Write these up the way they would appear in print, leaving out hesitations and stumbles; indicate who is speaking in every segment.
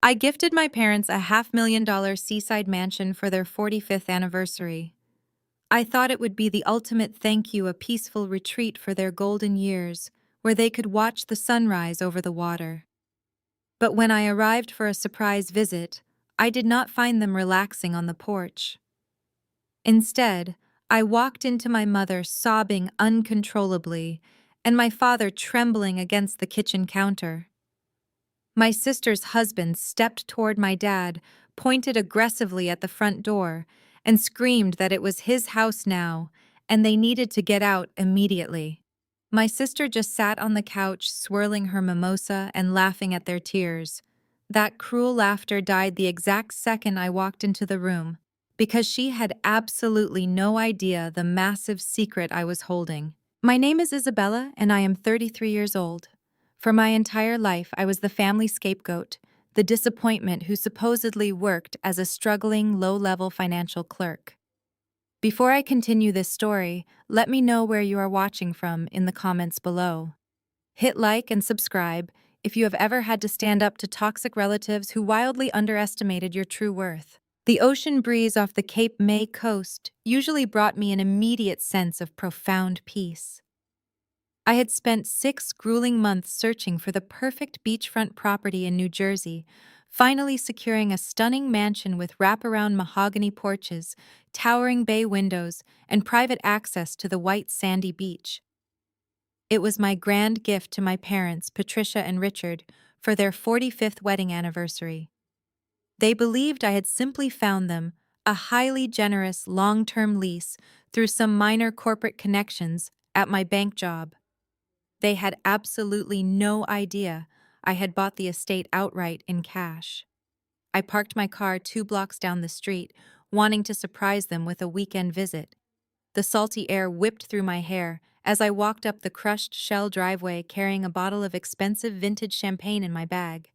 Speaker 1: I gifted my parents a $500,000 seaside mansion for their 45th anniversary. I thought it would be the ultimate thank you, a peaceful retreat for their golden years, where they could watch the sunrise over the water. But when I arrived for a surprise visit, I did not find them relaxing on the porch. Instead, I walked into my mother sobbing uncontrollably and my father trembling against the kitchen counter. My sister's husband stepped toward my dad, pointed aggressively at the front door, and screamed that it was his house now, and they needed to get out immediately. My sister just sat on the couch, swirling her mimosa and laughing at their tears. That cruel laughter died the exact second I walked into the room, because she had absolutely no idea the massive secret I was holding. My name is Isabella, and I am 33 years old. For my entire life, I was the family scapegoat, the disappointment who supposedly worked as a struggling, low-level financial clerk. Before I continue this story, let me know where you are watching from in the comments below. Hit like and subscribe if you have ever had to stand up to toxic relatives who wildly underestimated your true worth. The ocean breeze off the Cape May coast usually brought me an immediate sense of profound peace. I had spent 6 grueling months searching for the perfect beachfront property in New Jersey, finally securing a stunning mansion with wraparound mahogany porches, towering bay windows, and private access to the white sandy beach. It was my grand gift to my parents, Patricia and Richard, for their 45th wedding anniversary. They believed I had simply found them a highly generous long-term lease through some minor corporate connections at my bank job. They had absolutely no idea I had bought the estate outright in cash. I parked my car 2 blocks down the street, wanting to surprise them with a weekend visit. The salty air whipped through my hair as I walked up the crushed shell driveway carrying a bottle of expensive vintage champagne in my bag.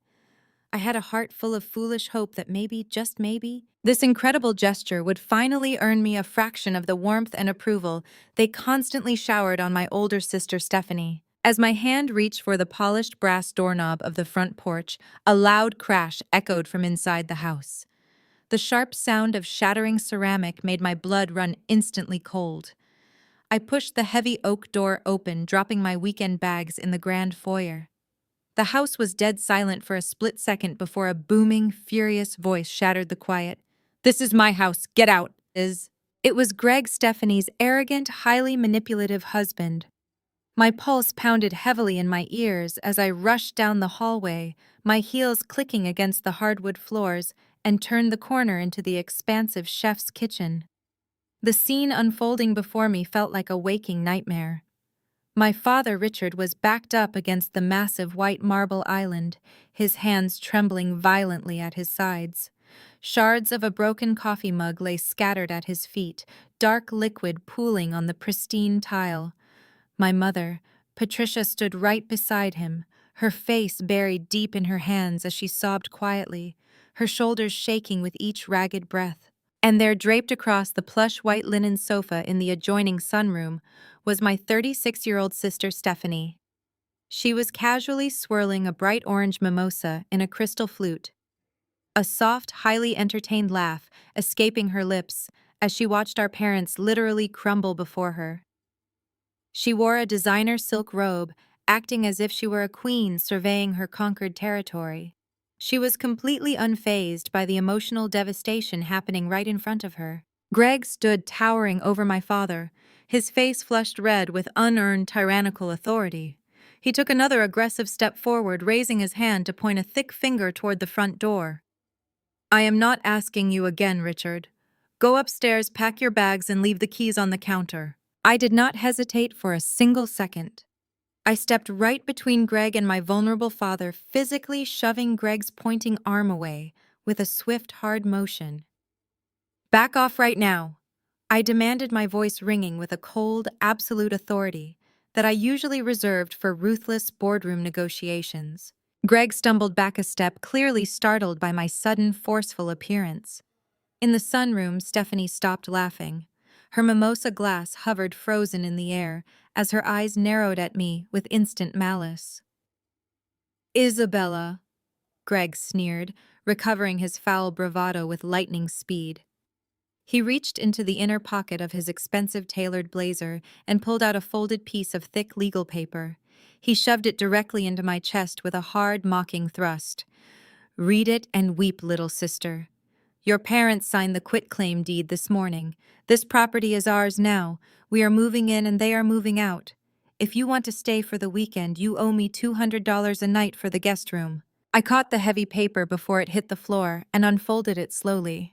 Speaker 1: I had a heart full of foolish hope that maybe, just maybe, this incredible gesture would finally earn me a fraction of the warmth and approval they constantly showered on my older sister Stephanie. As my hand reached for the polished brass doorknob of the front porch, a loud crash echoed from inside the house. The sharp sound of shattering ceramic made my blood run instantly cold. I pushed the heavy oak door open, dropping my weekend bags in the grand foyer. The house was dead silent for a split second before a booming, furious voice shattered the quiet. "This is my house. Get out!" It was Greg, Stephanie's arrogant, highly manipulative husband. My pulse pounded heavily in my ears as I rushed down the hallway, my heels clicking against the hardwood floors, and turned the corner into the expansive chef's kitchen. The scene unfolding before me felt like a waking nightmare. My father, Richard, was backed up against the massive white marble island, his hands trembling violently at his sides. Shards of a broken coffee mug lay scattered at his feet, dark liquid pooling on the pristine tile. My mother, Patricia, stood right beside him, her face buried deep in her hands as she sobbed quietly, her shoulders shaking with each ragged breath. And there, draped across the plush white linen sofa in the adjoining sunroom, was my 36-year-old sister Stephanie. She was casually swirling a bright orange mimosa in a crystal flute, a soft, highly entertained laugh escaping her lips as she watched our parents literally crumble before her. She wore a designer silk robe, acting as if she were a queen surveying her conquered territory. She was completely unfazed by the emotional devastation happening right in front of her. Greg stood towering over my father, his face flushed red with unearned tyrannical authority. He took another aggressive step forward, raising his hand to point a thick finger toward the front door. "I am not asking you again, Richard. Go upstairs, pack your bags, and leave the keys on the counter." I did not hesitate for a single second. I stepped right between Greg and my vulnerable father, physically shoving Greg's pointing arm away with a swift, hard motion. "Back off right now," I demanded, my voice ringing with a cold, absolute authority that I usually reserved for ruthless boardroom negotiations. Greg stumbled back a step, clearly startled by my sudden, forceful appearance. In the sunroom, Stephanie stopped laughing. Her mimosa glass hovered frozen in the air as her eyes narrowed at me with instant malice. "Isabella," Greg sneered, recovering his foul bravado with lightning speed. He reached into the inner pocket of his expensive tailored blazer and pulled out a folded piece of thick legal paper. He shoved it directly into my chest with a hard, mocking thrust. "Read it and weep, little sister. Your parents signed the quitclaim deed this morning. This property is ours now. We are moving in and they are moving out. If you want to stay for the weekend, you owe me $200 a night for the guest room." I caught the heavy paper before it hit the floor and unfolded it slowly.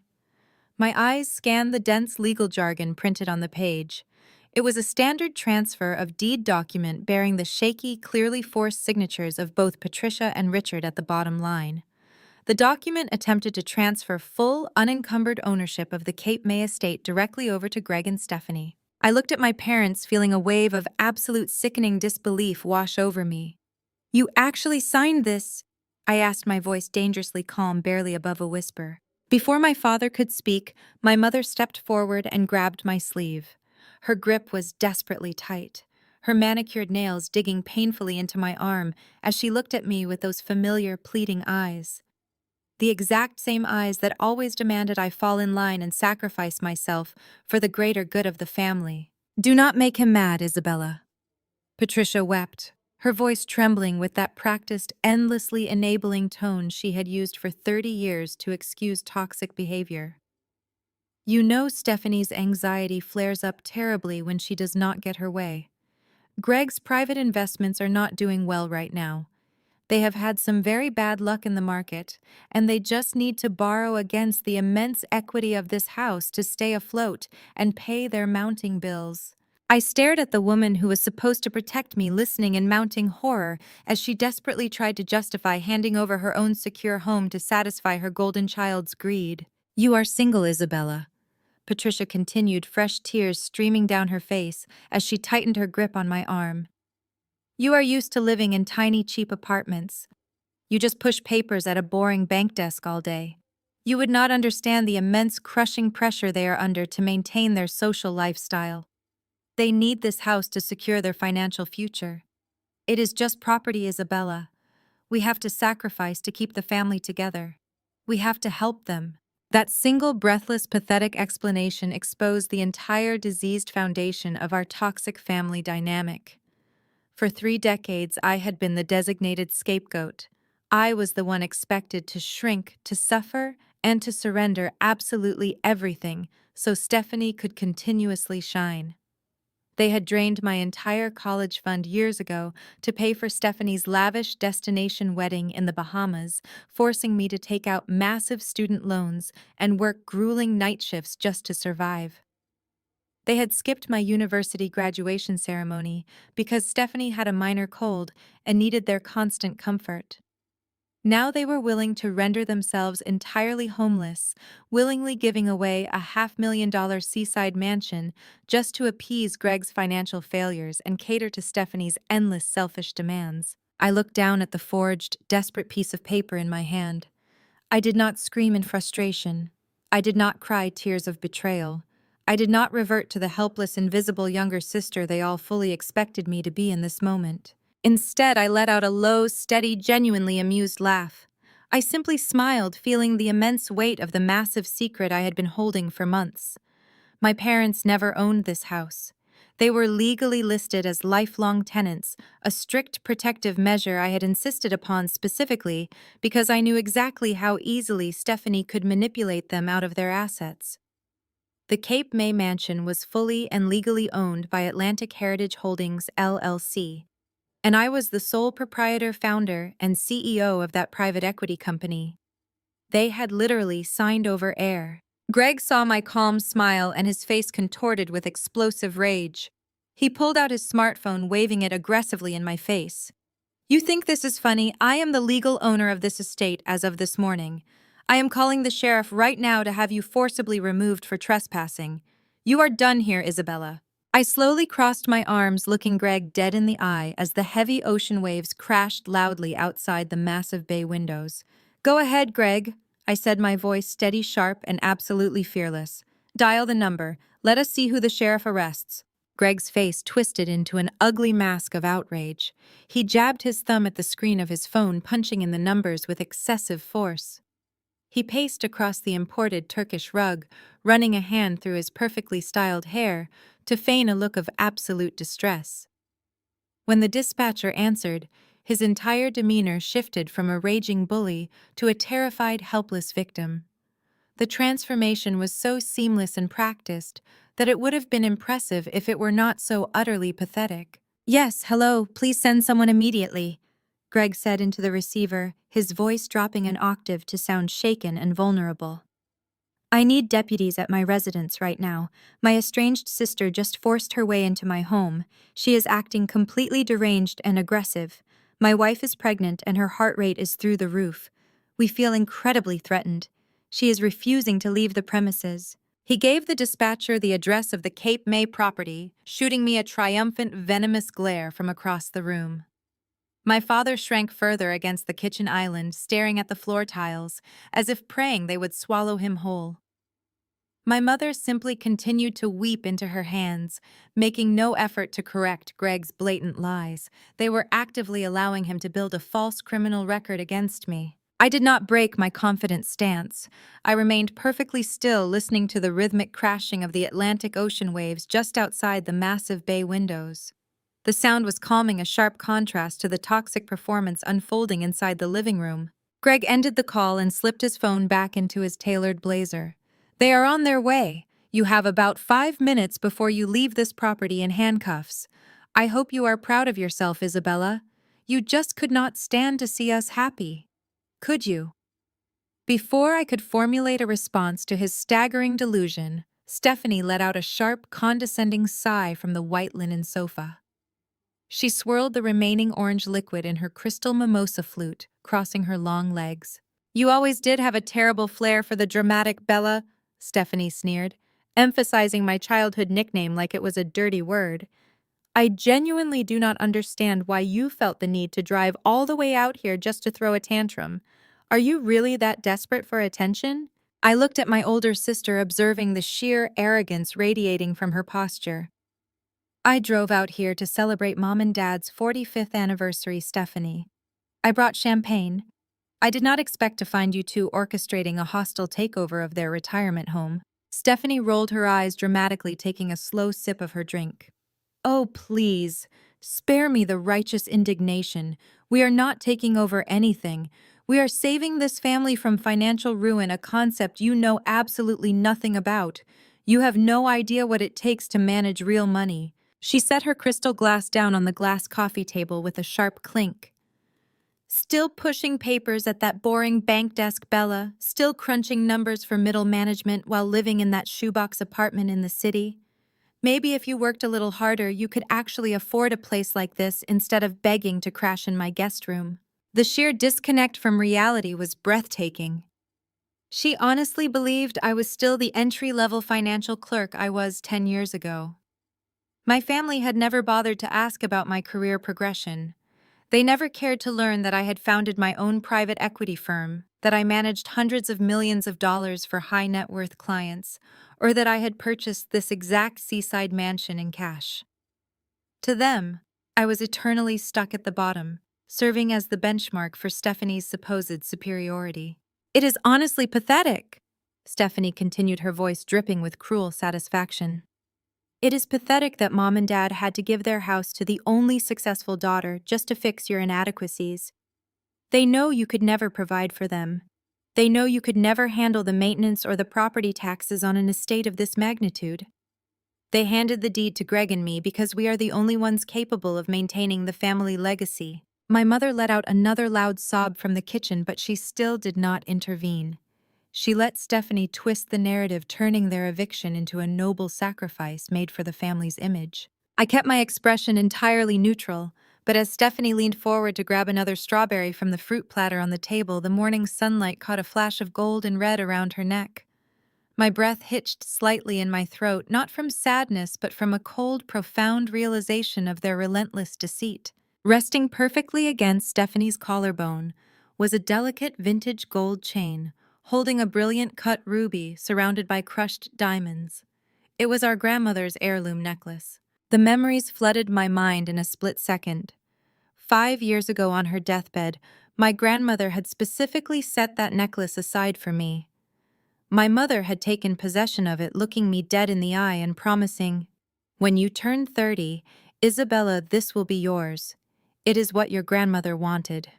Speaker 1: My eyes scanned the dense legal jargon printed on the page. It was a standard transfer of deed document bearing the shaky, clearly forced signatures of both Patricia and Richard at the bottom line. The document attempted to transfer full, unencumbered ownership of the Cape May estate directly over to Greg and Stephanie. I looked at my parents, feeling a wave of absolute sickening disbelief wash over me. "You actually signed this?" I asked, my voice dangerously calm, barely above a whisper. Before my father could speak, my mother stepped forward and grabbed my sleeve. Her grip was desperately tight, her manicured nails digging painfully into my arm as she looked at me with those familiar, pleading eyes. The exact same eyes that always demanded I fall in line and sacrifice myself for the greater good of the family. "Do not make him mad, Isabella." Patricia wept, her voice trembling with that practiced, endlessly enabling tone she had used for 30 years to excuse toxic behavior. "You know Stephanie's anxiety flares up terribly when she does not get her way. Greg's private investments are not doing well right now. They have had some very bad luck in the market, and they just need to borrow against the immense equity of this house to stay afloat and pay their mounting bills." I stared at the woman who was supposed to protect me, listening in mounting horror as she desperately tried to justify handing over her own secure home to satisfy her golden child's greed. "You are single, Isabella," Patricia continued, fresh tears streaming down her face as she tightened her grip on my arm. "You are used to living in tiny, cheap apartments. You just push papers at a boring bank desk all day. You would not understand the immense crushing pressure they are under to maintain their social lifestyle. They need this house to secure their financial future. It is just property, Isabella. We have to sacrifice to keep the family together. We have to help them." That single, breathless, pathetic explanation exposed the entire diseased foundation of our toxic family dynamic. For 3 decades, I had been the designated scapegoat. I was the one expected to shrink, to suffer, and to surrender absolutely everything so Stephanie could continuously shine. They had drained my entire college fund years ago to pay for Stephanie's lavish destination wedding in the Bahamas, forcing me to take out massive student loans and work grueling night shifts just to survive. They had skipped my university graduation ceremony because Stephanie had a minor cold and needed their constant comfort. Now they were willing to render themselves entirely homeless, willingly giving away a $500,000 seaside mansion just to appease Greg's financial failures and cater to Stephanie's endless selfish demands. I looked down at the forged, desperate piece of paper in my hand. I did not scream in frustration. I did not cry tears of betrayal. I did not revert to the helpless, invisible younger sister they all fully expected me to be in this moment. Instead, I let out a low, steady, genuinely amused laugh. I simply smiled, feeling the immense weight of the massive secret I had been holding for months. My parents never owned this house. They were legally listed as lifelong tenants, a strict protective measure I had insisted upon specifically because I knew exactly how easily Stephanie could manipulate them out of their assets. The Cape May mansion was fully and legally owned by Atlantic Heritage Holdings, LLC. And I was the sole proprietor, founder, and CEO of that private equity company. They had literally signed over air. Greg saw my calm smile and his face contorted with explosive rage. He pulled out his smartphone, waving it aggressively in my face. "You think this is funny? I am the legal owner of this estate as of this morning. I am calling the sheriff right now to have you forcibly removed for trespassing. You are done here, Isabella." I slowly crossed my arms, looking Greg dead in the eye as the heavy ocean waves crashed loudly outside the massive bay windows. "Go ahead, Greg," I said, my voice steady, sharp, and absolutely fearless. "Dial the number. Let us see who the sheriff arrests." Greg's face twisted into an ugly mask of outrage. He jabbed his thumb at the screen of his phone, punching in the numbers with excessive force. He paced across the imported Turkish rug, running a hand through his perfectly styled hair to feign a look of absolute distress. When the dispatcher answered, his entire demeanor shifted from a raging bully to a terrified, helpless victim. The transformation was so seamless and practiced that it would have been impressive if it were not so utterly pathetic. "Yes, hello, please send someone immediately," Greg said into the receiver, his voice dropping an octave to sound shaken and vulnerable. "I need deputies at my residence right now. My estranged sister just forced her way into my home. She is acting completely deranged and aggressive. My wife is pregnant and her heart rate is through the roof. We feel incredibly threatened. She is refusing to leave the premises." He gave the dispatcher the address of the Cape May property, shooting me a triumphant, venomous glare from across the room. My father shrank further against the kitchen island, staring at the floor tiles, as if praying they would swallow him whole. My mother simply continued to weep into her hands, making no effort to correct Greg's blatant lies. They were actively allowing him to build a false criminal record against me. I did not break my confident stance. I remained perfectly still, listening to the rhythmic crashing of the Atlantic Ocean waves just outside the massive bay windows. The sound was calming, a sharp contrast to the toxic performance unfolding inside the living room. Greg ended the call and slipped his phone back into his tailored blazer. "They are on their way. You have about 5 minutes before you leave this property in handcuffs. I hope you are proud of yourself, Isabella. You just could not stand to see us happy. Could you?" Before I could formulate a response to his staggering delusion, Stephanie let out a sharp, condescending sigh from the white linen sofa. She swirled the remaining orange liquid in her crystal mimosa flute, crossing her long legs. "You always did have a terrible flair for the dramatic, Bella," Stephanie sneered, emphasizing my childhood nickname like it was a dirty word. "I genuinely do not understand why you felt the need to drive all the way out here just to throw a tantrum. Are you really that desperate for attention?" I looked at my older sister, observing the sheer arrogance radiating from her posture. "I drove out here to celebrate Mom and Dad's 45th anniversary, Stephanie. I brought champagne. I did not expect to find you two orchestrating a hostile takeover of their retirement home." Stephanie rolled her eyes dramatically, taking a slow sip of her drink. "Oh, please, spare me the righteous indignation. We are not taking over anything. We are saving this family from financial ruin, a concept you know absolutely nothing about. You have no idea what it takes to manage real money." She set her crystal glass down on the glass coffee table with a sharp clink. "Still pushing papers at that boring bank desk, Bella. Still crunching numbers for middle management while living in that shoebox apartment in the city. Maybe if you worked a little harder, you could actually afford a place like this instead of begging to crash in my guest room." The sheer disconnect from reality was breathtaking. She honestly believed I was still the entry-level financial clerk I was 10 years ago. My family had never bothered to ask about my career progression. They never cared to learn that I had founded my own private equity firm, that I managed hundreds of millions of dollars for high-net-worth clients, or that I had purchased this exact seaside mansion in cash. To them, I was eternally stuck at the bottom, serving as the benchmark for Stephanie's supposed superiority. "It is honestly pathetic," Stephanie continued, her voice dripping with cruel satisfaction. "It is pathetic that Mom and Dad had to give their house to the only successful daughter just to fix your inadequacies. They know you could never provide for them. They know you could never handle the maintenance or the property taxes on an estate of this magnitude. They handed the deed to Greg and me because we are the only ones capable of maintaining the family legacy." My mother let out another loud sob from the kitchen, but she still did not intervene. She let Stephanie twist the narrative, turning their eviction into a noble sacrifice made for the family's image. I kept my expression entirely neutral, but as Stephanie leaned forward to grab another strawberry from the fruit platter on the table, the morning sunlight caught a flash of gold and red around her neck. My breath hitched slightly in my throat, not from sadness but from a cold, profound realization of their relentless deceit. Resting perfectly against Stephanie's collarbone was a delicate vintage gold chain, holding a brilliant cut ruby surrounded by crushed diamonds. It was our grandmother's heirloom necklace. The memories flooded my mind in a split second. 5 years ago on her deathbed, my grandmother had specifically set that necklace aside for me. My mother had taken possession of it, looking me dead in the eye and promising, "When you turn 30, Isabella, this will be yours. It is what your grandmother wanted."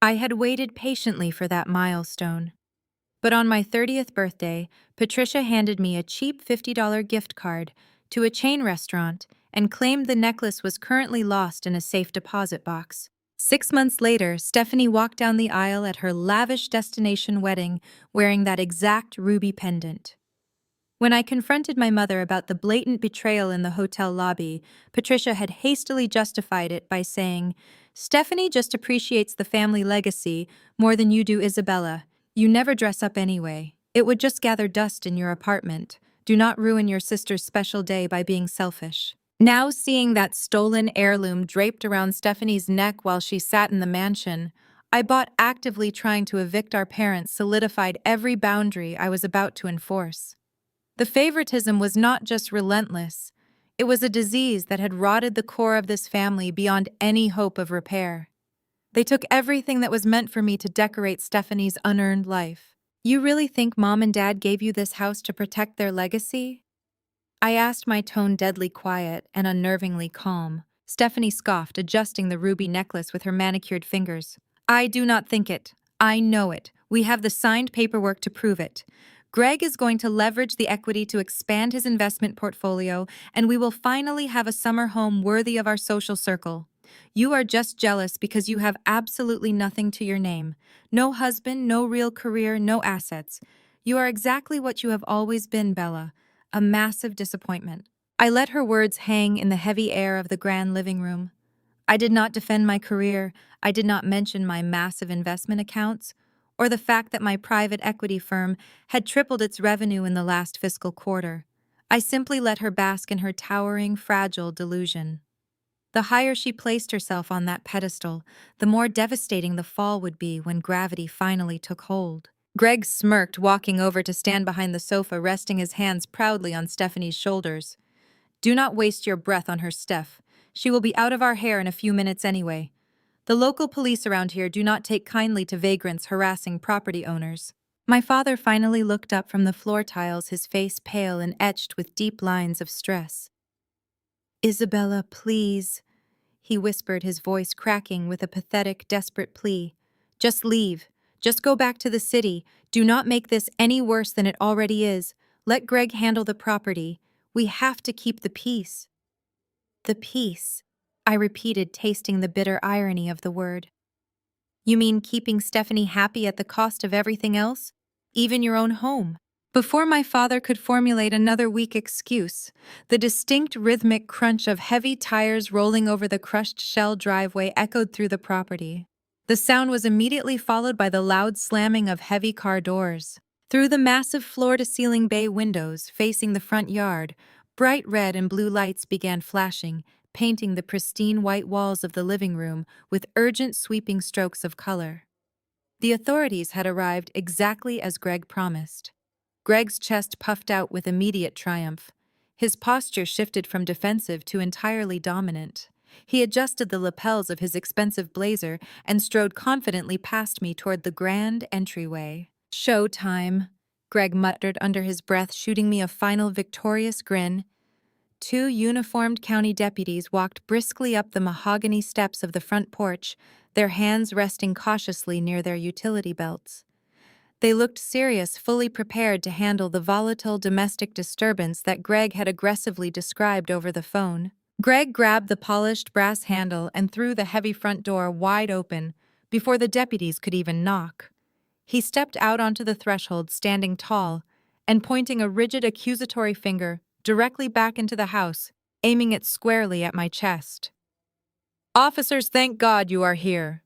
Speaker 1: I had waited patiently for that milestone. But on my 30th birthday, Patricia handed me a cheap $50 gift card to a chain restaurant and claimed the necklace was currently lost in a safe deposit box. 6 months later, Stephanie walked down the aisle at her lavish destination wedding wearing that exact ruby pendant. When I confronted my mother about the blatant betrayal in the hotel lobby, Patricia had hastily justified it by saying, "Stephanie just appreciates the family legacy more than you do, Isabella. You never dress up anyway. It would just gather dust in your apartment. Do not ruin your sister's special day by being selfish." Now seeing that stolen heirloom draped around Stephanie's neck while she sat in the mansion, I bought actively trying to evict our parents solidified every boundary I was about to enforce. The favoritism was not just relentless, it was a disease that had rotted the core of this family beyond any hope of repair. They took everything that was meant for me to decorate Stephanie's unearned life. "You really think Mom and Dad gave you this house to protect their legacy?" I asked, my tone deadly quiet and unnervingly calm. Stephanie scoffed, adjusting the ruby necklace with her manicured fingers. "I do not think it. I know it. We have the signed paperwork to prove it. Greg is going to leverage the equity to expand his investment portfolio, and we will finally have a summer home worthy of our social circle. You are just jealous because you have absolutely nothing to your name. No husband, no real career, no assets. You are exactly what you have always been, Bella. A massive disappointment." I let her words hang in the heavy air of the grand living room. I did not defend my career, I did not mention my massive investment accounts, or the fact that my private equity firm had tripled its revenue in the last fiscal quarter. I simply let her bask in her towering, fragile delusion. The higher she placed herself on that pedestal, the more devastating the fall would be when gravity finally took hold. Greg smirked, walking over to stand behind the sofa, resting his hands proudly on Stephanie's shoulders. "Do not waste your breath on her, Steph. She will be out of our hair in a few minutes anyway. The local police around here do not take kindly to vagrants harassing property owners." My father finally looked up from the floor tiles, his face pale and etched with deep lines of stress. "Isabella, please," he whispered, his voice cracking with a pathetic, desperate plea. "Just leave. Just go back to the city. Do not make this any worse than it already is. Let Greg handle the property. We have to keep the peace." "The peace," I repeated, tasting the bitter irony of the word. "You mean keeping Stephanie happy at the cost of everything else? Even your own home?" Before my father could formulate another weak excuse, the distinct rhythmic crunch of heavy tires rolling over the crushed shell driveway echoed through the property. The sound was immediately followed by the loud slamming of heavy car doors. Through the massive floor-to-ceiling bay windows facing the front yard, bright red and blue lights began flashing, painting the pristine white walls of the living room with urgent sweeping strokes of color. The authorities had arrived exactly as Greg promised. Greg's chest puffed out with immediate triumph. His posture shifted from defensive to entirely dominant. He adjusted the lapels of his expensive blazer and strode confidently past me toward the grand entryway. "Show time," Greg muttered under his breath, shooting me a final victorious grin. Two uniformed county deputies walked briskly up the mahogany steps of the front porch, their hands resting cautiously near their utility belts. They looked serious, fully prepared to handle the volatile domestic disturbance that Greg had aggressively described over the phone. Greg grabbed the polished brass handle and threw the heavy front door wide open before the deputies could even knock. He stepped out onto the threshold, standing tall, and pointing a rigid accusatory finger directly back into the house, aiming it squarely at my chest. "Officers, thank God you are here,"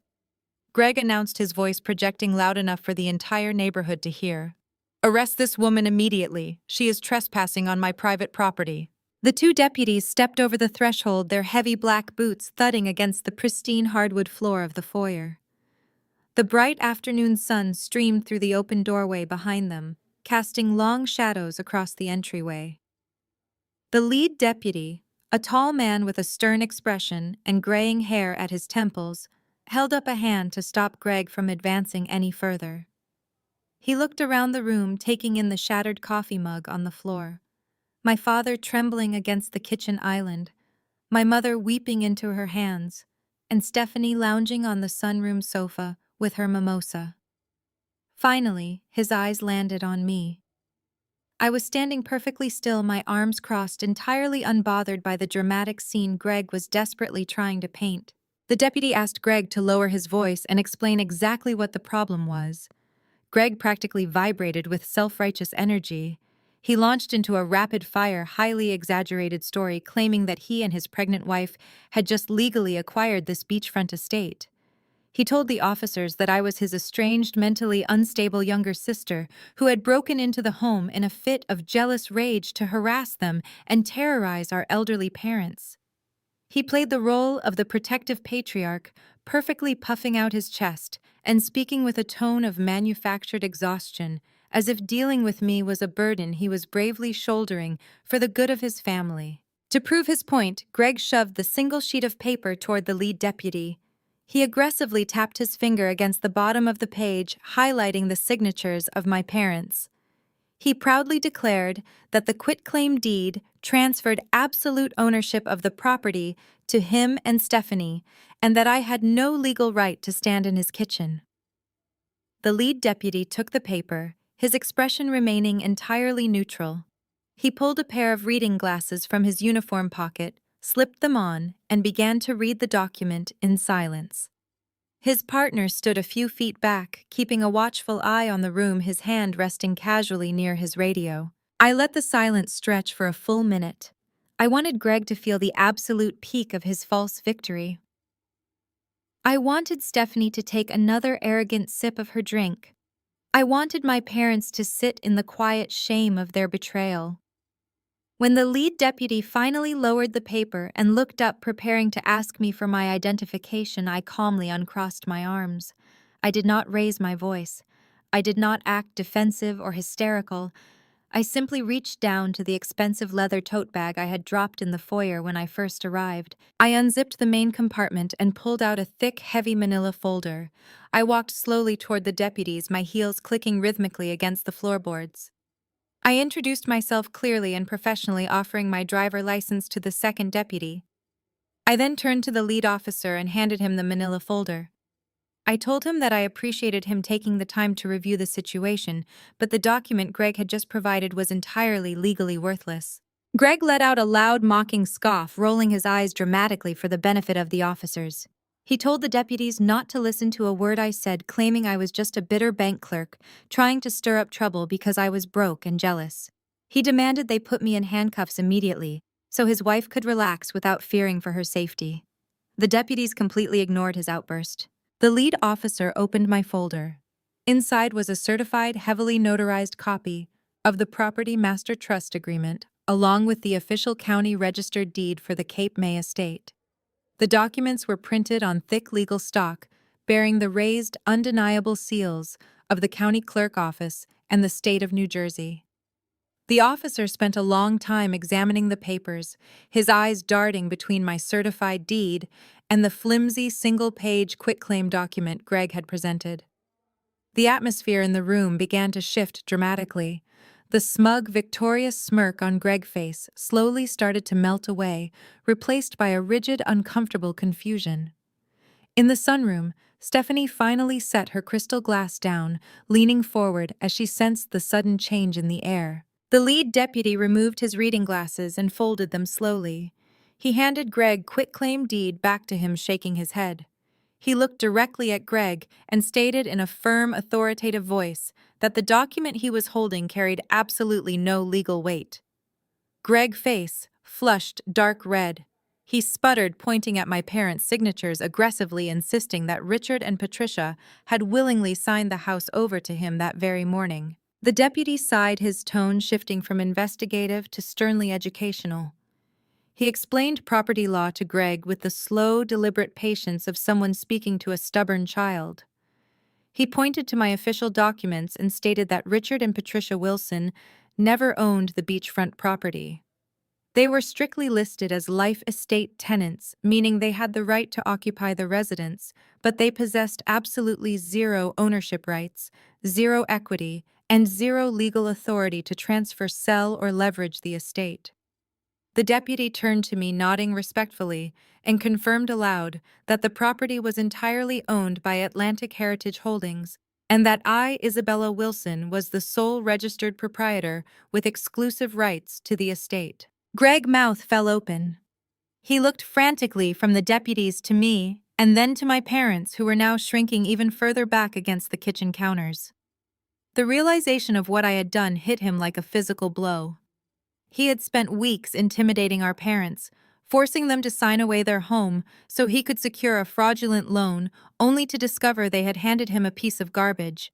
Speaker 1: Greg announced, his voice projecting loud enough for the entire neighborhood to hear. "Arrest this woman immediately. She is trespassing on my private property." The two deputies stepped over the threshold, their heavy black boots thudding against the pristine hardwood floor of the foyer. The bright afternoon sun streamed through the open doorway behind them, casting long shadows across the entryway. The lead deputy, A tall man with a stern expression and graying hair at his temples held up a hand to stop Greg from advancing any further. He looked around the room, taking in the shattered coffee mug on the floor. My father trembling against the kitchen island, my mother weeping into her hands, and Stephanie lounging on the sunroom sofa with her mimosa. Finally, his eyes landed on me. I was standing perfectly still, my arms crossed, entirely unbothered by the dramatic scene Greg was desperately trying to paint. The deputy asked Greg to lower his voice and explain exactly what the problem was. Greg practically vibrated with self-righteous energy. He launched into a rapid-fire, highly exaggerated story claiming that he and his pregnant wife had just legally acquired this beachfront estate. He told the officers that I was his estranged, mentally unstable younger sister who had broken into the home in a fit of jealous rage to harass them and terrorize our elderly parents. He played the role of the protective patriarch, perfectly puffing out his chest and speaking with a tone of manufactured exhaustion, as if dealing with me was a burden he was bravely shouldering for the good of his family. To prove his point, Greg shoved the single sheet of paper toward the lead deputy. He aggressively tapped his finger against the bottom of the page, highlighting the signatures of my parents. He proudly declared that the quitclaim deed transferred absolute ownership of the property to him and Stephanie, and that I had no legal right to stand in his kitchen. The lead deputy took the paper, his expression remaining entirely neutral. He pulled a pair of reading glasses from his uniform pocket, slipped them on, and began to read the document in silence. His partner stood a few feet back, keeping a watchful eye on the room, his hand resting casually near his radio. I let the silence stretch for a full minute. I wanted Greg to feel the absolute peak of his false victory. I wanted Stephanie to take another arrogant sip of her drink. I wanted my parents to sit in the quiet shame of their betrayal. When the lead deputy finally lowered the paper and looked up, preparing to ask me for my identification, I calmly uncrossed my arms. I did not raise my voice. I did not act defensive or hysterical. I simply reached down to the expensive leather tote bag I had dropped in the foyer when I first arrived. I unzipped the main compartment and pulled out a thick, heavy manila folder. I walked slowly toward the deputies, my heels clicking rhythmically against the floorboards. I introduced myself clearly and professionally, offering my driver license to the second deputy. I then turned to the lead officer and handed him the manila folder. I told him that I appreciated him taking the time to review the situation, but the document Greg had just provided was entirely legally worthless. Greg let out a loud, mocking scoff, rolling his eyes dramatically for the benefit of the officers. He told the deputies not to listen to a word I said, claiming I was just a bitter bank clerk, trying to stir up trouble because I was broke and jealous. He demanded they put me in handcuffs immediately, so his wife could relax without fearing for her safety. The deputies completely ignored his outburst. The lead officer opened my folder. Inside was a certified, heavily notarized copy of the Property Master Trust Agreement, along with the official county registered deed for the Cape May estate. The documents were printed on thick legal stock, bearing the raised, undeniable seals of the county clerk office and the state of New Jersey. The officer spent a long time examining the papers, his eyes darting between my certified deed and the flimsy single-page quitclaim document Greg had presented. The atmosphere in the room began to shift dramatically. The smug, victorious smirk on Greg's face slowly started to melt away, replaced by a rigid, uncomfortable confusion. In the sunroom, Stephanie finally set her crystal glass down, leaning forward as she sensed the sudden change in the air. The lead deputy removed his reading glasses and folded them slowly. He handed Greg quitclaim deed back to him, shaking his head. He looked directly at Greg and stated in a firm, authoritative voice that the document he was holding carried absolutely no legal weight. Greg's face flushed dark red. He sputtered, pointing at my parents' signatures, aggressively insisting that Richard and Patricia had willingly signed the house over to him that very morning. The deputy sighed, his tone shifting from investigative to sternly educational. He explained property law to Greg with the slow, deliberate patience of someone speaking to a stubborn child. He pointed to my official documents and stated that Richard and Patricia Wilson never owned the beachfront property. They were strictly listed as life estate tenants, meaning they had the right to occupy the residence, but they possessed absolutely zero ownership rights, zero equity, and zero legal authority to transfer, sell, or leverage the estate. The deputy turned to me, nodding respectfully, and confirmed aloud that the property was entirely owned by Atlantic Heritage Holdings, and that I, Isabella Wilson, was the sole registered proprietor with exclusive rights to the estate. Greg's mouth fell open. He looked frantically from the deputies to me, and then to my parents, who were now shrinking even further back against the kitchen counters. The realization of what I had done hit him like a physical blow. He had spent weeks intimidating our parents, forcing them to sign away their home so he could secure a fraudulent loan, only to discover they had handed him a piece of garbage.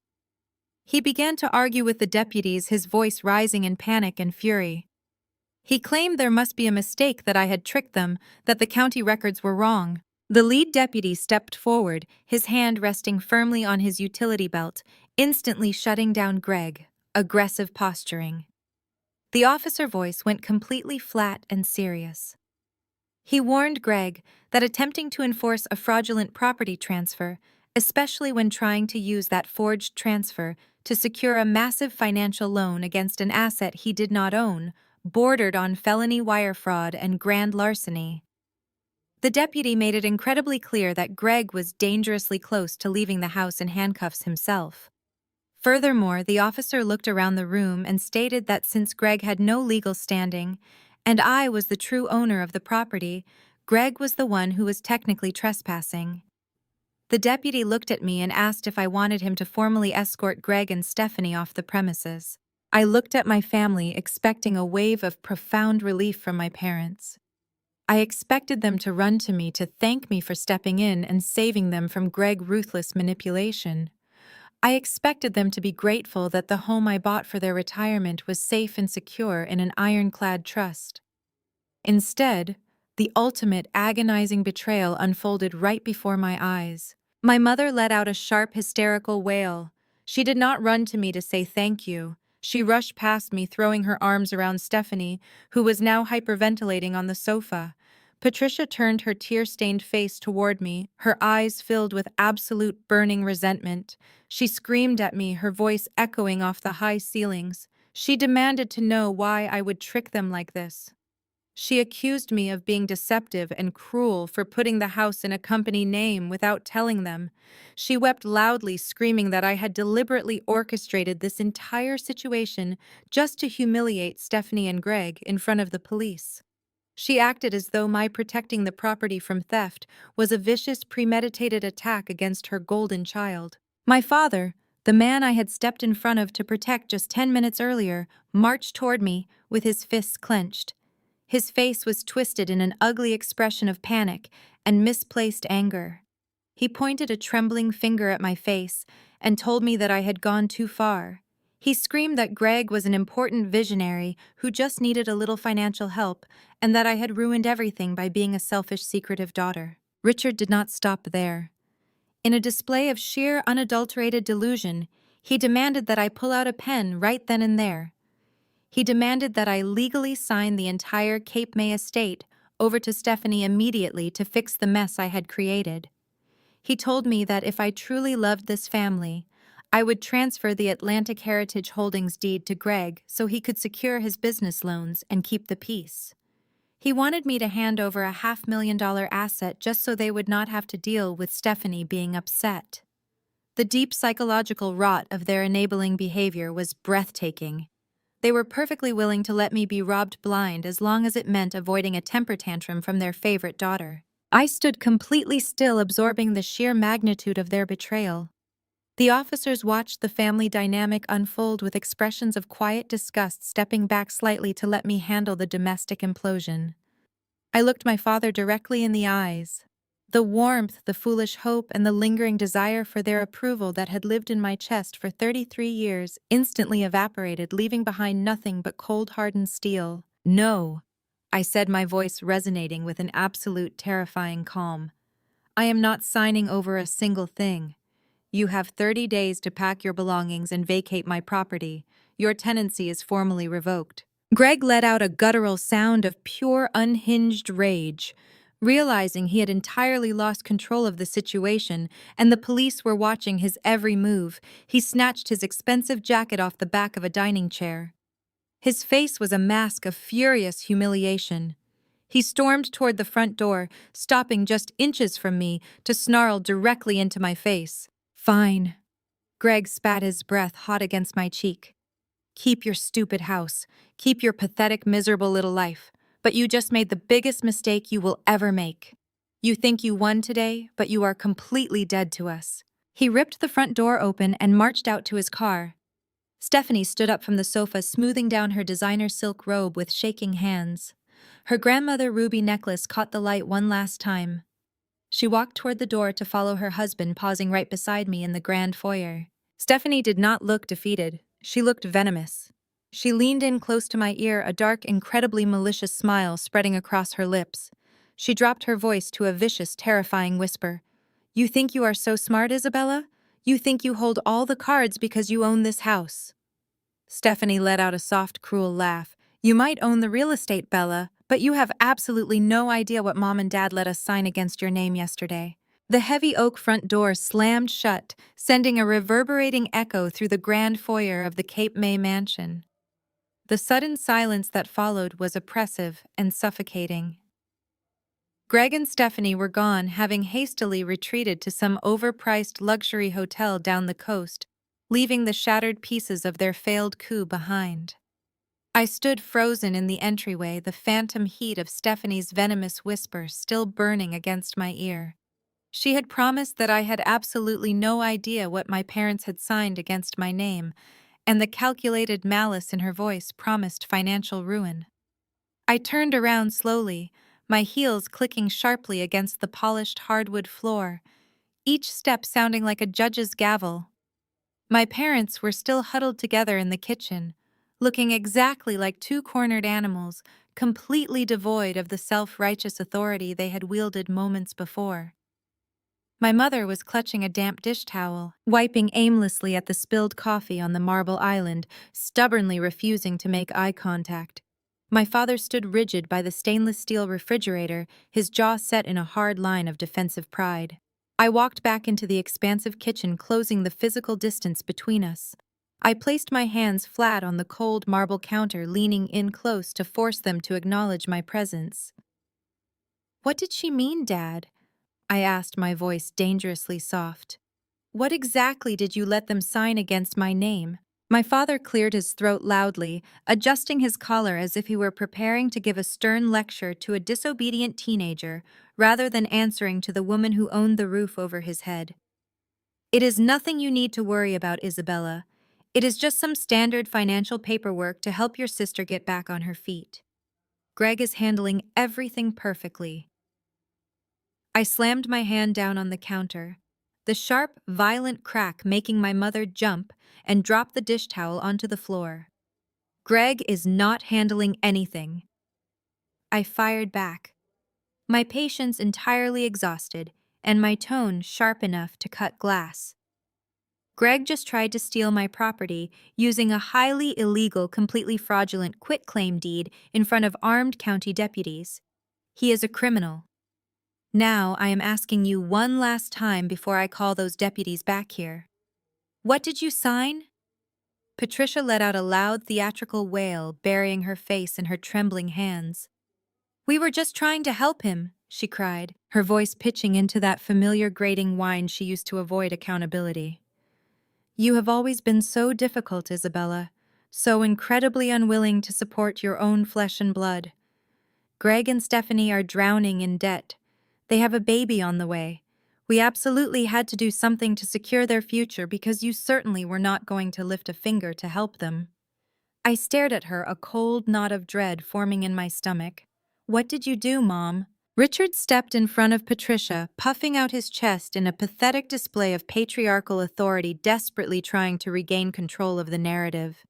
Speaker 1: He began to argue with the deputies, his voice rising in panic and fury. He claimed there must be a mistake, that I had tricked them, that the county records were wrong. The lead deputy stepped forward, his hand resting firmly on his utility belt, instantly shutting down Greg. Aggressive posturing. The officer voice went completely flat and serious. He warned Greg that attempting to enforce a fraudulent property transfer, especially when trying to use that forged transfer to secure a massive financial loan against an asset he did not own, bordered on felony wire fraud and grand larceny. The deputy made it incredibly clear that Greg was dangerously close to leaving the house in handcuffs himself. Furthermore, the officer looked around the room and stated that since Greg had no legal standing, and I was the true owner of the property, Greg was the one who was technically trespassing. The deputy looked at me and asked if I wanted him to formally escort Greg and Stephanie off the premises. I looked at my family, expecting a wave of profound relief from my parents. I expected them to run to me to thank me for stepping in and saving them from Greg's ruthless manipulation. I expected them to be grateful that the home I bought for their retirement was safe and secure in an ironclad trust. Instead, the ultimate agonizing betrayal unfolded right before my eyes. My mother let out a sharp, hysterical wail. She did not run to me to say thank you. She rushed past me, throwing her arms around Stephanie, who was now hyperventilating on the sofa. Patricia turned her tear-stained face toward me, her eyes filled with absolute burning resentment. She screamed at me, her voice echoing off the high ceilings. She demanded to know why I would trick them like this. She accused me of being deceptive and cruel for putting the house in a company name without telling them. She wept loudly, screaming that I had deliberately orchestrated this entire situation just to humiliate Stephanie and Greg in front of the police. She acted as though my protecting the property from theft was a vicious, premeditated attack against her golden child. My father, the man I had stepped in front of to protect just 10 minutes earlier, marched toward me with his fists clenched. His face was twisted in an ugly expression of panic and misplaced anger. He pointed a trembling finger at my face and told me that I had gone too far. He screamed that Greg was an important visionary who just needed a little financial help, and that I had ruined everything by being a selfish, secretive daughter. Richard did not stop there. In a display of sheer, unadulterated delusion, he demanded that I pull out a pen right then and there. He demanded that I legally sign the entire Cape May estate over to Stephanie immediately to fix the mess I had created. He told me that if I truly loved this family, I would transfer the Atlantic Heritage Holdings deed to Greg so he could secure his business loans and keep the peace. He wanted me to hand over a $500,000 asset just so they would not have to deal with Stephanie being upset. The deep psychological rot of their enabling behavior was breathtaking. They were perfectly willing to let me be robbed blind as long as it meant avoiding a temper tantrum from their favorite daughter. I stood completely still, absorbing the sheer magnitude of their betrayal. The officers watched the family dynamic unfold with expressions of quiet disgust, stepping back slightly to let me handle the domestic implosion. I looked my father directly in the eyes. The warmth, the foolish hope, and the lingering desire for their approval that had lived in my chest for 33 years instantly evaporated, leaving behind nothing but cold, hardened steel. "No," I said, my voice resonating with an absolute, terrifying calm. "I am not signing over a single thing. You have 30 days to pack your belongings and vacate my property. Your tenancy is formally revoked." Greg let out a guttural sound of pure, unhinged rage. Realizing he had entirely lost control of the situation and the police were watching his every move, he snatched his expensive jacket off the back of a dining chair. His face was a mask of furious humiliation. He stormed toward the front door, stopping just inches from me to snarl directly into my face. "Fine." Greg spat his breath hot against my cheek. "Keep your stupid house. Keep your pathetic, miserable little life. But you just made the biggest mistake you will ever make. You think you won today, but you are completely dead to us." He ripped the front door open and marched out to his car. Stephanie stood up from the sofa, smoothing down her designer silk robe with shaking hands. Her grandmother ruby necklace caught the light one last time. She walked toward the door to follow her husband, pausing right beside me in the grand foyer. Stephanie did not look defeated. She looked venomous. She leaned in close to my ear, a dark, incredibly malicious smile spreading across her lips. She dropped her voice to a vicious, terrifying whisper. "You think you are so smart, Isabella? You think you hold all the cards because you own this house." Stephanie let out a soft, cruel laugh. "You might own the real estate, Bella, but you have absolutely no idea what Mom and Dad let us sign against your name yesterday." The heavy oak front door slammed shut, sending a reverberating echo through the grand foyer of the Cape May mansion. The sudden silence that followed was oppressive and suffocating. Greg and Stephanie were gone, having hastily retreated to some overpriced luxury hotel down the coast, leaving the shattered pieces of their failed coup behind. I stood frozen in the entryway, the phantom heat of Stephanie's venomous whisper still burning against my ear. She had promised that I had absolutely no idea what my parents had signed against my name, and the calculated malice in her voice promised financial ruin. I turned around slowly, my heels clicking sharply against the polished hardwood floor, each step sounding like a judge's gavel. My parents were still huddled together in the kitchen, looking exactly like two cornered animals, completely devoid of the self-righteous authority they had wielded moments before. My mother was clutching a damp dish towel, wiping aimlessly at the spilled coffee on the marble island, stubbornly refusing to make eye contact. My father stood rigid by the stainless steel refrigerator, his jaw set in a hard line of defensive pride. I walked back into the expansive kitchen, closing the physical distance between us. I placed my hands flat on the cold marble counter, leaning in close to force them to acknowledge my presence. "What did she mean, Dad?" I asked, my voice dangerously soft. "What exactly did you let them sign against my name?" My father cleared his throat loudly, adjusting his collar as if he were preparing to give a stern lecture to a disobedient teenager, rather than answering to the woman who owned the roof over his head. "It is nothing you need to worry about, Isabella. It is just some standard financial paperwork to help your sister get back on her feet. Greg is handling everything perfectly." I slammed my hand down on the counter, the sharp, violent crack making my mother jump and drop the dish towel onto the floor. "Greg is not handling anything." I fired back, my patience entirely exhausted and my tone sharp enough to cut glass. "Greg just tried to steal my property using a highly illegal, completely fraudulent quitclaim deed in front of armed county deputies. He is a criminal. Now I am asking you one last time before I call those deputies back here. What did you sign?" Patricia let out a loud theatrical wail, burying her face in her trembling hands. "We were just trying to help him," she cried, her voice pitching into that familiar grating whine she used to avoid accountability. "You have always been so difficult, Isabella, so incredibly unwilling to support your own flesh and blood. Greg and Stephanie are drowning in debt. They have a baby on the way. We absolutely had to do something to secure their future because you certainly were not going to lift a finger to help them." I stared at her, a cold knot of dread forming in my stomach. "What did you do, Mom?" Richard stepped in front of Patricia, puffing out his chest in a pathetic display of patriarchal authority, desperately trying to regain control of the narrative.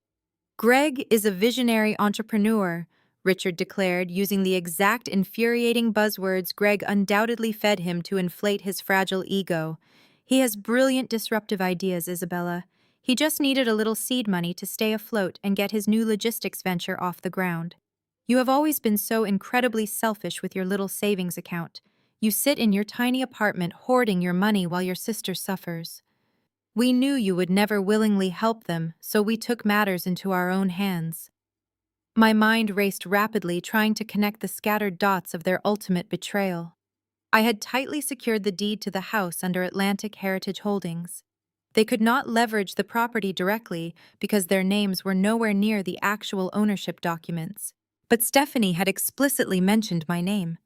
Speaker 1: "Greg is a visionary entrepreneur," Richard declared, using the exact infuriating buzzwords Greg undoubtedly fed him to inflate his fragile ego. "He has brilliant disruptive ideas, Isabella. He just needed a little seed money to stay afloat and get his new logistics venture off the ground. You have always been so incredibly selfish with your little savings account. You sit in your tiny apartment hoarding your money while your sister suffers. We knew you would never willingly help them, so we took matters into our own hands. My mind raced rapidly, trying to connect the scattered dots of their ultimate betrayal. I had tightly secured the deed to the house under Atlantic Heritage Holdings. They could not leverage the property directly because their names were nowhere near the actual ownership documents. But Stephanie had explicitly mentioned my name.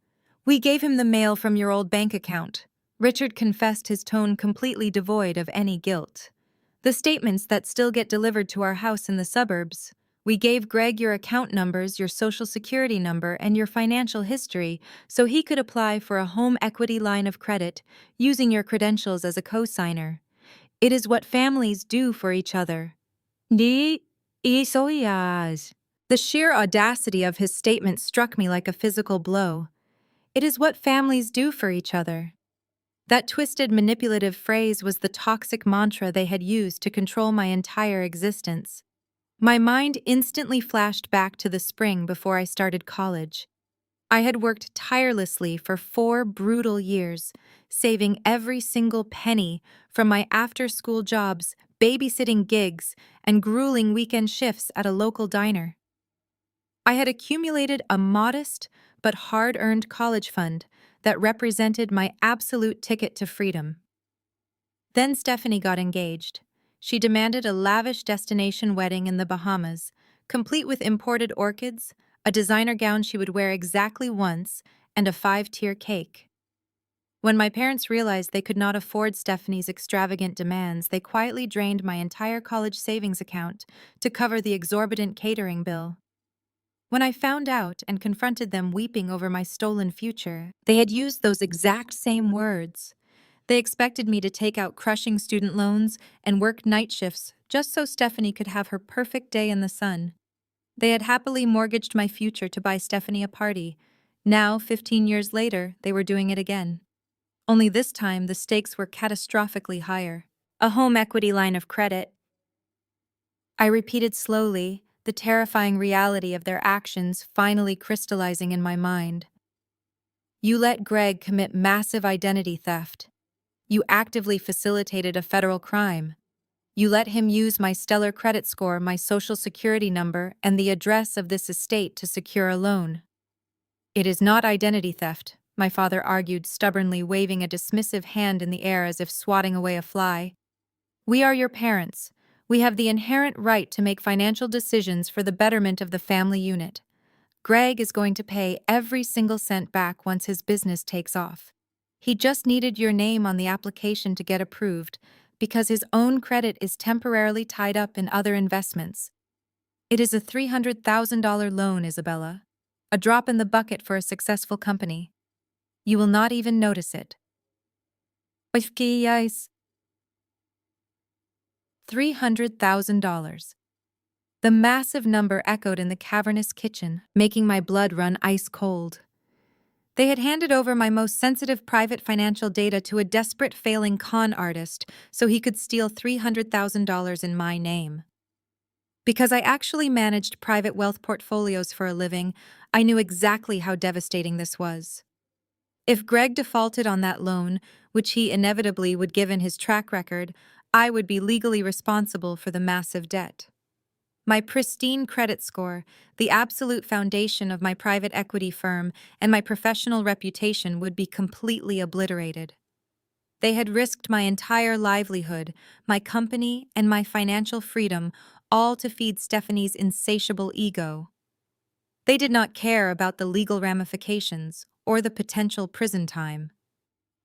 Speaker 1: "We gave him the mail from your old bank account." Richard confessed, his tone completely devoid of any guilt. "The statements that still get delivered to our house in the suburbs. We gave Greg your account numbers, your social security number, and your financial history so he could apply for a home equity line of credit using your credentials as a co-signer. It is what families do for each other." Ni isoias. The sheer audacity of his statement struck me like a physical blow. It is what families do for each other. That twisted, manipulative phrase was the toxic mantra they had used to control my entire existence. My mind instantly flashed back to the spring before I started college. I had worked tirelessly for 4 brutal years, saving every single penny from my after-school jobs, babysitting gigs, and grueling weekend shifts at a local diner. I had accumulated a modest but hard-earned college fund that represented my absolute ticket to freedom. Then Stephanie got engaged. She demanded a lavish destination wedding in the Bahamas, complete with imported orchids, a designer gown she would wear exactly once, and a 5-tier cake. When my parents realized they could not afford Stephanie's extravagant demands, they quietly drained my entire college savings account to cover the exorbitant catering bill. When I found out and confronted them weeping over my stolen future, they had used those exact same words. They expected me to take out crushing student loans and work night shifts just so Stephanie could have her perfect day in the sun. They had happily mortgaged my future to buy Stephanie a party. Now, 15 years later, they were doing it again. Only this time, the stakes were catastrophically higher. A home equity line of credit. I repeated slowly, the terrifying reality of their actions finally crystallizing in my mind. You let Greg commit massive identity theft. You actively facilitated a federal crime. You let him use my stellar credit score, my social security number, and the address of this estate to secure a loan. "It is not identity theft," my father argued, stubbornly waving a dismissive hand in the air as if swatting away a fly. "We are your parents. We have the inherent right to make financial decisions for the betterment of the family unit. Greg is going to pay every single cent back once his business takes off. He just needed your name on the application to get approved because his own credit is temporarily tied up in other investments. It is a $300,000 loan, Isabella. A drop in the bucket for a successful company. You will not even notice it." $300,000. The massive number echoed in the cavernous kitchen, making my blood run ice cold. They had handed over my most sensitive private financial data to a desperate failing con artist so he could steal $300,000 in my name. Because I actually managed private wealth portfolios for a living, I knew exactly how devastating this was. If Greg defaulted on that loan, which he inevitably would given his track record, I would be legally responsible for the massive debt. My pristine credit score, the absolute foundation of my private equity firm, and my professional reputation would be completely obliterated. They had risked my entire livelihood, my company, and my financial freedom, all to feed Stephanie's insatiable ego. They did not care about the legal ramifications or the potential prison time.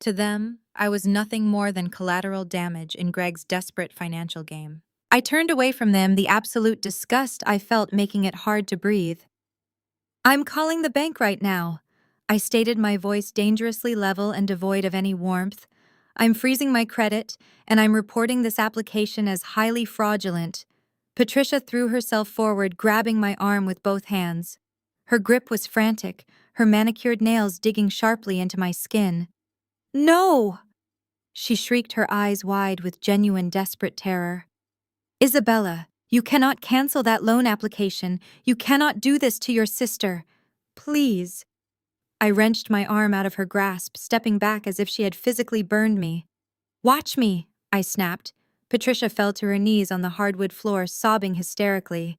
Speaker 1: To them, I was nothing more than collateral damage in Greg's desperate financial game. I turned away from them, the absolute disgust I felt making it hard to breathe. "I'm calling the bank right now," I stated, my voice dangerously level and devoid of any warmth. "I'm freezing my credit, and I'm reporting this application as highly fraudulent." Patricia threw herself forward, grabbing my arm with both hands. Her grip was frantic, her manicured nails digging sharply into my skin. "No!" she shrieked, her eyes wide with genuine desperate terror. Isabella, you cannot cancel that loan application. You cannot do this to your sister. Please. I wrenched my arm out of her grasp, stepping back as if she had physically burned me. Watch me, I snapped. Patricia fell to her knees on the hardwood floor, sobbing hysterically.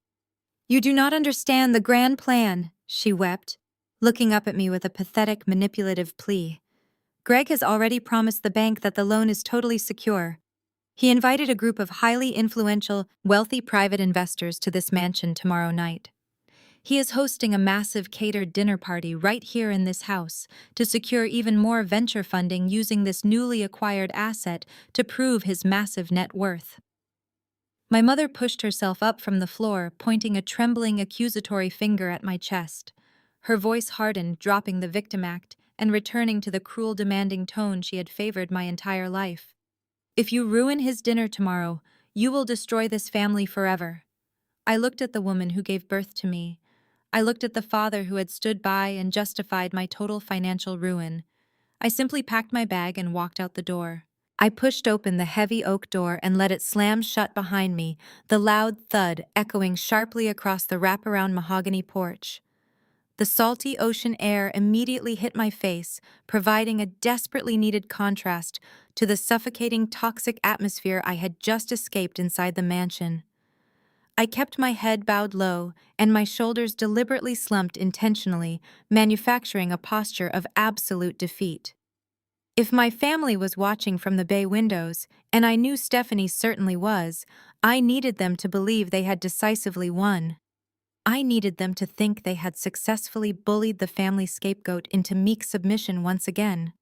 Speaker 1: You do not understand the grand plan, she wept, looking up at me with a pathetic, manipulative plea. Greg has already promised the bank that the loan is totally secure. He invited a group of highly influential, wealthy private investors to this mansion tomorrow night. He is hosting a massive catered dinner party right here in this house to secure even more venture funding using this newly acquired asset to prove his massive net worth. My mother pushed herself up from the floor, pointing a trembling, accusatory finger at my chest. Her voice hardened, dropping the victim act and returning to the cruel, demanding tone she had favored my entire life. If you ruin his dinner tomorrow, you will destroy this family forever. I looked at the woman who gave birth to me. I looked at the father who had stood by and justified my total financial ruin. I simply packed my bag and walked out the door. I pushed open the heavy oak door and let it slam shut behind me, the loud thud echoing sharply across the wraparound mahogany porch. The salty ocean air immediately hit my face, providing a desperately needed contrast to the suffocating toxic atmosphere I had just escaped inside the mansion. I kept my head bowed low and my shoulders deliberately slumped intentionally, manufacturing a posture of absolute defeat. If my family was watching from the bay windows, and I knew Stephanie certainly was, I needed them to believe they had decisively won. I needed them to think they had successfully bullied the family scapegoat into meek submission once again.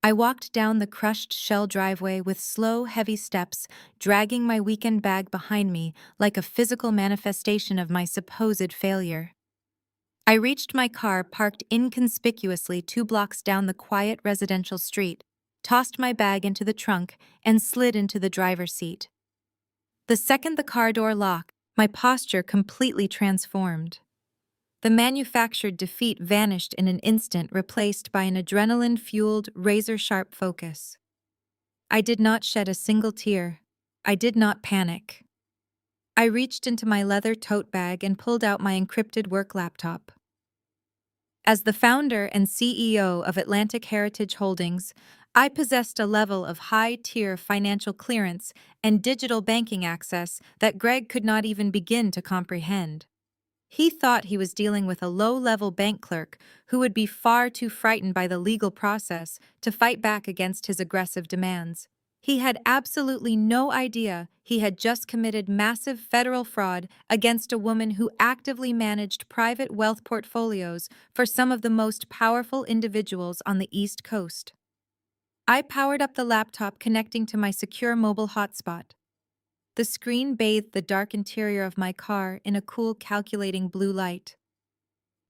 Speaker 1: I walked down the crushed shell driveway with slow, heavy steps, dragging my weekend bag behind me like a physical manifestation of my supposed failure. I reached my car parked inconspicuously 2 blocks down the quiet residential street, tossed my bag into the trunk, and slid into the driver's seat. The second the car door locked, my posture completely transformed. The manufactured defeat vanished in an instant, replaced by an adrenaline-fueled, razor-sharp focus. I did not shed a single tear. I did not panic. I reached into my leather tote bag and pulled out my encrypted work laptop. As the founder and CEO of Atlantic Heritage Holdings, I possessed a level of high-tier financial clearance and digital banking access that Greg could not even begin to comprehend. He thought he was dealing with a low-level bank clerk who would be far too frightened by the legal process to fight back against his aggressive demands. He had absolutely no idea he had just committed massive federal fraud against a woman who actively managed private wealth portfolios for some of the most powerful individuals on the East Coast. I powered up the laptop connecting to my secure mobile hotspot. The screen bathed the dark interior of my car in a cool, calculating blue light.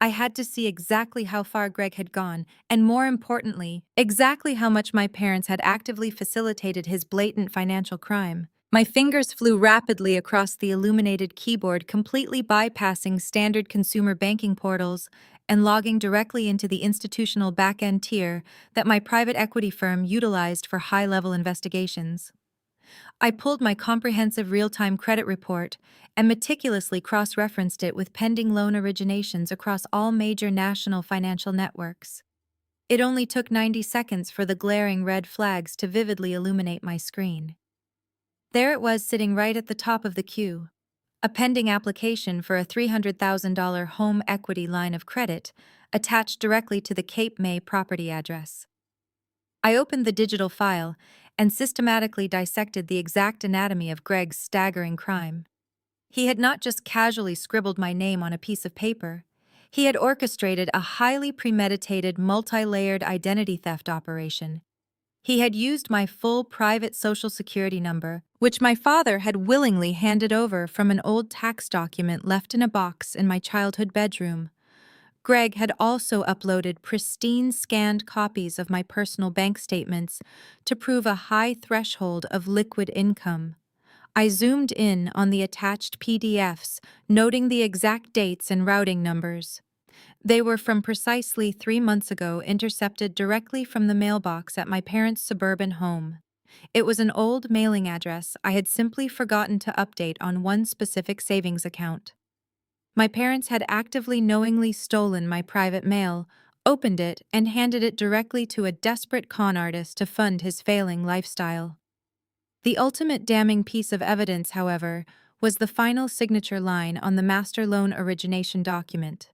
Speaker 1: I had to see exactly how far Greg had gone, and more importantly, exactly how much my parents had actively facilitated his blatant financial crime. My fingers flew rapidly across the illuminated keyboard, completely bypassing standard consumer banking portals and logging directly into the institutional back-end tier that my private equity firm utilized for high-level investigations. I pulled my comprehensive real-time credit report and meticulously cross-referenced it with pending loan originations across all major national financial networks. It only took 90 seconds for the glaring red flags to vividly illuminate my screen. There it was, sitting right at the top of the queue. A pending application for a $300,000 home equity line of credit attached directly to the Cape May property address. I opened the digital file and systematically dissected the exact anatomy of Greg's staggering crime. He had not just casually scribbled my name on a piece of paper. He had orchestrated a highly premeditated, multi-layered identity theft operation. He had used my full private Social Security number, which my father had willingly handed over from an old tax document left in a box in my childhood bedroom. Greg had also uploaded pristine scanned copies of my personal bank statements to prove a high threshold of liquid income. I zoomed in on the attached PDFs, noting the exact dates and routing numbers. They were from precisely 3 months ago, intercepted directly from the mailbox at my parents' suburban home. It was an old mailing address I had simply forgotten to update on one specific savings account. My parents had actively knowingly stolen my private mail, opened it, and handed it directly to a desperate con artist to fund his failing lifestyle. The ultimate damning piece of evidence, however, was the final signature line on the master loan origination document.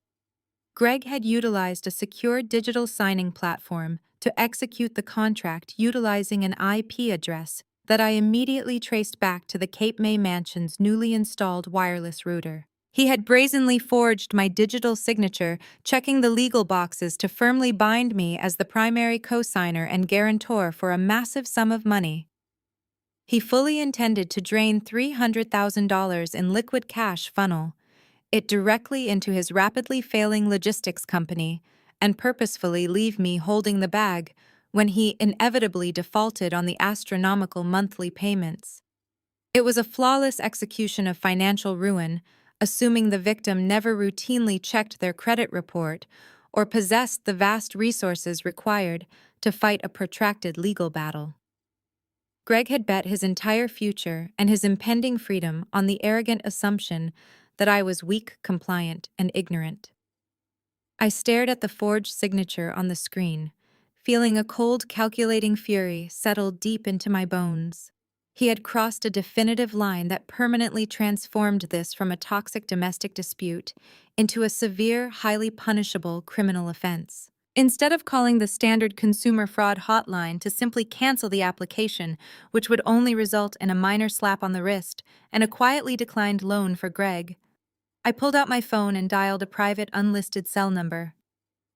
Speaker 1: Greg had utilized a secure digital signing platform to execute the contract utilizing an IP address that I immediately traced back to the Cape May Mansion's newly installed wireless router. He had brazenly forged my digital signature, checking the legal boxes to firmly bind me as the primary cosigner and guarantor for a massive sum of money. He fully intended to drain $300,000 in liquid cash funnel it directly into his rapidly failing logistics company and purposefully leave me holding the bag when he inevitably defaulted on the astronomical monthly payments. It was a flawless execution of financial ruin, assuming the victim never routinely checked their credit report or possessed the vast resources required to fight a protracted legal battle. Greg had bet his entire future and his impending freedom on the arrogant assumption that I was weak, compliant, and ignorant. I stared at the forged signature on the screen, feeling a cold, calculating fury settle deep into my bones. He had crossed a definitive line that permanently transformed this from a toxic domestic dispute into a severe, highly punishable criminal offense. Instead of calling the standard consumer fraud hotline to simply cancel the application, which would only result in a minor slap on the wrist and a quietly declined loan for Greg, I pulled out my phone and dialed a private, unlisted cell number.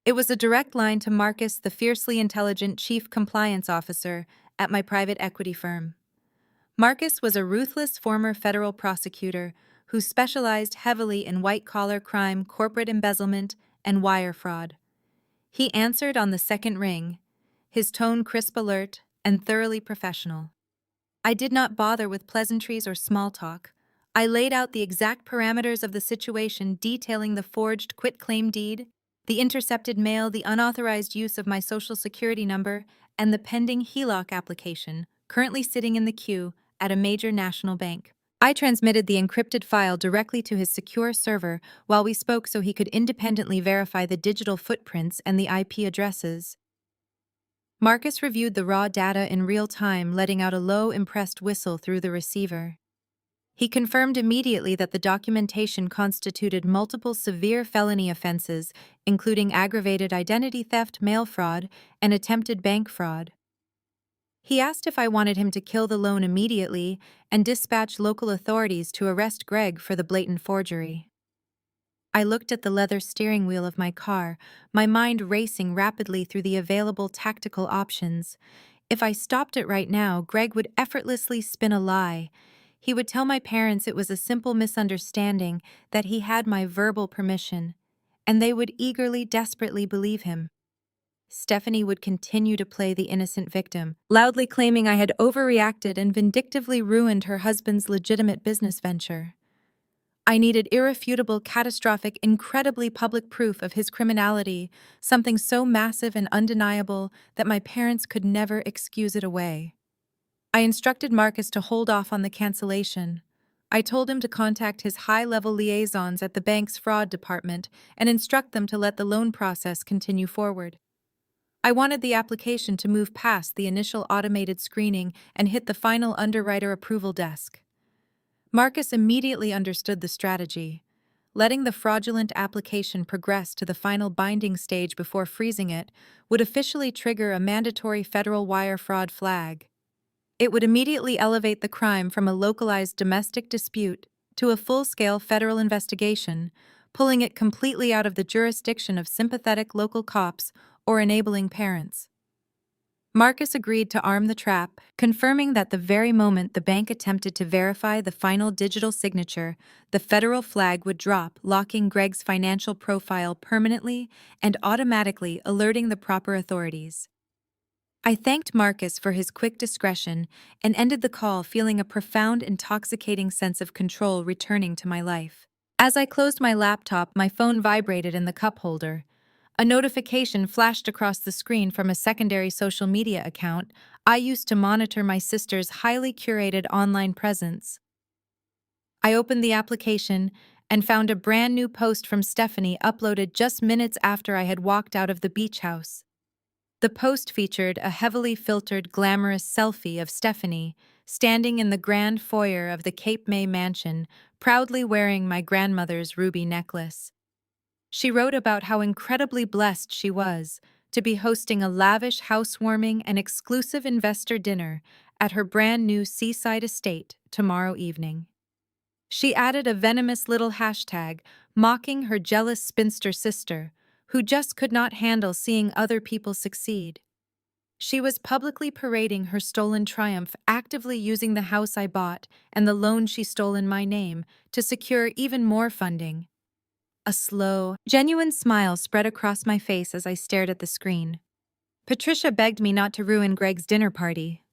Speaker 1: It was a direct line to Marcus, the fiercely intelligent chief compliance officer at my private equity firm. Marcus was a ruthless former federal prosecutor who specialized heavily in white-collar crime, corporate embezzlement, and wire fraud. He answered on the second ring, his tone crisp, alert, and thoroughly professional. I did not bother with pleasantries or small talk. I laid out the exact parameters of the situation, detailing the forged quitclaim deed, the intercepted mail, the unauthorized use of my social security number, and the pending HELOC application, currently sitting in the queue at a major national bank. I transmitted the encrypted file directly to his secure server while we spoke so he could independently verify the digital footprints and the IP addresses. Marcus reviewed the raw data in real time, letting out a low, impressed whistle through the receiver. He confirmed immediately that the documentation constituted multiple severe felony offenses, including aggravated identity theft, mail fraud, and attempted bank fraud. He asked if I wanted him to kill the loan immediately and dispatch local authorities to arrest Greg for the blatant forgery. I looked at the leather steering wheel of my car, my mind racing rapidly through the available tactical options. If I stopped it right now, Greg would effortlessly spin a lie. He would tell my parents it was a simple misunderstanding, that he had my verbal permission, and they would eagerly, desperately believe him. Stephanie would continue to play the innocent victim, loudly claiming I had overreacted and vindictively ruined her husband's legitimate business venture. I needed irrefutable, catastrophic, incredibly public proof of his criminality, something so massive and undeniable that my parents could never excuse it away. I instructed Marcus to hold off on the cancellation. I told him to contact his high-level liaisons at the bank's fraud department and instruct them to let the loan process continue forward. I wanted the application to move past the initial automated screening and hit the final underwriter approval desk. Marcus immediately understood the strategy. Letting the fraudulent application progress to the final binding stage before freezing it would officially trigger a mandatory federal wire fraud flag. It would immediately elevate the crime from a localized domestic dispute to a full-scale federal investigation, pulling it completely out of the jurisdiction of sympathetic local cops or enabling parents. Marcus agreed to arm the trap, confirming that the very moment the bank attempted to verify the final digital signature, the federal flag would drop, locking Greg's financial profile permanently and automatically alerting the proper authorities. I thanked Marcus for his quick discretion and ended the call feeling a profound, intoxicating sense of control returning to my life. As I closed my laptop, my phone vibrated in the cup holder. A notification flashed across the screen from a secondary social media account I used to monitor my sister's highly curated online presence. I opened the application and found a brand new post from Stephanie uploaded just minutes after I had walked out of the beach house. The post featured a heavily filtered, glamorous selfie of Stephanie standing in the grand foyer of the Cape May mansion, proudly wearing my grandmother's ruby necklace. She wrote about how incredibly blessed she was to be hosting a lavish housewarming and exclusive investor dinner at her brand new Seaside estate tomorrow evening. She added a venomous little hashtag mocking her jealous spinster sister, who just could not handle seeing other people succeed. She was publicly parading her stolen triumph, actively using the house I bought and the loan she stole in my name to secure even more funding. A slow, genuine smile spread across my face as I stared at the screen. Patricia begged me not to ruin Greg's dinner party.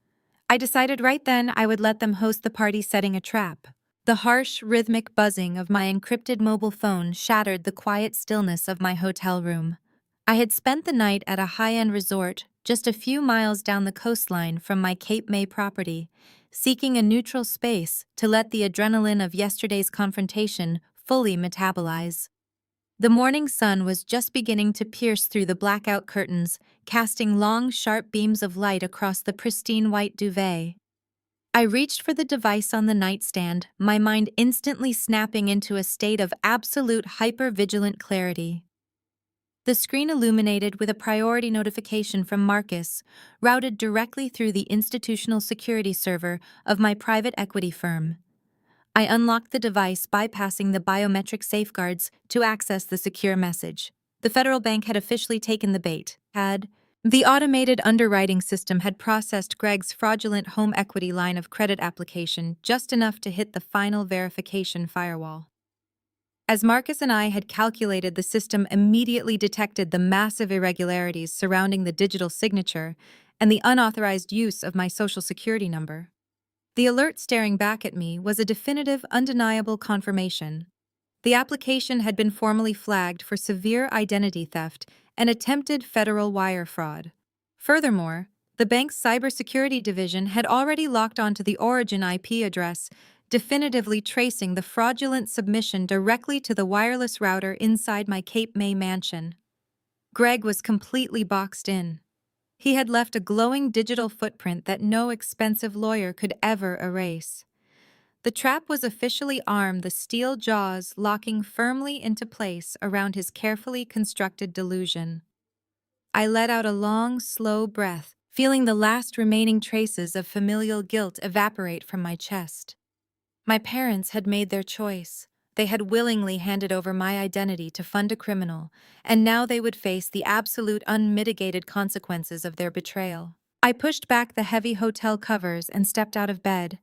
Speaker 1: I decided right then I would let them host the party, setting a trap. The harsh, rhythmic buzzing of my encrypted mobile phone shattered the quiet stillness of my hotel room. I had spent the night at a high-end resort just a few miles down the coastline from my Cape May property, seeking a neutral space to let the adrenaline of yesterday's confrontation fully metabolize. The morning sun was just beginning to pierce through the blackout curtains, casting long, sharp beams of light across the pristine white duvet. I reached for the device on the nightstand, my mind instantly snapping into a state of absolute hyper-vigilant clarity. The screen illuminated with a priority notification from Marcus, routed directly through the institutional security server of my private equity firm. I unlocked the device, bypassing the biometric safeguards to access the secure message. The federal bank had officially taken the bait. The automated underwriting system had processed Greg's fraudulent home equity line of credit application just enough to hit the final verification firewall. As Marcus and I had calculated, the system immediately detected the massive irregularities surrounding the digital signature and the unauthorized use of my social security number. The alert staring back at me was a definitive, undeniable confirmation. The application had been formally flagged for severe identity theft and attempted federal wire fraud. Furthermore, the bank's cybersecurity division had already locked onto the origin IP address, definitively tracing the fraudulent submission directly to the wireless router inside my Cape May mansion. Greg was completely boxed in. He had left a glowing digital footprint that no expensive lawyer could ever erase. The trap was officially armed, the steel jaws locking firmly into place around his carefully constructed delusion. I let out a long, slow breath, feeling the last remaining traces of familial guilt evaporate from my chest. My parents had made their choice. They had willingly handed over my identity to fund a criminal, and now they would face the absolute unmitigated consequences of their betrayal. I pushed back the heavy hotel covers and stepped out of bed.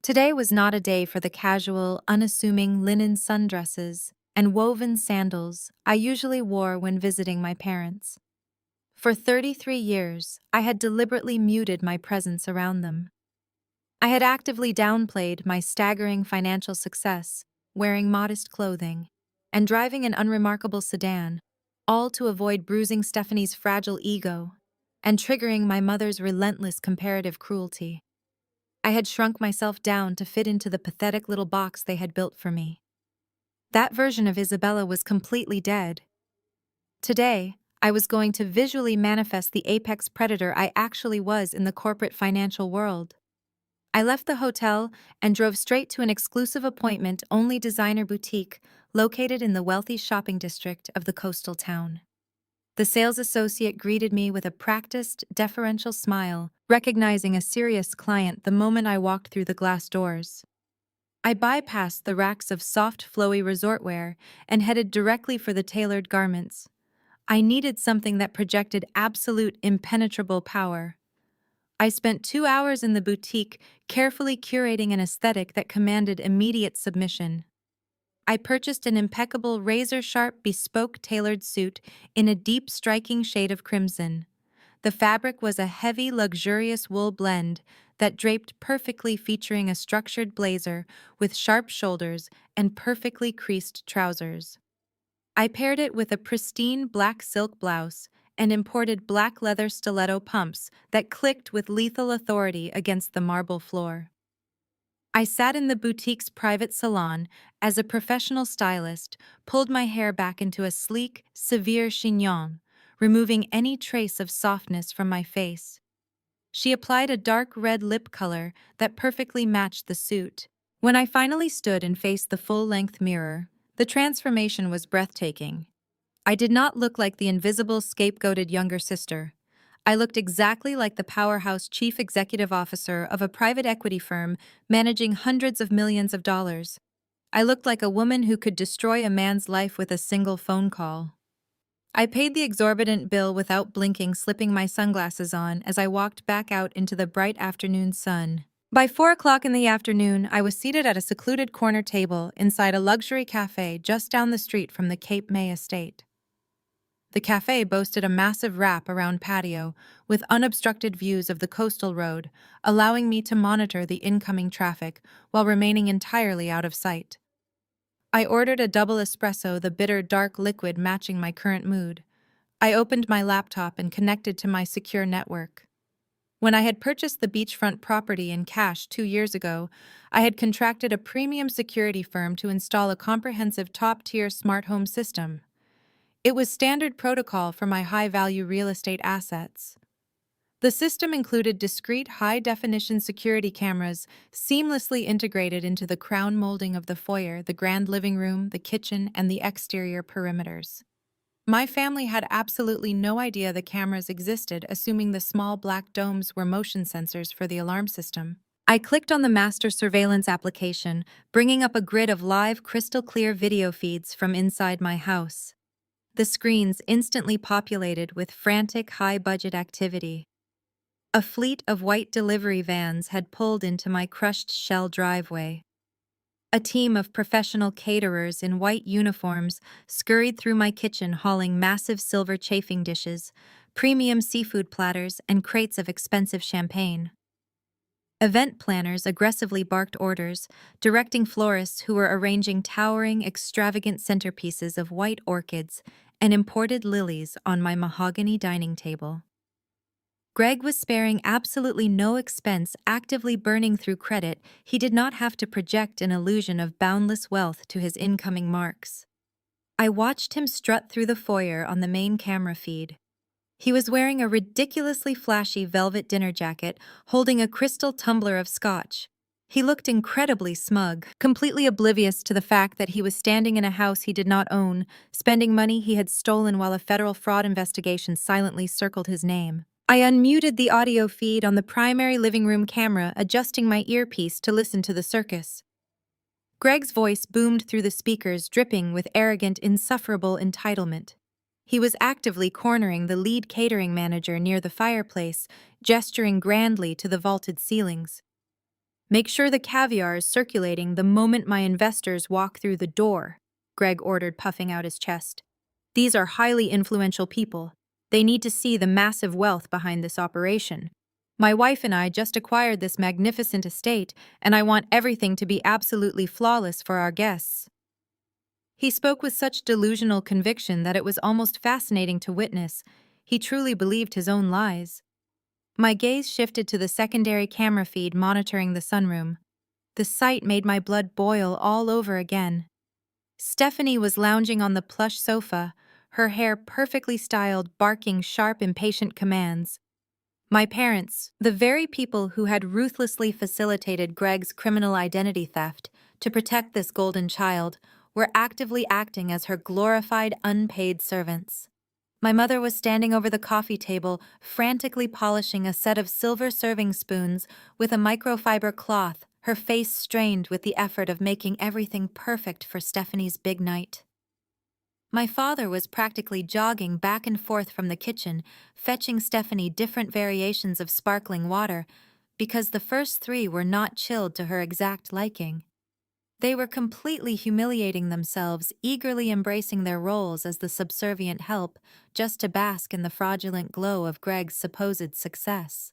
Speaker 1: Today was not a day for the casual, unassuming linen sundresses and woven sandals I usually wore when visiting my parents. For 33 years, I had deliberately muted my presence around them. I had actively downplayed my staggering financial success, wearing modest clothing, and driving an unremarkable sedan, all to avoid bruising Stephanie's fragile ego and triggering my mother's relentless comparative cruelty. I had shrunk myself down to fit into the pathetic little box they had built for me. That version of Isabella was completely dead. Today, I was going to visually manifest the apex predator I actually was in the corporate financial world. I left the hotel and drove straight to an exclusive appointment-only designer boutique located in the wealthy shopping district of the coastal town. The sales associate greeted me with a practiced, deferential smile, recognizing a serious client the moment I walked through the glass doors. I bypassed the racks of soft, flowy resort wear and headed directly for the tailored garments. I needed something that projected absolute, impenetrable power. I spent 2 hours in the boutique, carefully curating an aesthetic that commanded immediate submission. I purchased an impeccable, razor-sharp, bespoke tailored suit in a deep, striking shade of crimson. The fabric was a heavy, luxurious wool blend that draped perfectly, featuring a structured blazer with sharp shoulders and perfectly creased trousers. I paired it with a pristine black silk blouse and imported black leather stiletto pumps that clicked with lethal authority against the marble floor. I sat in the boutique's private salon as a professional stylist, pulled my hair back into a sleek, severe chignon, removing any trace of softness from my face. She applied a dark red lip color that perfectly matched the suit. When I finally stood and faced the full-length mirror, the transformation was breathtaking. I did not look like the invisible scapegoated younger sister. I looked exactly like the powerhouse chief executive officer of a private equity firm managing hundreds of millions of dollars. I looked like a woman who could destroy a man's life with a single phone call. I paid the exorbitant bill without blinking, slipping my sunglasses on as I walked back out into the bright afternoon sun. By 4 o'clock in the afternoon, I was seated at a secluded corner table inside a luxury cafe just down the street from the Cape May estate. The cafe boasted a massive wrap-around patio with unobstructed views of the coastal road, allowing me to monitor the incoming traffic while remaining entirely out of sight. I ordered a double espresso, the bitter dark liquid matching my current mood. I opened my laptop and connected to my secure network. When I had purchased the beachfront property in cash 2 years ago, I had contracted a premium security firm to install a comprehensive top-tier smart home system. It was standard protocol for my high-value real estate assets. The system included discrete high-definition security cameras seamlessly integrated into the crown molding of the foyer, the grand living room, the kitchen, and the exterior perimeters. My family had absolutely no idea the cameras existed, assuming the small black domes were motion sensors for the alarm system. I clicked on the master surveillance application, bringing up a grid of live, crystal-clear video feeds from inside my house. The screens instantly populated with frantic, high-budget activity. A fleet of white delivery vans had pulled into my crushed shell driveway. A team of professional caterers in white uniforms scurried through my kitchen hauling massive silver chafing dishes, premium seafood platters, and crates of expensive champagne. Event planners aggressively barked orders, directing florists who were arranging towering, extravagant centerpieces of white orchids and imported lilies on my mahogany dining table. Greg was sparing absolutely no expense, actively burning through credit. He did not have to project an illusion of boundless wealth to his incoming marks. I watched him strut through the foyer on the main camera feed. He was wearing a ridiculously flashy velvet dinner jacket, holding a crystal tumbler of scotch. He looked incredibly smug, completely oblivious to the fact that he was standing in a house he did not own, spending money he had stolen while a federal fraud investigation silently circled his name. I unmuted the audio feed on the primary living room camera, adjusting my earpiece to listen to the circus. Greg's voice boomed through the speakers, dripping with arrogant, insufferable entitlement. He was actively cornering the lead catering manager near the fireplace, gesturing grandly to the vaulted ceilings. "Make sure the caviar is circulating the moment my investors walk through the door," Greg ordered, puffing out his chest. "These are highly influential people. They need to see the massive wealth behind this operation. My wife and I just acquired this magnificent estate, and I want everything to be absolutely flawless for our guests." He spoke with such delusional conviction that it was almost fascinating to witness. He truly believed his own lies. My gaze shifted to the secondary camera feed monitoring the sunroom. The sight made my blood boil all over again. Stephanie was lounging on the plush sofa, her hair perfectly styled, barking sharp, impatient commands. My parents, the very people who had ruthlessly facilitated Greg's criminal identity theft to protect this golden child, were actively acting as her glorified, unpaid servants. My mother was standing over the coffee table, frantically polishing a set of silver serving spoons with a microfiber cloth, her face strained with the effort of making everything perfect for Stephanie's big night. My father was practically jogging back and forth from the kitchen, fetching Stephanie different variations of sparkling water, because the first 3 were not chilled to her exact liking. They were completely humiliating themselves, eagerly embracing their roles as the subservient help, just to bask in the fraudulent glow of Greg's supposed success.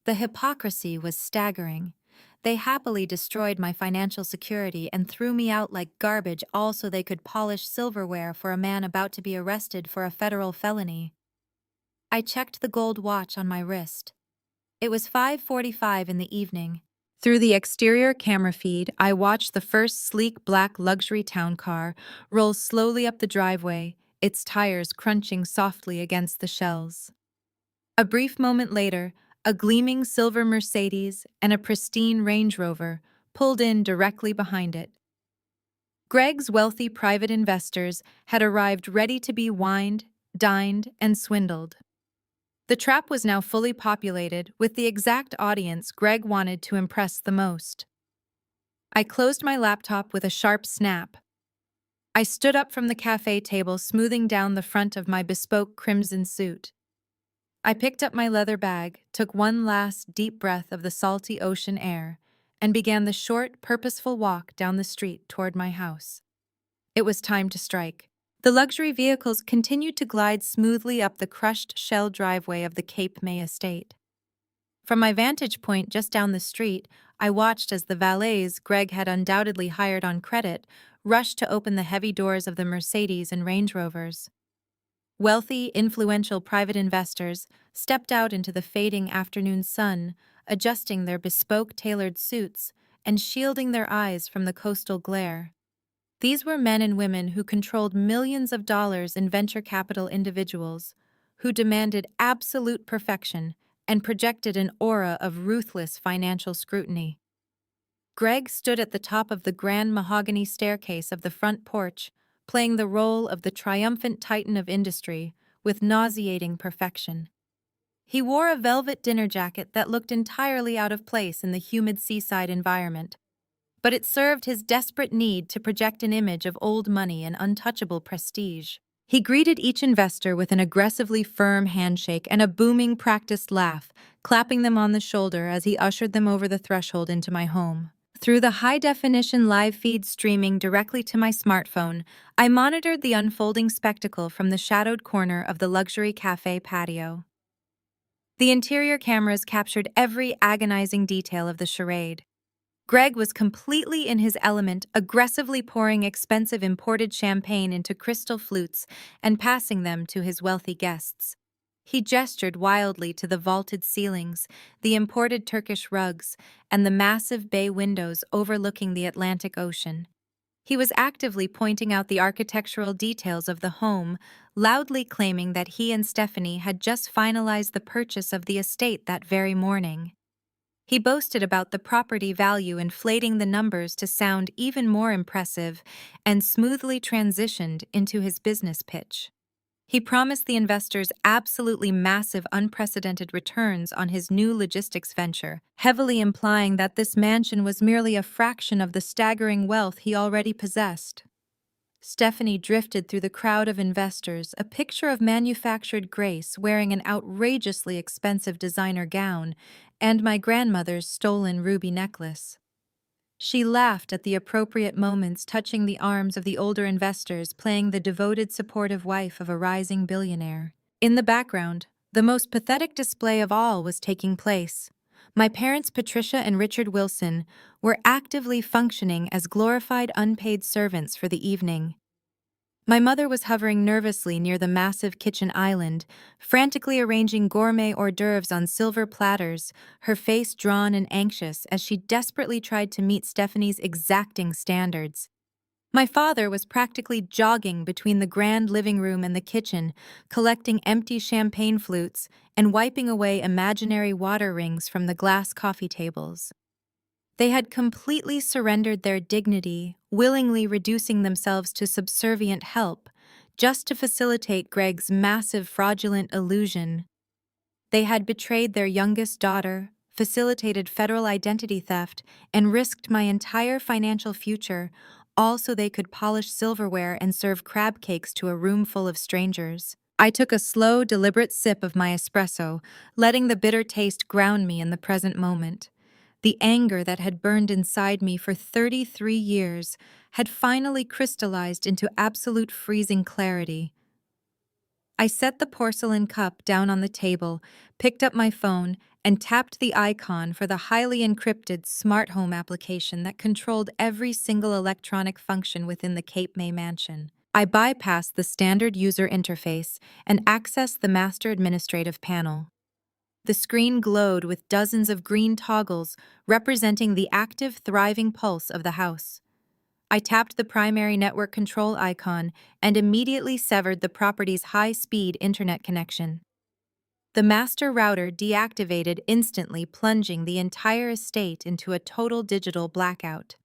Speaker 1: The hypocrisy was staggering. They happily destroyed my financial security and threw me out like garbage all so they could polish silverware for a man about to be arrested for a federal felony. I checked the gold watch on my wrist. It was 5:45 in the evening. Through the exterior camera feed, I watched the first sleek black luxury town car roll slowly up the driveway, its tires crunching softly against the shells. A brief moment later, a gleaming silver Mercedes and a pristine Range Rover pulled in directly behind it. Greg's wealthy private investors had arrived ready to be wined, dined, and swindled. The trap was now fully populated with the exact audience Greg wanted to impress the most. I closed my laptop with a sharp snap. I stood up from the cafe table, smoothing down the front of my bespoke crimson suit. I picked up my leather bag, took one last deep breath of the salty ocean air, and began the short, purposeful walk down the street toward my house. It was time to strike. The luxury vehicles continued to glide smoothly up the crushed shell driveway of the Cape May estate. From my vantage point just down the street, I watched as the valets Greg had undoubtedly hired on credit rushed to open the heavy doors of the Mercedes and Range Rovers. Wealthy, influential private investors stepped out into the fading afternoon sun, adjusting their bespoke tailored suits and shielding their eyes from the coastal glare. These were men and women who controlled millions of dollars in venture capital individuals, who demanded absolute perfection and projected an aura of ruthless financial scrutiny. Greg stood at the top of the grand mahogany staircase of the front porch, playing the role of the triumphant titan of industry with nauseating perfection. He wore a velvet dinner jacket that looked entirely out of place in the humid seaside environment, but it served his desperate need to project an image of old money and untouchable prestige. He greeted each investor with an aggressively firm handshake and a booming, practiced laugh, clapping them on the shoulder as he ushered them over the threshold into my home. Through the high-definition live feed streaming directly to my smartphone, I monitored the unfolding spectacle from the shadowed corner of the luxury cafe patio. The interior cameras captured every agonizing detail of the charade. Greg was completely in his element, aggressively pouring expensive imported champagne into crystal flutes and passing them to his wealthy guests. He gestured wildly to the vaulted ceilings, the imported Turkish rugs, and the massive bay windows overlooking the Atlantic Ocean. He was actively pointing out the architectural details of the home, loudly claiming that he and Stephanie had just finalized the purchase of the estate that very morning. He boasted about the property value, inflating the numbers to sound even more impressive, and smoothly transitioned into his business pitch. He promised the investors absolutely massive, unprecedented returns on his new logistics venture, heavily implying that this mansion was merely a fraction of the staggering wealth he already possessed. Stephanie drifted through the crowd of investors, a picture of manufactured grace wearing an outrageously expensive designer gown and my grandmother's stolen ruby necklace. She laughed at the appropriate moments, touching the arms of the older investors, playing the devoted, supportive wife of a rising billionaire. In the background, the most pathetic display of all was taking place. My parents, Patricia and Richard Wilson, were actively functioning as glorified unpaid servants for the evening. My mother was hovering nervously near the massive kitchen island, frantically arranging gourmet hors d'oeuvres on silver platters, her face drawn and anxious as she desperately tried to meet Stephanie's exacting standards. My father was practically jogging between the grand living room and the kitchen, collecting empty champagne flutes and wiping away imaginary water rings from the glass coffee tables. They had completely surrendered their dignity, willingly reducing themselves to subservient help, just to facilitate Greg's massive fraudulent illusion. They had betrayed their youngest daughter, facilitated federal identity theft, and risked my entire financial future, all so they could polish silverware and serve crab cakes to a room full of strangers. I took a slow, deliberate sip of my espresso, letting the bitter taste ground me in the present moment. The anger that had burned inside me for 33 years had finally crystallized into absolute freezing clarity. I set the porcelain cup down on the table, picked up my phone, and tapped the icon for the highly encrypted smart home application that controlled every single electronic function within the Cape May mansion. I bypassed the standard user interface and accessed the master administrative panel. The screen glowed with dozens of green toggles representing the active, thriving pulse of the house. I tapped the primary network control icon and immediately severed the property's high-speed internet connection. The master router deactivated instantly, plunging the entire estate into a total digital blackout.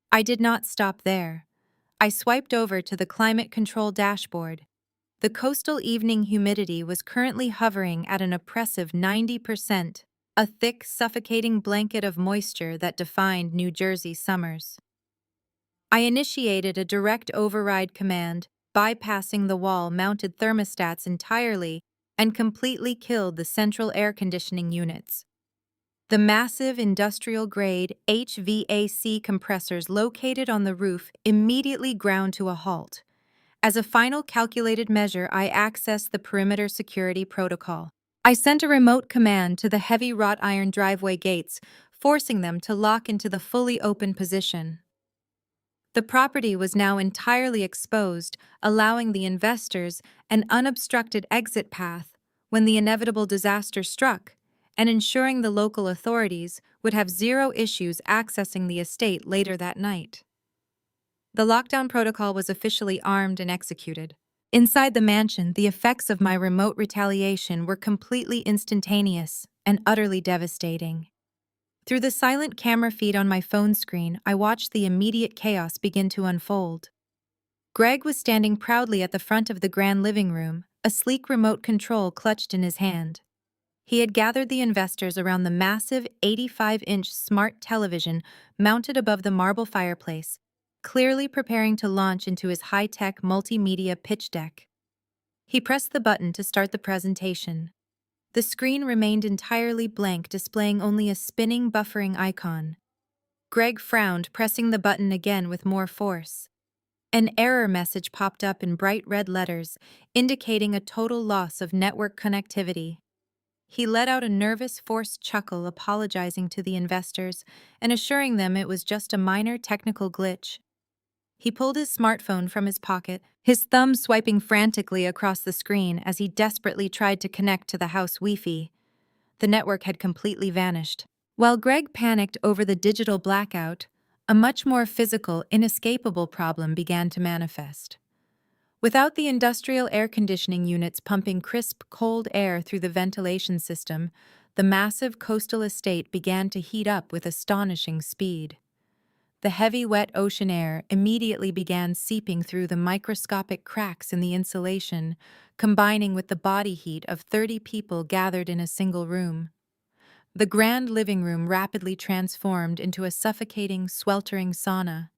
Speaker 1: I did not stop there. I swiped over to the climate control dashboard. The coastal evening humidity was currently hovering at an oppressive 90%, a thick, suffocating blanket of moisture that defined New Jersey summers. I initiated a direct override command, bypassing the wall-mounted thermostats entirely, and completely killed the central air conditioning units. The massive industrial-grade HVAC compressors located on the roof immediately ground to a halt. As a final calculated measure, I accessed the perimeter security protocol. I sent a remote command to the heavy wrought iron driveway gates, forcing them to lock into the fully open position. The property was now entirely exposed, allowing the investors an unobstructed exit path when the inevitable disaster struck, and ensuring the local authorities would have zero issues accessing the estate later that night. The lockdown protocol was officially armed and executed. Inside the mansion, the effects of my remote retaliation were completely instantaneous and utterly devastating. Through the silent camera feed on my phone screen, I watched the immediate chaos begin to unfold. Greg was standing proudly at the front of the grand living room, a sleek remote control clutched in his hand. He had gathered the investors around the massive 85-inch smart television mounted above the marble fireplace, clearly preparing to launch into his high-tech multimedia pitch deck. He pressed the button to start the presentation. The screen remained entirely blank, displaying only a spinning, buffering icon. Greg frowned, pressing the button again with more force. An error message popped up in bright red letters, indicating a total loss of network connectivity. He let out a nervous, forced chuckle, apologizing to the investors and assuring them it was just a minor technical glitch. He pulled his smartphone from his pocket, his thumb swiping frantically across the screen as he desperately tried to connect to the house Wi-Fi. The network had completely vanished. While Greg panicked over the digital blackout, a much more physical, inescapable problem began to manifest. Without the industrial air conditioning units pumping crisp, cold air through the ventilation system, the massive coastal estate began to heat up with astonishing speed. The heavy, wet ocean air immediately began seeping through the microscopic cracks in the insulation, combining with the body heat of 30 people gathered in a single room. The grand living room rapidly transformed into a suffocating, sweltering sauna.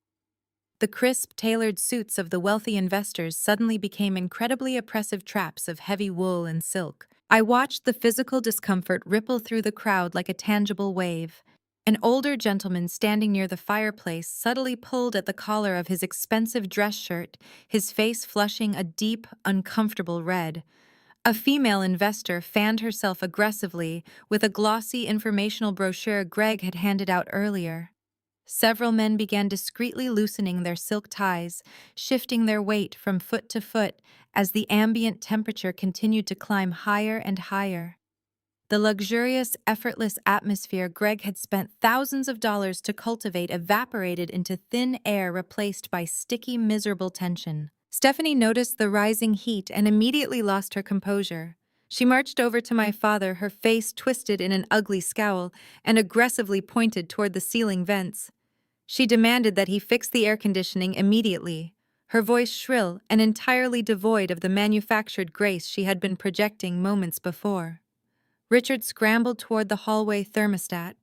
Speaker 1: The crisp, tailored suits of the wealthy investors suddenly became incredibly oppressive traps of heavy wool and silk. I watched the physical discomfort ripple through the crowd like a tangible wave. An older gentleman standing near the fireplace subtly pulled at the collar of his expensive dress shirt, his face flushing a deep, uncomfortable red. A female investor fanned herself aggressively with a glossy informational brochure Greg had handed out earlier. Several men began discreetly loosening their silk ties, shifting their weight from foot to foot as the ambient temperature continued to climb higher and higher. The luxurious, effortless atmosphere Greg had spent thousands of dollars to cultivate evaporated into thin air replaced by sticky, miserable tension. Stephanie noticed the rising heat and immediately lost her composure. She marched over to my father, her face twisted in an ugly scowl, and aggressively pointed toward the ceiling vents. She demanded that he fix the air conditioning immediately, her voice shrill and entirely devoid of the manufactured grace she had been projecting moments before. Richard scrambled toward the hallway thermostat,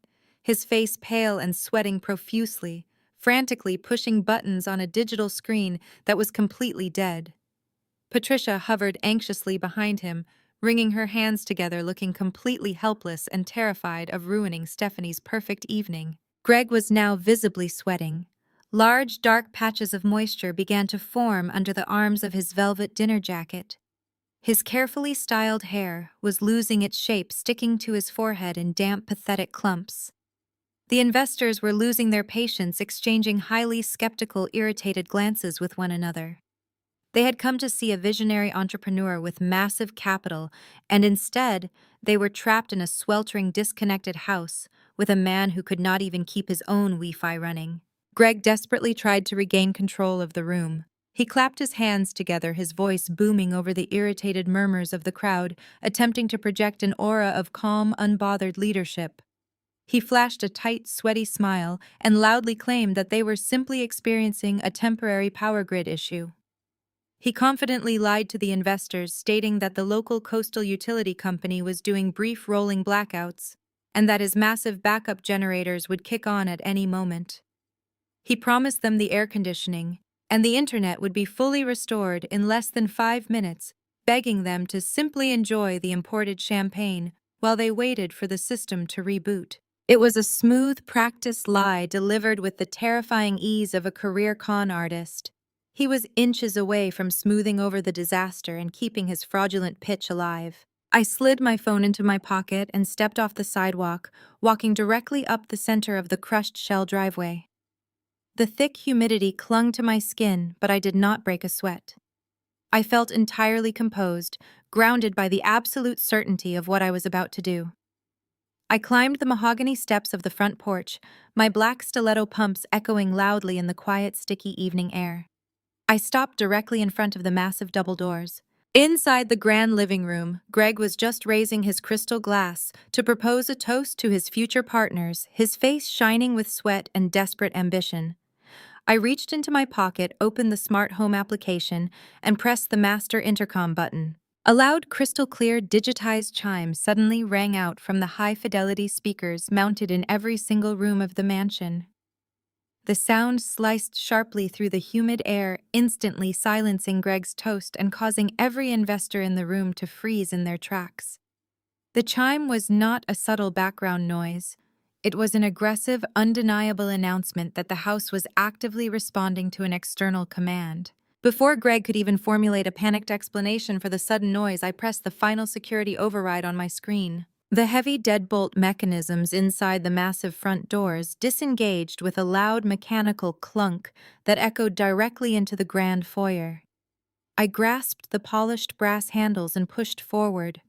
Speaker 1: his face pale and sweating profusely, frantically pushing buttons on a digital screen that was completely dead. Patricia hovered anxiously behind him, wringing her hands together, looking completely helpless and terrified of ruining Stephanie's perfect evening. Greg was now visibly sweating. Large, dark patches of moisture began to form under the arms of his velvet dinner jacket. His carefully styled hair was losing its shape, sticking to his forehead in damp, pathetic clumps. The investors were losing their patience, exchanging highly skeptical, irritated glances with one another. They had come to see a visionary entrepreneur with massive capital, and instead, they were trapped in a sweltering, disconnected house with a man who could not even keep his own Wi-Fi running. Greg desperately tried to regain control of the room. He clapped his hands together, his voice booming over the irritated murmurs of the crowd, attempting to project an aura of calm, unbothered leadership. He flashed a tight, sweaty smile and loudly claimed that they were simply experiencing a temporary power grid issue. He confidently lied to the investors, stating that the local coastal utility company was doing brief rolling blackouts and that his massive backup generators would kick on at any moment. He promised them the air conditioning and the internet would be fully restored in less than 5 minutes, begging them to simply enjoy the imported champagne while they waited for the system to reboot. It was a smooth, practiced lie delivered with the terrifying ease of a career con artist. He was inches away from smoothing over the disaster and keeping his fraudulent pitch alive. I slid my phone into my pocket and stepped off the sidewalk, walking directly up the center of the crushed shell driveway. The thick humidity clung to my skin, but I did not break a sweat. I felt entirely composed, grounded by the absolute certainty of what I was about to do. I climbed the mahogany steps of the front porch, my black stiletto pumps echoing loudly in the quiet, sticky evening air. I stopped directly in front of the massive double doors. Inside the grand living room, Greg was just raising his crystal glass to propose a toast to his future partners, his face shining with sweat and desperate ambition. I reached into my pocket, opened the smart home application, and pressed the master intercom button. A loud, crystal-clear, digitized chime suddenly rang out from the high-fidelity speakers mounted in every single room of the mansion. The sound sliced sharply through the humid air, instantly silencing Greg's toast and causing every investor in the room to freeze in their tracks. The chime was not a subtle background noise. It was an aggressive, undeniable announcement that the house was actively responding to an external command. Before Greg could even formulate a panicked explanation for the sudden noise, I pressed the final security override on my screen. The heavy deadbolt mechanisms inside the massive front doors disengaged with a loud mechanical clunk that echoed directly into the grand foyer. I grasped the polished brass handles and pushed forward.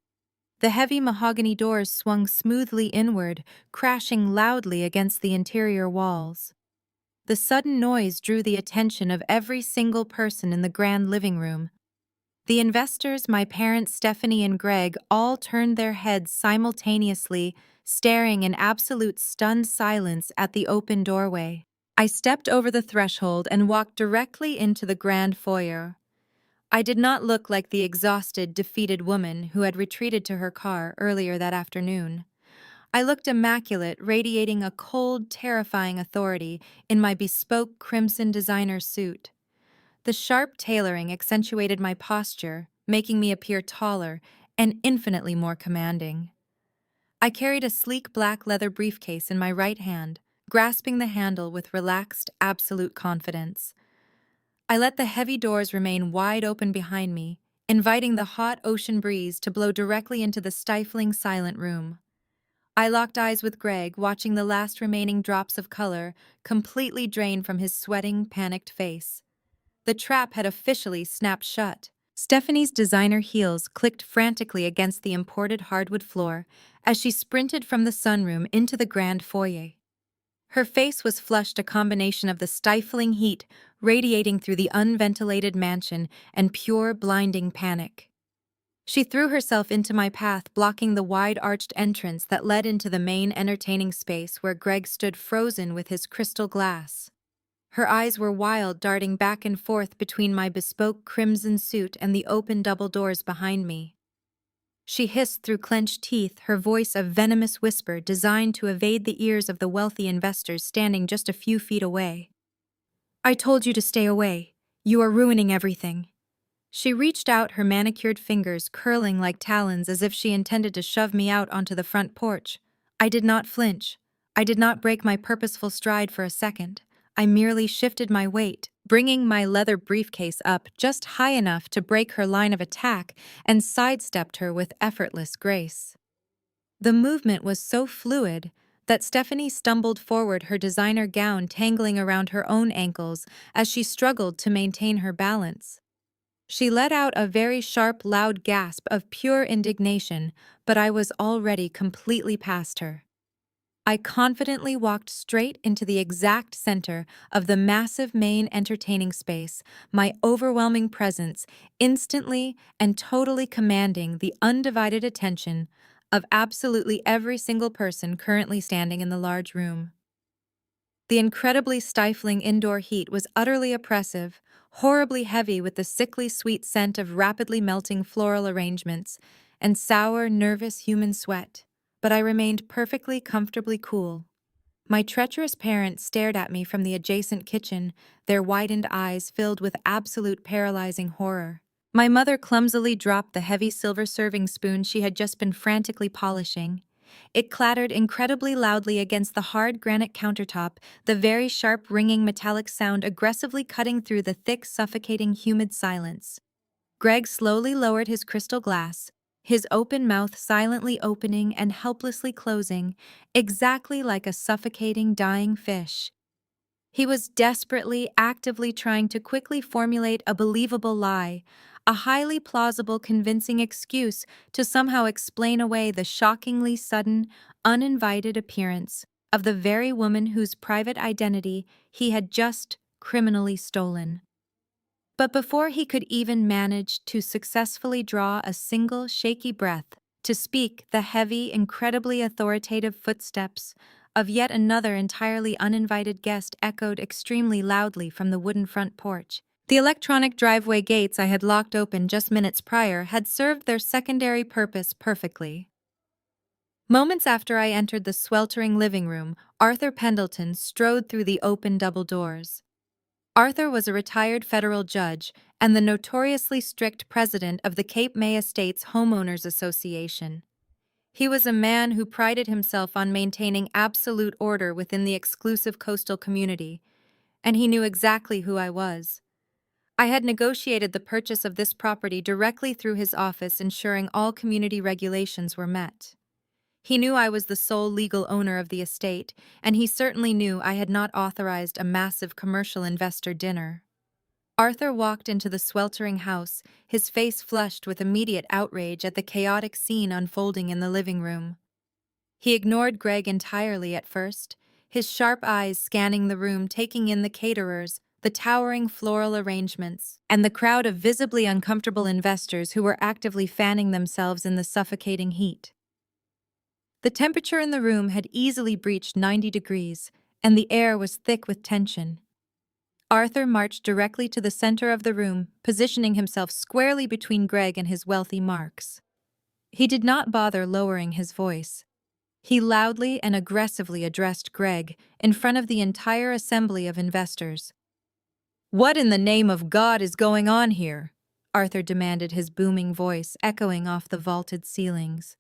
Speaker 1: The heavy mahogany doors swung smoothly inward, crashing loudly against the interior walls. The sudden noise drew the attention of every single person in the grand living room. The investors, my parents, Stephanie and Greg, all turned their heads simultaneously, staring in absolute stunned silence at the open doorway. I stepped over the threshold and walked directly into the grand foyer. I did not look like the exhausted, defeated woman who had retreated to her car earlier that afternoon. I looked immaculate, radiating a cold, terrifying authority in my bespoke crimson designer suit. The sharp tailoring accentuated my posture, making me appear taller and infinitely more commanding. I carried a sleek black leather briefcase in my right hand, grasping the handle with relaxed, absolute confidence. I let the heavy doors remain wide open behind me, inviting the hot ocean breeze to blow directly into the stifling, silent room. I locked eyes with Greg, watching the last remaining drops of color completely drain from his sweating, panicked face. The trap had officially snapped shut. Stephanie's designer heels clicked frantically against the imported hardwood floor as she sprinted from the sunroom into the grand foyer. Her face was flushed, a combination of the stifling heat radiating through the unventilated mansion and pure, blinding panic. She threw herself into my path, blocking the wide-arched entrance that led into the main entertaining space where Greg stood frozen with his crystal glass. Her eyes were wild, darting back and forth between my bespoke crimson suit and the open double doors behind me. She hissed through clenched teeth, her voice a venomous whisper designed to evade the ears of the wealthy investors standing just a few feet away. "I told you to stay away. You are ruining everything." She reached out, her manicured fingers curling like talons as if she intended to shove me out onto the front porch. I did not flinch. I did not break my purposeful stride for a second. I merely shifted my weight, bringing my leather briefcase up just high enough to break her line of attack, and sidestepped her with effortless grace. The movement was so fluid that Stephanie stumbled forward, her designer gown tangling around her own ankles as she struggled to maintain her balance. She let out a very sharp, loud gasp of pure indignation, but I was already completely past her. I confidently walked straight into the exact center of the massive main entertaining space, my overwhelming presence instantly and totally commanding the undivided attention of absolutely every single person currently standing in the large room. The incredibly stifling indoor heat was utterly oppressive, horribly heavy with the sickly sweet scent of rapidly melting floral arrangements and sour, nervous human sweat. But I remained perfectly comfortably cool. My treacherous parents stared at me from the adjacent kitchen, their widened eyes filled with absolute paralyzing horror. My mother clumsily dropped the heavy silver serving spoon she had just been frantically polishing. It clattered incredibly loudly against the hard granite countertop, the very sharp ringing metallic sound aggressively cutting through the thick, suffocating, humid silence. Greg slowly lowered his crystal glass, his open mouth silently opening and helplessly closing, exactly like a suffocating, dying fish. He was desperately, actively trying to quickly formulate a believable lie, a highly plausible, convincing excuse to somehow explain away the shockingly sudden, uninvited appearance of the very woman whose private identity he had just criminally stolen. But before he could even manage to successfully draw a single shaky breath to speak, the heavy, incredibly authoritative footsteps of yet another entirely uninvited guest echoed extremely loudly from the wooden front porch. The electronic driveway gates I had locked open just minutes prior had served their secondary purpose perfectly. Moments after I entered the sweltering living room, Arthur Pendleton strode through the open double doors. Arthur was a retired federal judge and the notoriously strict president of the Cape May Estates Homeowners Association. He was a man who prided himself on maintaining absolute order within the exclusive coastal community, and he knew exactly who I was. I had negotiated the purchase of this property directly through his office, ensuring all community regulations were met. He knew I was the sole legal owner of the estate, and he certainly knew I had not authorized a massive commercial investor dinner. Arthur walked into the sweltering house, his face flushed with immediate outrage at the chaotic scene unfolding in the living room. He ignored Greg entirely at first, his sharp eyes scanning the room, taking in the caterers, the towering floral arrangements, and the crowd of visibly uncomfortable investors who were actively fanning themselves in the suffocating heat. The temperature in the room had easily breached 90 degrees, and the air was thick with tension. Arthur marched directly to the center of the room, positioning himself squarely between Greg and his wealthy marks. He did not bother lowering his voice. He loudly and aggressively addressed Greg in front of the entire assembly of investors. "What in the name of God is going on here?" Arthur demanded, his booming voice echoing off the vaulted ceilings.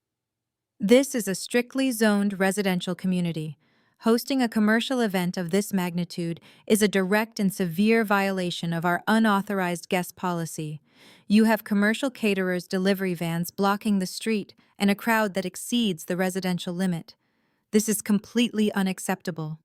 Speaker 1: "This is a strictly zoned residential community. Hosting a commercial event of this magnitude is a direct and severe violation of our unauthorized guest policy. You have commercial caterers' delivery vans blocking the street and a crowd that exceeds the residential limit. This is completely unacceptable."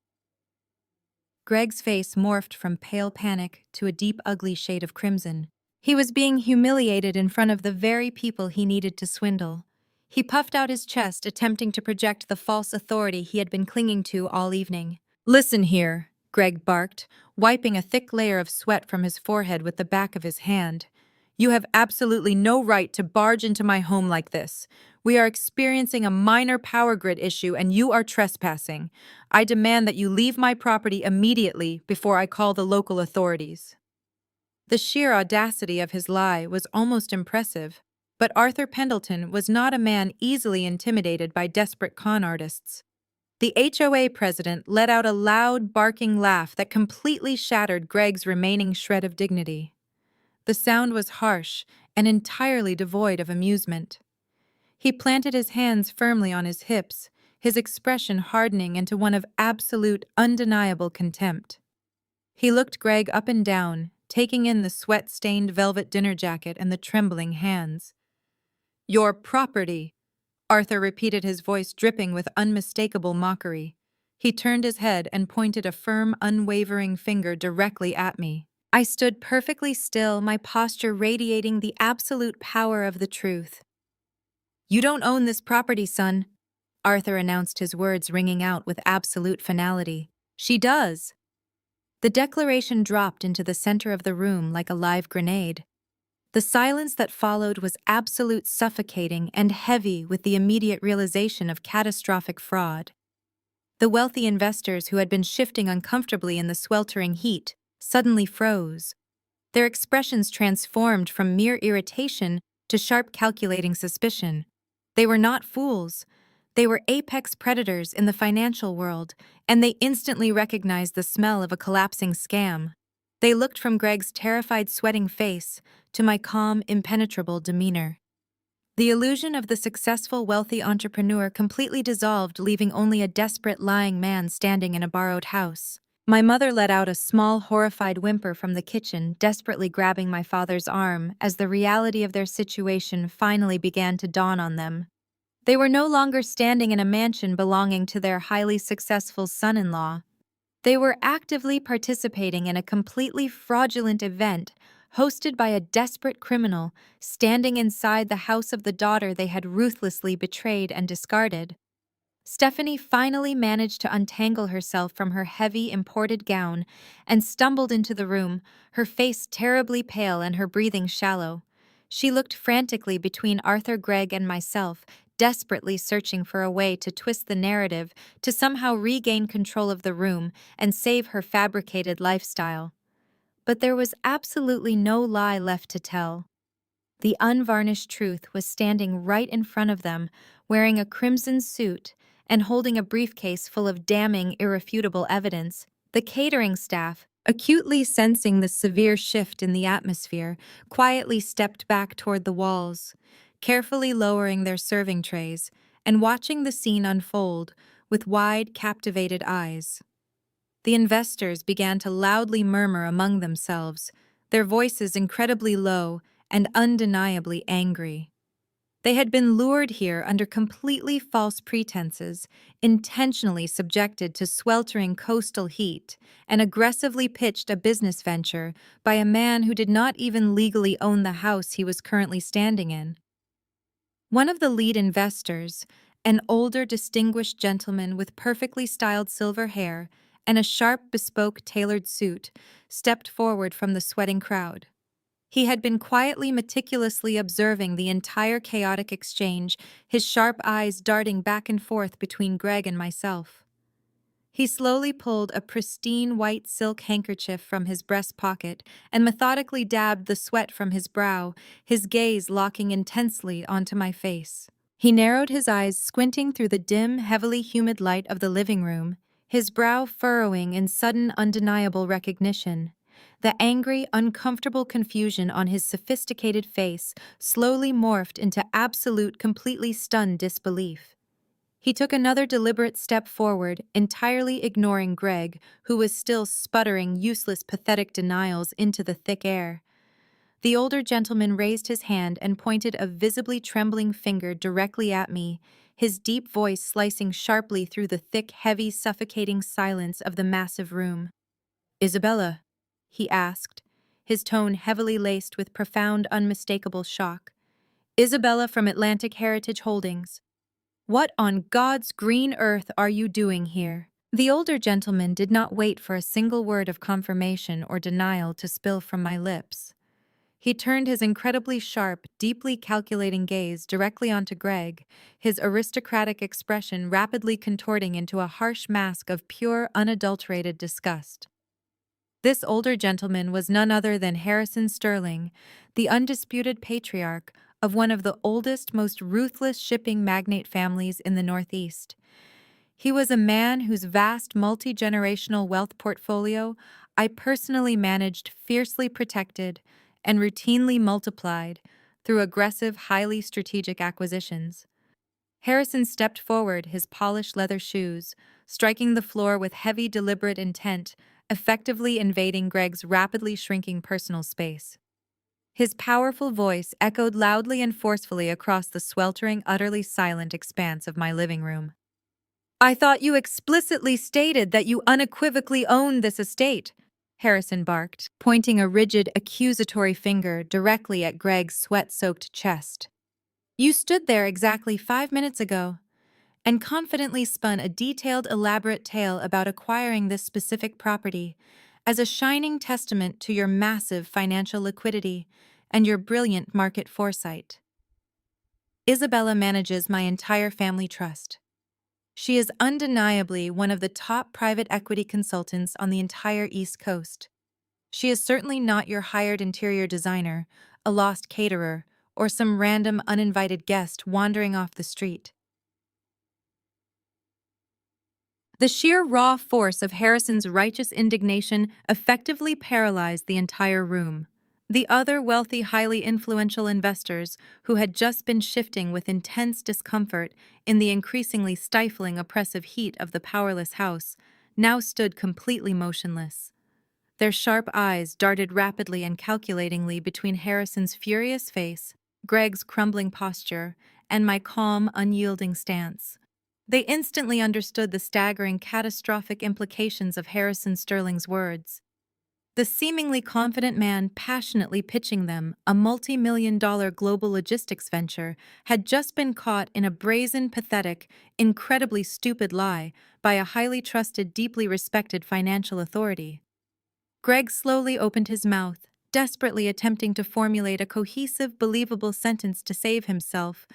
Speaker 1: Greg's face morphed from pale panic to a deep, ugly shade of crimson. He was being humiliated in front of the very people he needed to swindle. He puffed out his chest, attempting to project the false authority he had been clinging to all evening. "Listen here," Greg barked, wiping a thick layer of sweat from his forehead with the back of his hand. "You have absolutely no right to barge into my home like this. We are experiencing a minor power grid issue and you are trespassing. I demand that you leave my property immediately before I call the local authorities." The sheer audacity of his lie was almost impressive, but Arthur Pendleton was not a man easily intimidated by desperate con artists. The HOA president let out a loud, barking laugh that completely shattered Greg's remaining shred of dignity. The sound was harsh and entirely devoid of amusement. He planted his hands firmly on his hips, his expression hardening into one of absolute, undeniable contempt. He looked Greg up and down, taking in the sweat-stained velvet dinner jacket and the trembling hands. Your property, Arthur repeated, his voice dripping with unmistakable mockery. He turned his head and pointed a firm, unwavering finger directly at me. I stood perfectly still, my posture radiating the absolute power of the truth. You don't own this property, son, Arthur announced, his words ringing out with absolute finality. She does. The declaration dropped into the center of the room like a live grenade. The silence that followed was absolute, suffocating, and heavy with the immediate realization of catastrophic fraud. The wealthy investors, who had been shifting uncomfortably in the sweltering heat, suddenly froze. Their expressions transformed from mere irritation to sharp, calculating suspicion. They were not fools. They were apex predators in the financial world, and they instantly recognized the smell of a collapsing scam. They looked from Greg's terrified, sweating face to my calm, impenetrable demeanor. The illusion of the successful, wealthy entrepreneur completely dissolved, leaving only a desperate, lying man standing in a borrowed house. My mother let out a small, horrified whimper from the kitchen, desperately grabbing my father's arm as the reality of their situation finally began to dawn on them. They were no longer standing in a mansion belonging to their highly successful son-in-law. They were actively participating in a completely fraudulent event hosted by a desperate criminal standing inside the house of the daughter they had ruthlessly betrayed and discarded. Stephanie finally managed to untangle herself from her heavy imported gown and stumbled into the room, her face terribly pale and her breathing shallow. She looked frantically between Arthur, Greg, and myself, desperately searching for a way to twist the narrative to somehow regain control of the room and save her fabricated lifestyle. But there was absolutely no lie left to tell. The unvarnished truth was standing right in front of them, wearing a crimson suit and holding a briefcase full of damning, irrefutable evidence. The catering staff, acutely sensing the severe shift in the atmosphere, quietly stepped back toward the walls, carefully lowering their serving trays and watching the scene unfold with wide, captivated eyes. The investors began to loudly murmur among themselves, their voices incredibly low and undeniably angry. They had been lured here under completely false pretenses, intentionally subjected to sweltering coastal heat, and aggressively pitched a business venture by a man who did not even legally own the house he was currently standing in. One of the lead investors, an older, distinguished gentleman with perfectly styled silver hair and a sharp, bespoke, tailored suit, stepped forward from the sweating crowd. He had been quietly, meticulously observing the entire chaotic exchange, his sharp eyes darting back and forth between Greg and myself. He slowly pulled a pristine white silk handkerchief from his breast pocket and methodically dabbed the sweat from his brow, his gaze locking intensely onto my face. He narrowed his eyes, squinting through the dim, heavily humid light of the living room, his brow furrowing in sudden, undeniable recognition. The angry, uncomfortable confusion on his sophisticated face slowly morphed into absolute, completely stunned disbelief. He took another deliberate step forward, entirely ignoring Greg, who was still sputtering useless, pathetic denials into the thick air. The older gentleman raised his hand and pointed a visibly trembling finger directly at me, his deep voice slicing sharply through the thick, heavy, suffocating silence of the massive room. "Isabella?" he asked, his tone heavily laced with profound, unmistakable shock. "Isabella from Atlantic Heritage Holdings. What on God's green earth are you doing here?" The older gentleman did not wait for a single word of confirmation or denial to spill from my lips. He turned his incredibly sharp, deeply calculating gaze directly onto Greg, his aristocratic expression rapidly contorting into a harsh mask of pure, unadulterated disgust. This older gentleman was none other than Harrison Sterling, the undisputed patriarch of one of the oldest, most ruthless shipping magnate families in the Northeast. He was a man whose vast multi-generational wealth portfolio I personally managed, fiercely protected, and routinely multiplied through aggressive, highly strategic acquisitions. Harrison stepped forward, his polished leather shoes striking the floor with heavy, deliberate intent effectively invading Greg's rapidly shrinking personal space. His powerful voice echoed loudly and forcefully across the sweltering, utterly silent expanse of my living room. "I thought you explicitly stated that you unequivocally own this estate," Harrison barked, pointing a rigid, accusatory finger directly at Greg's sweat-soaked chest. "You stood there exactly 5 minutes ago and confidently spun a detailed, elaborate tale about acquiring this specific property as a shining testament to your massive financial liquidity and your brilliant market foresight. Isabella manages my entire family trust. She is undeniably one of the top private equity consultants on the entire East Coast. She is certainly not your hired interior designer, a lost caterer, or some random uninvited guest wandering off the street." The sheer raw force of Harrison's righteous indignation effectively paralyzed the entire room. The other wealthy, highly influential investors, who had just been shifting with intense discomfort in the increasingly stifling, oppressive heat of the powerless house, now stood completely motionless. Their sharp eyes darted rapidly and calculatingly between Harrison's furious face, Greg's crumbling posture, and my calm, unyielding stance. They instantly understood the staggering, catastrophic implications of Harrison Sterling's words. The seemingly confident man passionately pitching them a multi-million-dollar global logistics venture had just been caught in a brazen, pathetic, incredibly stupid lie by a highly trusted, deeply respected financial authority. Greg slowly opened his mouth, desperately attempting to formulate a cohesive, believable sentence to save himself,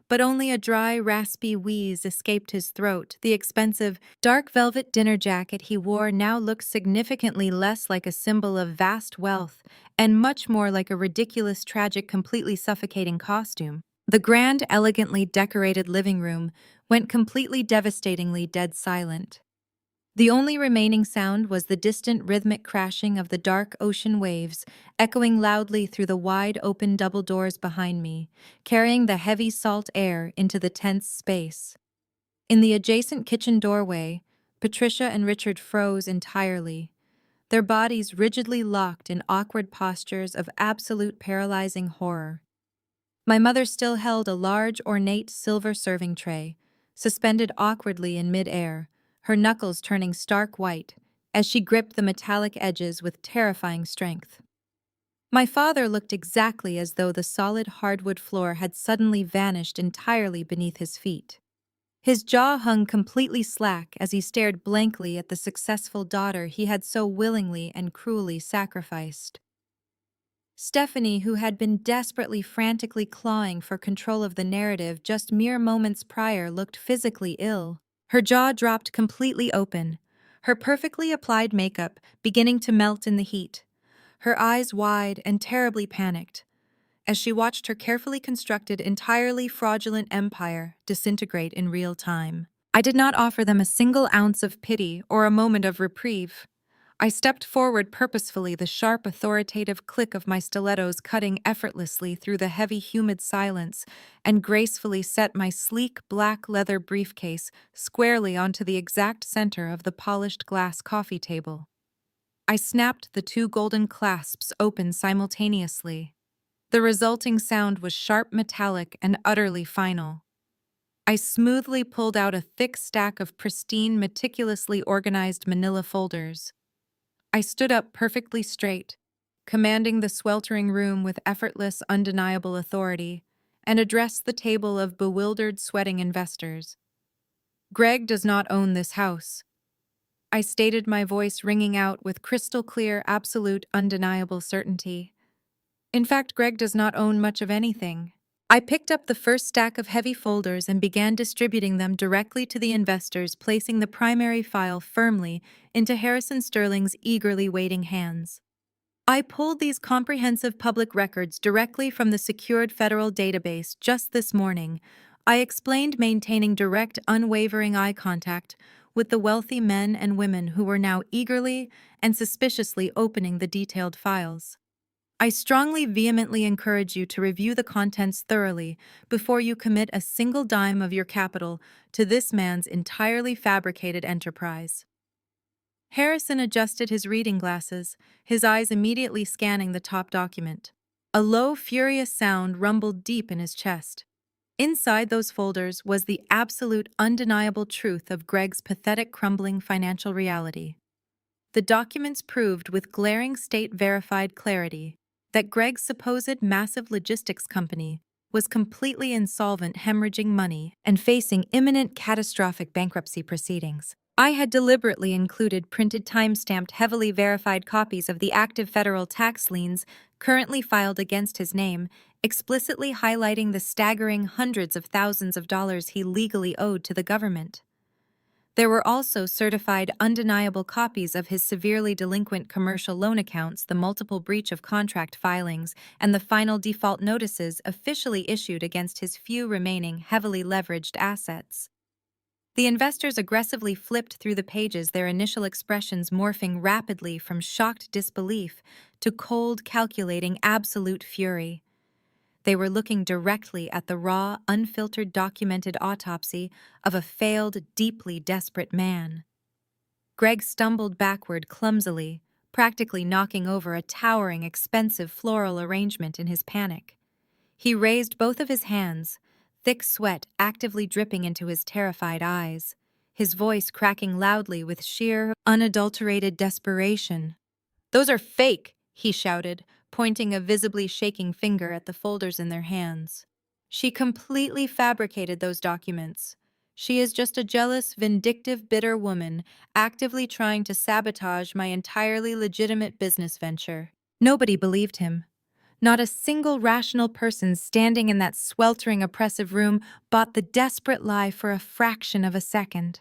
Speaker 1: but only a dry, raspy wheeze escaped his throat. The expensive, dark velvet dinner jacket he wore now looked significantly less like a symbol of vast wealth and much more like a ridiculous, tragic, completely suffocating costume. The grand, elegantly decorated living room went completely devastatingly dead silent. The only remaining sound was the distant rhythmic crashing of the dark ocean waves, echoing loudly through the wide-open double doors behind me, carrying the heavy salt air into the tense space. In the adjacent kitchen doorway, Patricia and Richard froze entirely, their bodies rigidly locked in awkward postures of absolute paralyzing horror. My mother still held a large, ornate silver serving tray, suspended awkwardly in mid-air, her knuckles turning stark white as she gripped the metallic edges with terrifying strength. My father looked exactly as though the solid hardwood floor had suddenly vanished entirely beneath his feet. His jaw hung completely slack as he stared blankly at the successful daughter he had so willingly and cruelly sacrificed. Stephanie, who had been desperately, frantically clawing for control of the narrative just mere moments prior, looked physically ill. Her jaw dropped completely open, her perfectly applied makeup beginning to melt in the heat, her eyes wide and terribly panicked, as she watched her carefully constructed, entirely fraudulent empire disintegrate in real time. I did not offer them a single ounce of pity or a moment of reprieve. I stepped forward purposefully, the sharp, authoritative click of my stilettos cutting effortlessly through the heavy, humid silence, and gracefully set my sleek, black leather briefcase squarely onto the exact center of the polished glass coffee table. I snapped the two golden clasps open simultaneously. The resulting sound was sharp, metallic, and utterly final. I smoothly pulled out a thick stack of pristine, meticulously organized manila folders. I stood up perfectly straight, commanding the sweltering room with effortless, undeniable authority, and addressed the table of bewildered, sweating investors. "Greg does not own this house," I stated, my voice ringing out with crystal clear, absolute, undeniable certainty. "In fact, Greg does not own much of anything." I picked up the first stack of heavy folders and began distributing them directly to the investors, placing the primary file firmly into Harrison Sterling's eagerly waiting hands. I pulled these comprehensive public records directly from the secured federal database just this morning. I explained, maintaining direct, unwavering eye contact with the wealthy men and women who were now eagerly and suspiciously opening the detailed files. "I strongly, vehemently encourage you to review the contents thoroughly before you commit a single dime of your capital to this man's entirely fabricated enterprise." Harrison adjusted his reading glasses, his eyes immediately scanning the top document. A low, furious sound rumbled deep in his chest. Inside those folders was the absolute, undeniable truth of Greg's pathetic, crumbling financial reality. The documents proved with glaring state-verified clarity that Greg's supposed massive logistics company was completely insolvent, hemorrhaging money and facing imminent catastrophic bankruptcy proceedings. I had deliberately included printed time-stamped, heavily verified copies of the active federal tax liens currently filed against his name, explicitly highlighting the staggering hundreds of thousands of dollars he legally owed to the government. There were also certified, undeniable copies of his severely delinquent commercial loan accounts, the multiple breach of contract filings, and the final default notices officially issued against his few remaining heavily leveraged assets. The investors aggressively flipped through the pages, their initial expressions morphing rapidly from shocked disbelief to cold, calculating, absolute fury. They were looking directly at the raw, unfiltered, documented autopsy of a failed, deeply desperate man. Greg stumbled backward clumsily, practically knocking over a towering, expensive floral arrangement in his panic. He raised both of his hands, thick sweat actively dripping into his terrified eyes, his voice cracking loudly with sheer, unadulterated desperation. "Those are fake," he shouted, pointing a visibly shaking finger at the folders in their hands. "She completely fabricated those documents. She is just a jealous, vindictive, bitter woman, actively trying to sabotage my entirely legitimate business venture." Nobody believed him. Not a single rational person standing in that sweltering, oppressive room bought the desperate lie for a fraction of a second.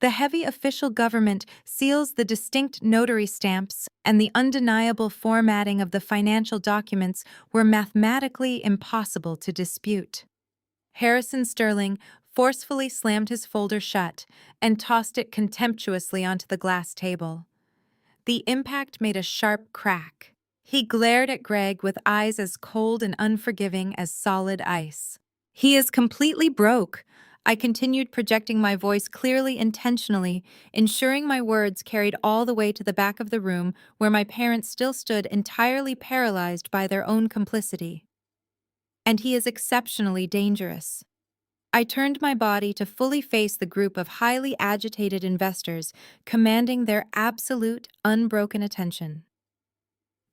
Speaker 1: The heavy official government seals, the distinct notary stamps, and the undeniable formatting of the financial documents were mathematically impossible to dispute. Harrison Sterling forcefully slammed his folder shut and tossed it contemptuously onto the glass table. The impact made a sharp crack. He glared at Greg with eyes as cold and unforgiving as solid ice. "He is completely broke." I continued, projecting my voice clearly, intentionally, ensuring my words carried all the way to the back of the room where my parents still stood, entirely paralyzed by their own complicity. "And he is exceptionally dangerous." I turned my body to fully face the group of highly agitated investors, commanding their absolute, unbroken attention.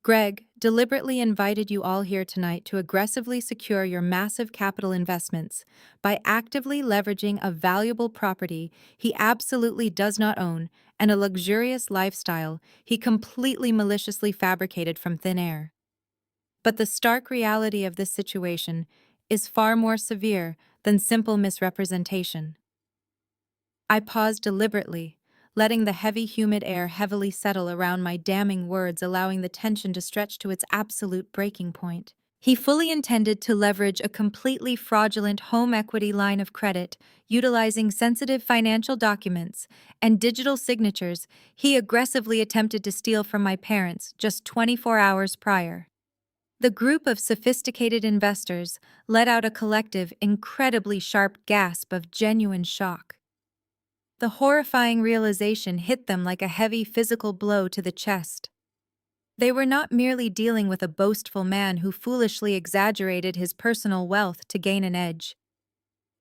Speaker 1: "Greg deliberately invited you all here tonight to aggressively secure your massive capital investments by actively leveraging a valuable property he absolutely does not own and a luxurious lifestyle he completely maliciously fabricated from thin air. But the stark reality of this situation is far more severe than simple misrepresentation." I paused deliberately, letting the heavy, humid air heavily settle around my damning words, allowing the tension to stretch to its absolute breaking point. He fully intended to leverage a completely fraudulent home equity line of credit, utilizing sensitive financial documents and digital signatures he aggressively attempted to steal from my parents just 24 hours prior. The group of sophisticated investors let out a collective, incredibly sharp gasp of genuine shock. The horrifying realization hit them like a heavy physical blow to the chest. They were not merely dealing with a boastful man who foolishly exaggerated his personal wealth to gain an edge.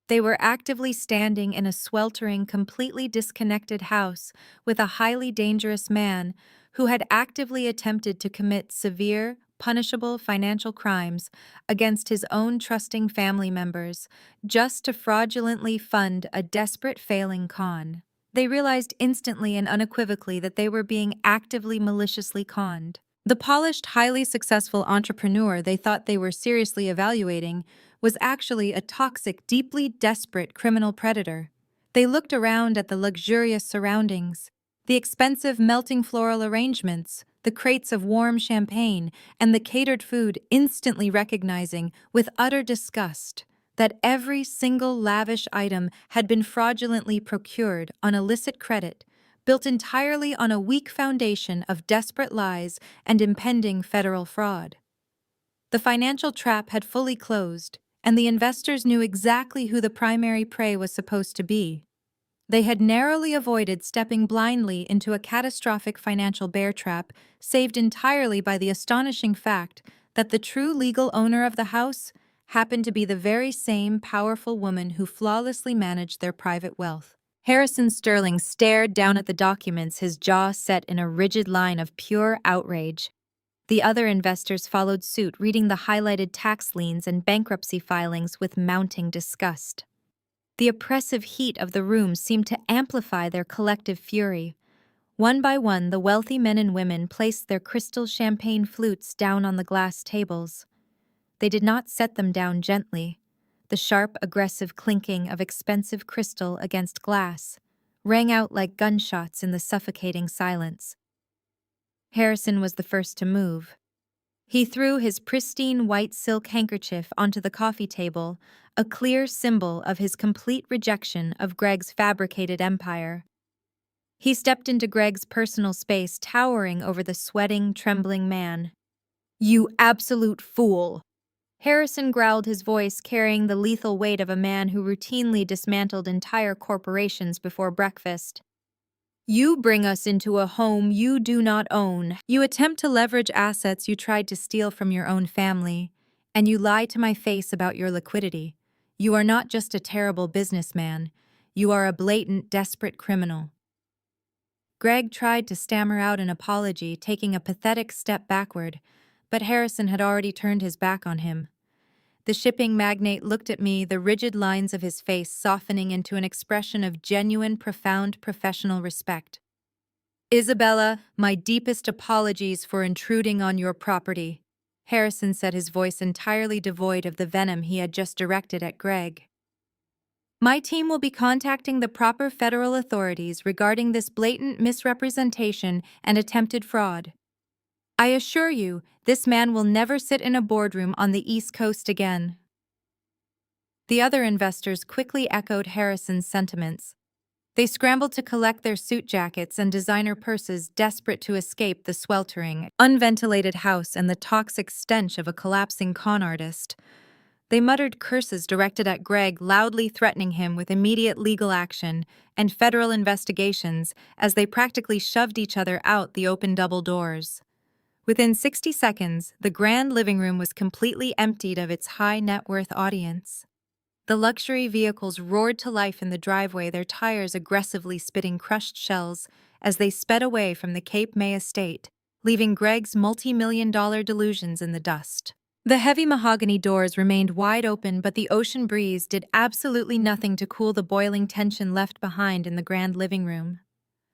Speaker 1: They were actively standing in a sweltering, completely disconnected house with a highly dangerous man who had actively attempted to commit severe, punishable financial crimes against his own trusting family members just to fraudulently fund a desperate, failing con. They realized instantly and unequivocally that they were being actively, maliciously conned. The polished, highly successful entrepreneur they thought they were seriously evaluating was actually a toxic, deeply desperate criminal predator. They looked around at the luxurious surroundings, the expensive melting floral arrangements, the crates of warm champagne, and the catered food, instantly recognizing, with utter disgust, that every single lavish item had been fraudulently procured on illicit credit, built entirely on a weak foundation of desperate lies and impending federal fraud. The financial trap had fully closed, and the investors knew exactly who the primary prey was supposed to be. They had narrowly avoided stepping blindly into a catastrophic financial bear trap, saved entirely by the astonishing fact that the true legal owner of the house happened to be the very same powerful woman who flawlessly managed their private wealth. Harrison Sterling stared down at the documents, his jaw set in a rigid line of pure outrage. The other investors followed suit, reading the highlighted tax liens and bankruptcy filings with mounting disgust. The oppressive heat of the room seemed to amplify their collective fury. One by one, the wealthy men and women placed their crystal champagne flutes down on the glass tables. They did not set them down gently. The sharp, aggressive clinking of expensive crystal against glass rang out like gunshots in the suffocating silence. Harrison was the first to move. He threw his pristine white silk handkerchief onto the coffee table, a clear symbol of his complete rejection of Greg's fabricated empire. He stepped into Greg's personal space, towering over the sweating, trembling man. "You absolute fool!" Harrison growled, his voice carrying the lethal weight of a man who routinely dismantled entire corporations before breakfast. "You bring us into a home you do not own. You attempt to leverage assets you tried to steal from your own family, and you lie to my face about your liquidity. You are not just a terrible businessman. You are a blatant, desperate criminal." Greg tried to stammer out an apology, taking a pathetic step backward, but Harrison had already turned his back on him. The shipping magnate looked at me, the rigid lines of his face softening into an expression of genuine, profound professional respect. "Isabella, my deepest apologies for intruding on your property," Harrison said, his voice entirely devoid of the venom he had just directed at Greg. "My team will be contacting the proper federal authorities regarding this blatant misrepresentation and attempted fraud. I assure you, this man will never sit in a boardroom on the East Coast again." The other investors quickly echoed Harrison's sentiments. They scrambled to collect their suit jackets and designer purses, desperate to escape the sweltering, unventilated house and the toxic stench of a collapsing con artist. They muttered curses directed at Greg, loudly threatening him with immediate legal action and federal investigations as they practically shoved each other out the open double doors. Within 60 seconds, the grand living room was completely emptied of its high-net-worth audience. The luxury vehicles roared to life in the driveway, their tires aggressively spitting crushed shells as they sped away from the Cape May estate, leaving Greg's multi-million-dollar delusions in the dust. The heavy mahogany doors remained wide open, but the ocean breeze did absolutely nothing to cool the boiling tension left behind in the grand living room.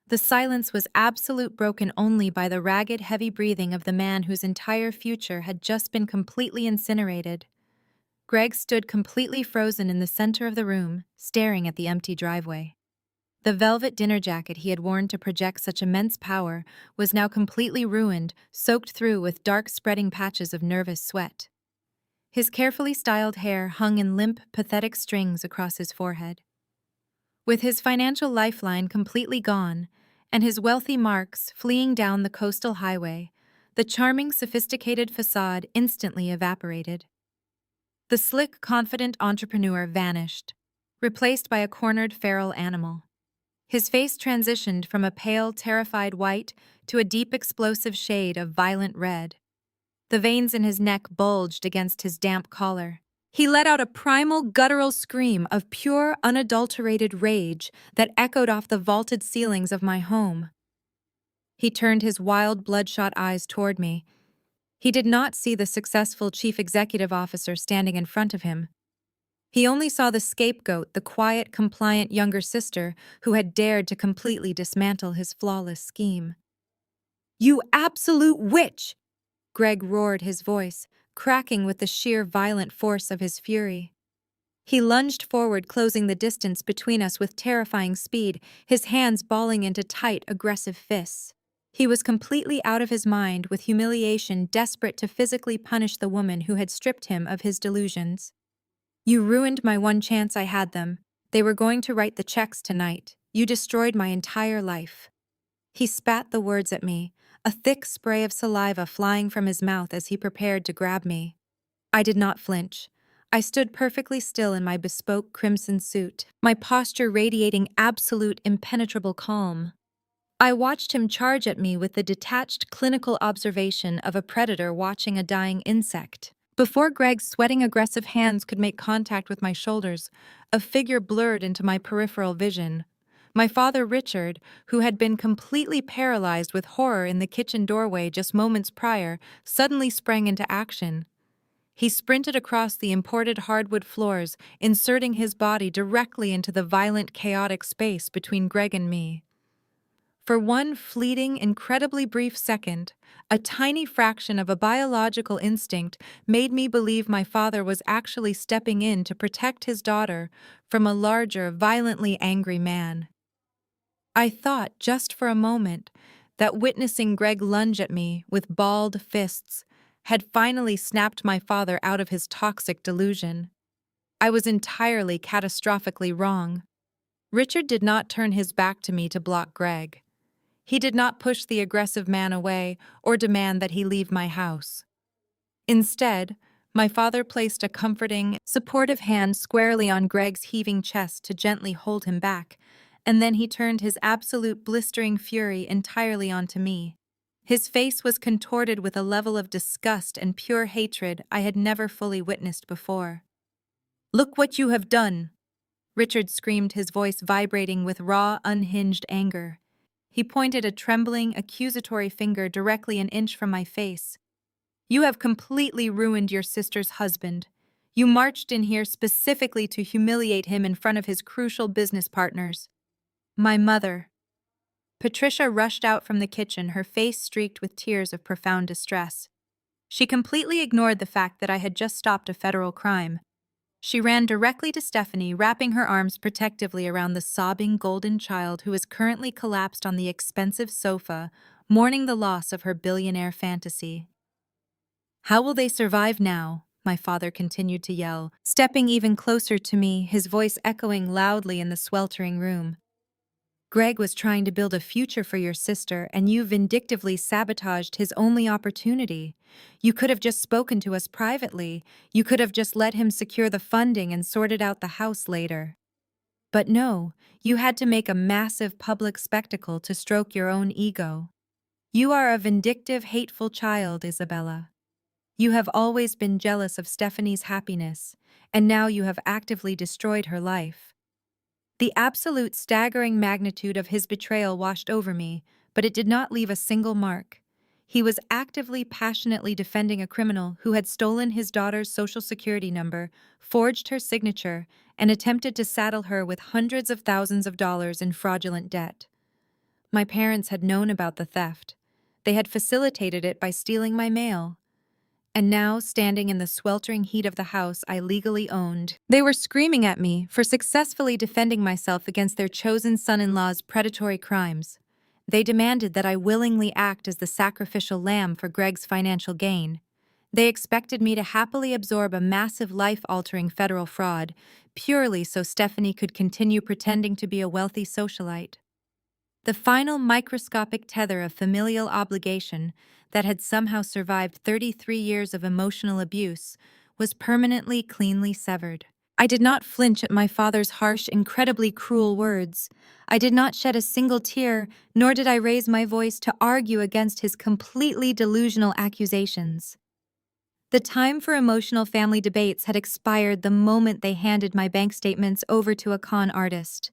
Speaker 1: The silence was absolute, broken only by the ragged, heavy breathing of the man whose entire future had just been completely incinerated. Greg stood completely frozen in the center of the room, staring at the empty driveway. The velvet dinner jacket he had worn to project such immense power was now completely ruined, soaked through with dark, spreading patches of nervous sweat. His carefully styled hair hung in limp, pathetic strings across his forehead. With his financial lifeline completely gone, and his wealthy marks fleeing down the coastal highway, the charming, sophisticated facade instantly evaporated. The slick, confident entrepreneur vanished, replaced by a cornered feral animal. His face transitioned from a pale, terrified white to a deep, explosive shade of violent red. The veins in his neck bulged against his damp collar. He let out a primal, guttural scream of pure, unadulterated rage that echoed off the vaulted ceilings of my home. He turned his wild, bloodshot eyes toward me. He did not see the successful chief executive officer standing in front of him. He only saw the scapegoat, the quiet, compliant younger sister who had dared to completely dismantle his flawless scheme. "You absolute witch!" Greg roared, his voice cracking with the sheer violent force of his fury. He lunged forward, closing the distance between us with terrifying speed, his hands balling into tight, aggressive fists. He was completely out of his mind, with humiliation, desperate to physically punish the woman who had stripped him of his delusions. "You ruined my one chance I had them. They were going to write the checks tonight. You destroyed my entire life." He spat the words at me, a thick spray of saliva flying from his mouth as he prepared to grab me. I did not flinch. I stood perfectly still in my bespoke crimson suit, my posture radiating absolute impenetrable calm. I watched him charge at me with the detached clinical observation of a predator watching a dying insect. Before Greg's sweating aggressive hands could make contact with my shoulders, a figure blurred into my peripheral vision. My father, Richard, who had been completely paralyzed with horror in the kitchen doorway just moments prior, suddenly sprang into action. He sprinted across the imported hardwood floors, inserting his body directly into the violent, chaotic space between Greg and me. For one fleeting, incredibly brief second, a tiny fraction of a biological instinct made me believe my father was actually stepping in to protect his daughter from a larger, violently angry man. I thought, just for a moment, that witnessing Greg lunge at me with balled fists had finally snapped my father out of his toxic delusion. I was entirely catastrophically wrong. Richard did not turn his back to me to block Greg. He did not push the aggressive man away or demand that he leave my house. Instead, my father placed a comforting, supportive hand squarely on Greg's heaving chest to gently hold him back, and then he turned his absolute blistering fury entirely onto me. His face was contorted with a level of disgust and pure hatred I had never fully witnessed before. "Look what you have done!" Richard screamed, his voice vibrating with raw, unhinged anger. He pointed a trembling, accusatory finger directly an inch from my face. "You have completely ruined your sister's husband. You marched in here specifically to humiliate him in front of his crucial business partners." My mother. Patricia rushed out from the kitchen, her face streaked with tears of profound distress. She completely ignored the fact that I had just stopped a federal crime. She ran directly to Stephanie, wrapping her arms protectively around the sobbing golden child who was currently collapsed on the expensive sofa, mourning the loss of her billionaire fantasy. "How will they survive now?" my father continued to yell, stepping even closer to me, his voice echoing loudly in the sweltering room. "Greg was trying to build a future for your sister, and you vindictively sabotaged his only opportunity. You could have just spoken to us privately. You could have just let him secure the funding and sorted out the house later. But no, you had to make a massive public spectacle to stroke your own ego. You are a vindictive, hateful child, Isabella. You have always been jealous of Stephanie's happiness, and now you have actively destroyed her life." The absolute staggering magnitude of his betrayal washed over me, but it did not leave a single mark. He was actively, passionately defending a criminal who had stolen his daughter's social security number, forged her signature, and attempted to saddle her with hundreds of thousands of dollars in fraudulent debt. My parents had known about the theft. They had facilitated it by stealing my mail. And now, standing in the sweltering heat of the house I legally owned, they were screaming at me for successfully defending myself against their chosen son-in-law's predatory crimes. They demanded that I willingly act as the sacrificial lamb for Greg's financial gain. They expected me to happily absorb a massive life-altering federal fraud, purely so Stephanie could continue pretending to be a wealthy socialite. The final microscopic tether of familial obligation that had somehow survived 33 years of emotional abuse was permanently, cleanly severed. I did not flinch at my father's harsh, incredibly cruel words. I did not shed a single tear, nor did I raise my voice to argue against his completely delusional accusations. The time for emotional family debates had expired the moment they handed my bank statements over to a con artist.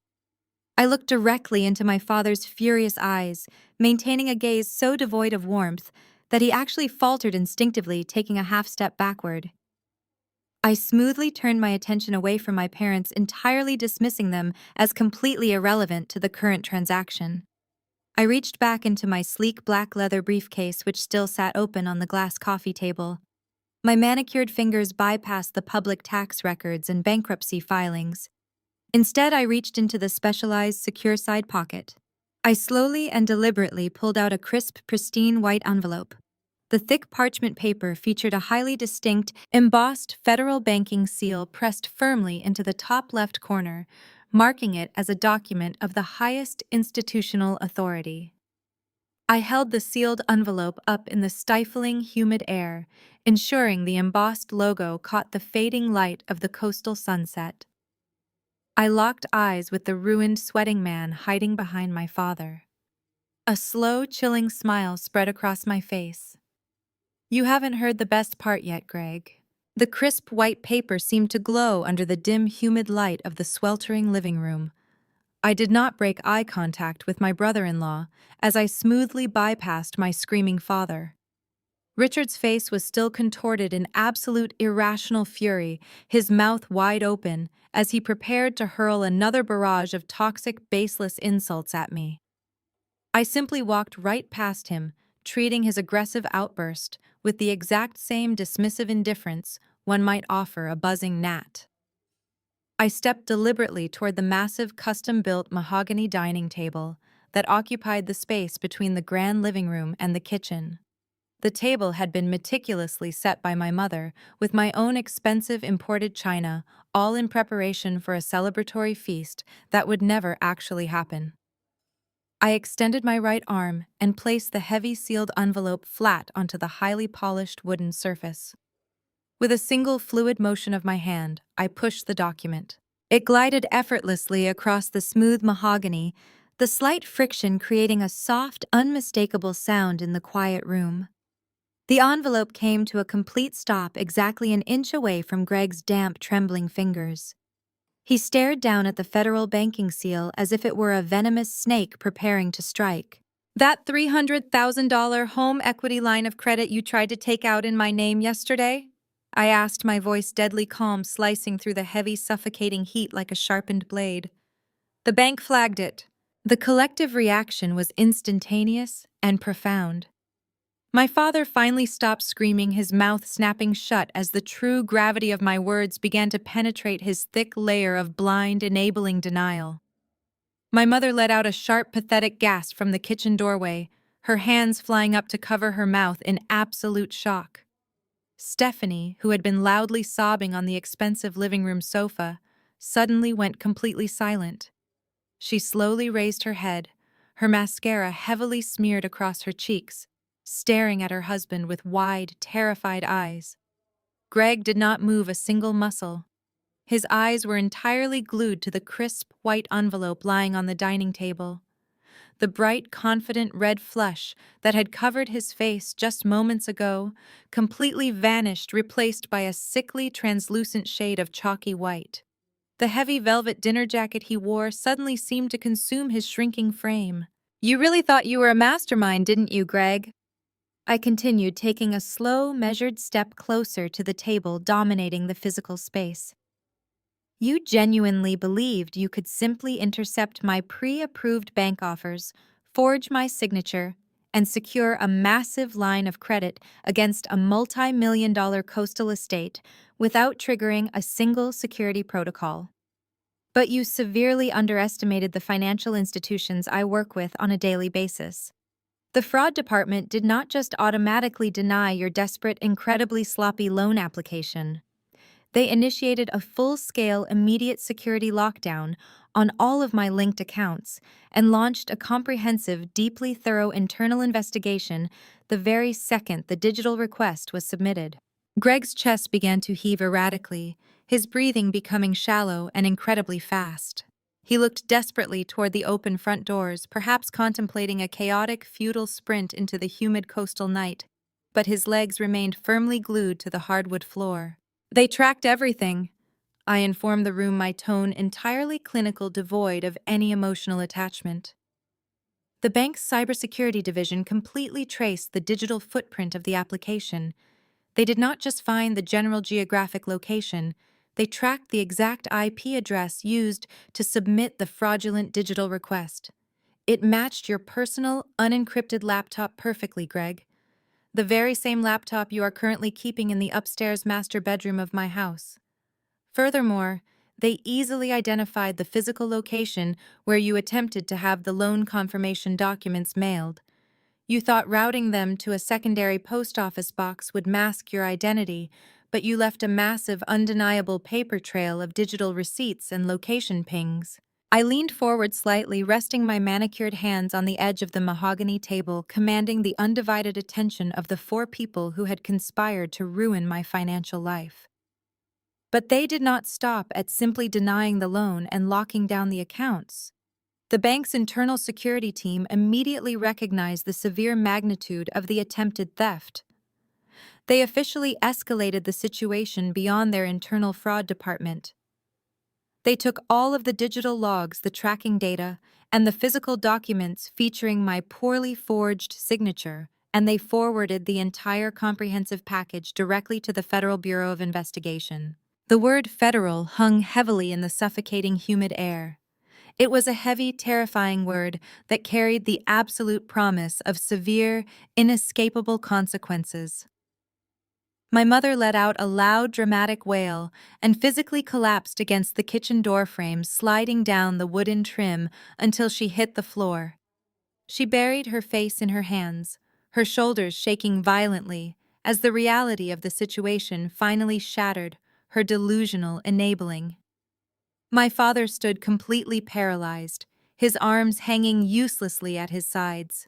Speaker 1: I looked directly into my father's furious eyes, maintaining a gaze so devoid of warmth that he actually faltered instinctively, taking a half-step backward. I smoothly turned my attention away from my parents, entirely dismissing them as completely irrelevant to the current transaction. I reached back into my sleek black leather briefcase, which still sat open on the glass coffee table. My manicured fingers bypassed the public tax records and bankruptcy filings. Instead, I reached into the specialized secure side pocket. I slowly and deliberately pulled out a crisp, pristine white envelope. The thick parchment paper featured a highly distinct, embossed federal banking seal pressed firmly into the top left corner, marking it as a document of the highest institutional authority. I held the sealed envelope up in the stifling, humid air, ensuring the embossed logo caught the fading light of the coastal sunset. I locked eyes with the ruined, sweating man hiding behind my father. A slow, chilling smile spread across my face. You haven't heard the best part yet, Greg. The crisp white paper seemed to glow under the dim, humid light of the sweltering living room. I did not break eye contact with my brother-in-law as I smoothly bypassed my screaming father. Richard's face was still contorted in absolute irrational fury, his mouth wide open, as he prepared to hurl another barrage of toxic, baseless insults at me. I simply walked right past him, treating his aggressive outburst with the exact same dismissive indifference one might offer a buzzing gnat. I stepped deliberately toward the massive custom-built mahogany dining table that occupied the space between the grand living room and the kitchen. The table had been meticulously set by my mother, with my own expensive imported china, all in preparation for a celebratory feast that would never actually happen. I extended my right arm and placed the heavy sealed envelope flat onto the highly polished wooden surface. With a single fluid motion of my hand, I pushed the document. It glided effortlessly across the smooth mahogany, the slight friction creating a soft, unmistakable sound in the quiet room. The envelope came to a complete stop exactly an inch away from Greg's damp, trembling fingers. He stared down at the federal banking seal as if it were a venomous snake preparing to strike. That $300,000 home equity line of credit you tried to take out in my name yesterday? I asked, my voice deadly calm, slicing through the heavy, suffocating heat like a sharpened blade. The bank flagged it. The collective reaction was instantaneous and profound. My father finally stopped screaming, his mouth snapping shut as the true gravity of my words began to penetrate his thick layer of blind, enabling denial. My mother let out a sharp, pathetic gasp from the kitchen doorway, her hands flying up to cover her mouth in absolute shock. Stephanie, who had been loudly sobbing on the expensive living room sofa, suddenly went completely silent. She slowly raised her head, her mascara heavily smeared across her cheeks, staring at her husband with wide, terrified eyes. Greg did not move a single muscle. His eyes were entirely glued to the crisp, white envelope lying on the dining table. The bright, confident red flush that had covered his face just moments ago completely vanished, replaced by a sickly, translucent shade of chalky white. The heavy velvet dinner jacket he wore suddenly seemed to consume his shrinking frame. You really thought you were a mastermind, didn't you, Greg? I continued, taking a slow, measured step closer to the table dominating the physical space. You genuinely believed you could simply intercept my pre-approved bank offers, forge my signature, and secure a massive line of credit against a multi-million-dollar coastal estate without triggering a single security protocol. But you severely underestimated the financial institutions I work with on a daily basis. The fraud department did not just automatically deny your desperate, incredibly sloppy loan application. They initiated a full-scale, immediate security lockdown on all of my linked accounts and launched a comprehensive, deeply thorough internal investigation the very second the digital request was submitted. Greg's chest began to heave erratically, his breathing becoming shallow and incredibly fast. He looked desperately toward the open front doors, perhaps contemplating a chaotic, futile sprint into the humid coastal night, but his legs remained firmly glued to the hardwood floor. They tracked everything. I informed the room, my tone entirely clinical, devoid of any emotional attachment. The bank's cybersecurity division completely traced the digital footprint of the application. They did not just find the general geographic location, they tracked the exact IP address used to submit the fraudulent digital request. It matched your personal, unencrypted laptop perfectly, Greg. The very same laptop you are currently keeping in the upstairs master bedroom of my house. Furthermore, they easily identified the physical location where you attempted to have the loan confirmation documents mailed. You thought routing them to a secondary post office box would mask your identity, but you left a massive, undeniable paper trail of digital receipts and location pings. I leaned forward slightly, resting my manicured hands on the edge of the mahogany table, commanding the undivided attention of the four people who had conspired to ruin my financial life. But they did not stop at simply denying the loan and locking down the accounts. The bank's internal security team immediately recognized the severe magnitude of the attempted theft. They officially escalated the situation beyond their internal fraud department. They took all of the digital logs, the tracking data, and the physical documents featuring my poorly forged signature, and they forwarded the entire comprehensive package directly to the Federal Bureau of Investigation. The word federal hung heavily in the suffocating humid air. It was a heavy, terrifying word that carried the absolute promise of severe, inescapable consequences. My mother let out a loud, dramatic wail and physically collapsed against the kitchen door frame, sliding down the wooden trim until she hit the floor. She buried her face in her hands, her shoulders shaking violently as the reality of the situation finally shattered her delusional enabling. My father stood completely paralyzed, his arms hanging uselessly at his sides.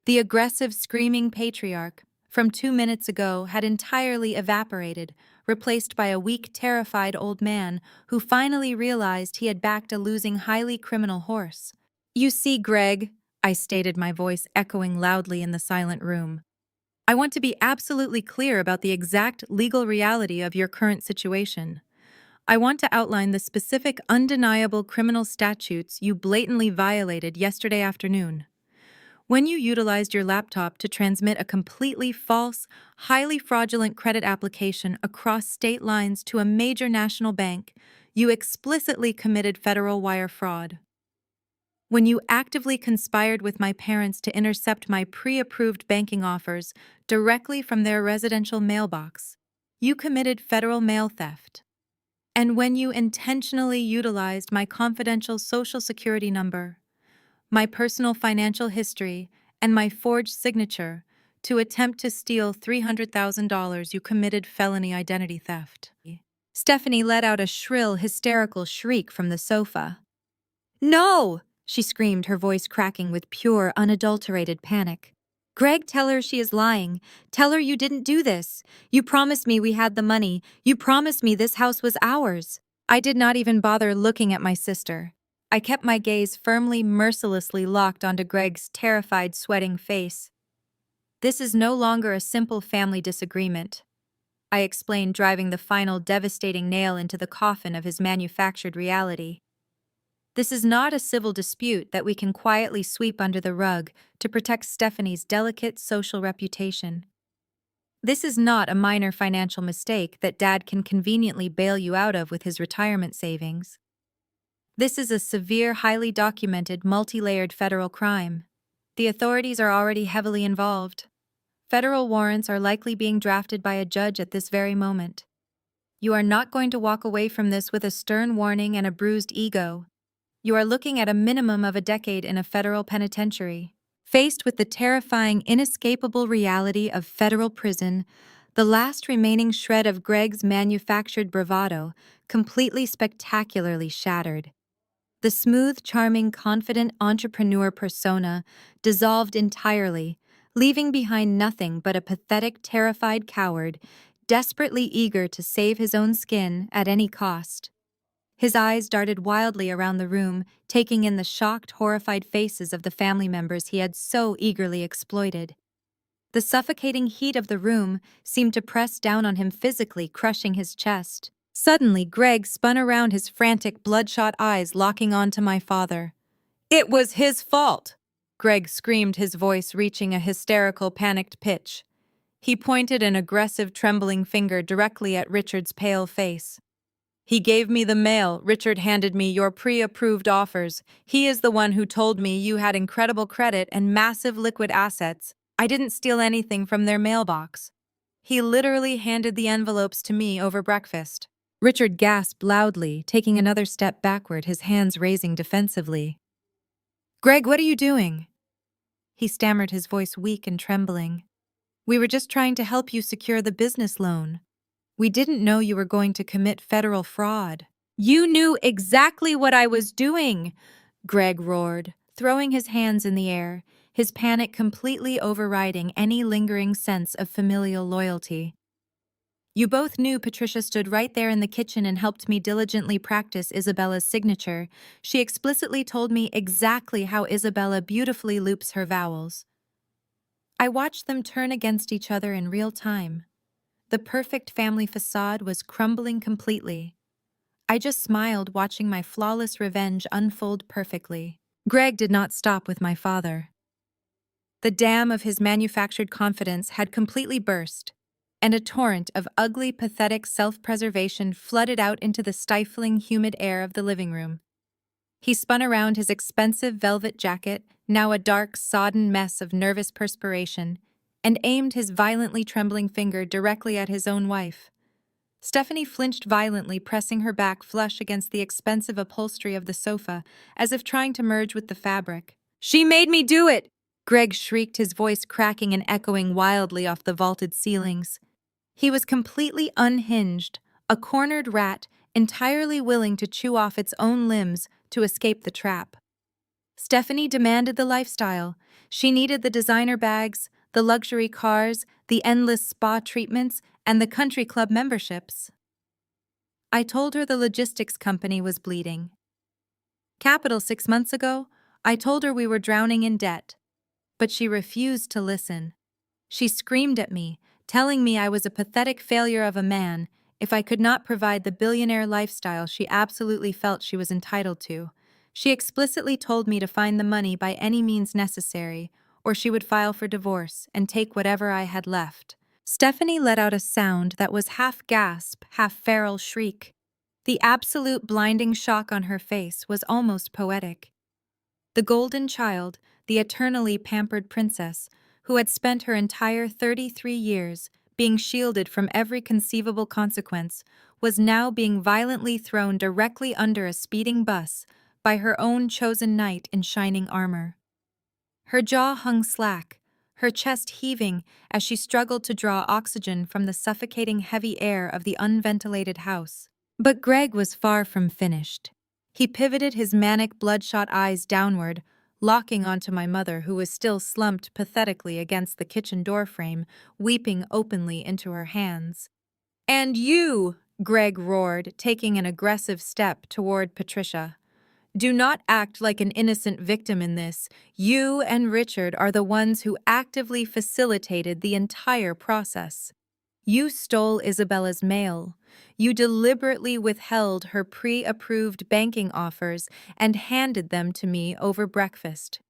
Speaker 1: The aggressive, screaming patriarch from 2 minutes ago had entirely evaporated, replaced by a weak, terrified old man who finally realized he had backed a losing, highly criminal horse. "You see, Greg," I stated, my voice echoing loudly in the silent room, "I want to be absolutely clear about the exact legal reality of your current situation. I want to outline the specific, undeniable criminal statutes you blatantly violated yesterday afternoon. When you utilized your laptop to transmit a completely false, highly fraudulent credit application across state lines to a major national bank, you explicitly committed federal wire fraud. When you actively conspired with my parents to intercept my pre-approved banking offers directly from their residential mailbox, you committed federal mail theft. And when you intentionally utilized my confidential Social Security number, my personal financial history, and my forged signature to attempt to steal $300,000, you committed felony identity theft." Stephanie let out a shrill, hysterical shriek from the sofa. "No!" she screamed, her voice cracking with pure, unadulterated panic. "Greg, tell her she is lying. Tell her you didn't do this. You promised me we had the money. You promised me this house was ours." I did not even bother looking at my sister. I kept my gaze firmly, mercilessly locked onto Greg's terrified, sweating face. "This is no longer a simple family disagreement," I explained, driving the final devastating nail into the coffin of his manufactured reality. "This is not a civil dispute that we can quietly sweep under the rug to protect Stephanie's delicate social reputation. This is not a minor financial mistake that Dad can conveniently bail you out of with his retirement savings. This is a severe, highly documented, multi-layered federal crime. The authorities are already heavily involved. Federal warrants are likely being drafted by a judge at this very moment. You are not going to walk away from this with a stern warning and a bruised ego. You are looking at a minimum of a decade in a federal penitentiary." Faced with the terrifying, inescapable reality of federal prison, the last remaining shred of Greg's manufactured bravado completely spectacularly shattered. The smooth, charming, confident entrepreneur persona dissolved entirely, leaving behind nothing but a pathetic, terrified coward, desperately eager to save his own skin at any cost. His eyes darted wildly around the room, taking in the shocked, horrified faces of the family members he had so eagerly exploited. The suffocating heat of the room seemed to press down on him physically, crushing his chest. Suddenly, Greg spun around, his frantic, bloodshot eyes locking onto my father. "It was his fault!" Greg screamed, his voice reaching a hysterical, panicked pitch. He pointed an aggressive, trembling finger directly at Richard's pale face. "He gave me the mail. Richard handed me your pre-approved offers. He is the one who told me you had incredible credit and massive liquid assets. I didn't steal anything from their mailbox. He literally handed the envelopes to me over breakfast." Richard gasped loudly, taking another step backward, his hands raising defensively. "Greg, what are you doing?" He stammered, his voice weak and trembling. "We were just trying to help you secure the business loan. We didn't know you were going to commit federal fraud." You knew exactly what I was doing, Greg roared, throwing his hands in the air, his panic completely overriding any lingering sense of familial loyalty. You both knew Patricia stood right there in the kitchen and helped me diligently practice Isabella's signature. She explicitly told me exactly how Isabella beautifully loops her vowels. I watched them turn against each other in real time. The perfect family facade was crumbling completely. I just smiled watching my flawless revenge unfold perfectly. Greg did not stop with my father. The dam of his manufactured confidence had completely burst, and a torrent of ugly, pathetic self-preservation flooded out into the stifling, humid air of the living room. He spun around his expensive velvet jacket, now a dark, sodden mess of nervous perspiration, and aimed his violently trembling finger directly at his own wife. Stephanie flinched violently, pressing her back flush against the expensive upholstery of the sofa, as if trying to merge with the fabric. "She made me do it!" Greg shrieked, his voice cracking and echoing wildly off the vaulted ceilings. He was completely unhinged, a cornered rat, entirely willing to chew off its own limbs to escape the trap. Stephanie demanded the lifestyle. She needed the designer bags, the luxury cars, the endless spa treatments, and the country club memberships. I told her the logistics company was bleeding. Capital 6 months ago, I told her we were drowning in debt. But she refused to listen. She screamed at me, telling me I was a pathetic failure of a man if I could not provide the billionaire lifestyle she absolutely felt she was entitled to. She explicitly told me to find the money by any means necessary, or she would file for divorce and take whatever I had left. Stephanie let out a sound that was half gasp, half feral shriek. The absolute blinding shock on her face was almost poetic. The golden child, the eternally pampered princess, who had spent her entire 33 years being shielded from every conceivable consequence, was now being violently thrown directly under a speeding bus by her own chosen knight in shining armor. Her jaw hung slack, her chest heaving as she struggled to draw oxygen from the suffocating heavy air of the unventilated house. But Greg was far from finished. He pivoted his manic, bloodshot eyes downward, locking onto my mother, who was still slumped pathetically against the kitchen doorframe, weeping openly into her hands. "And you," Greg roared, taking an aggressive step toward Patricia. "Do not act like an innocent victim in this. You and Richard are the ones who actively facilitated the entire process. You stole Isabella's mail. You deliberately withheld her pre-approved banking offers and handed them to me over breakfast.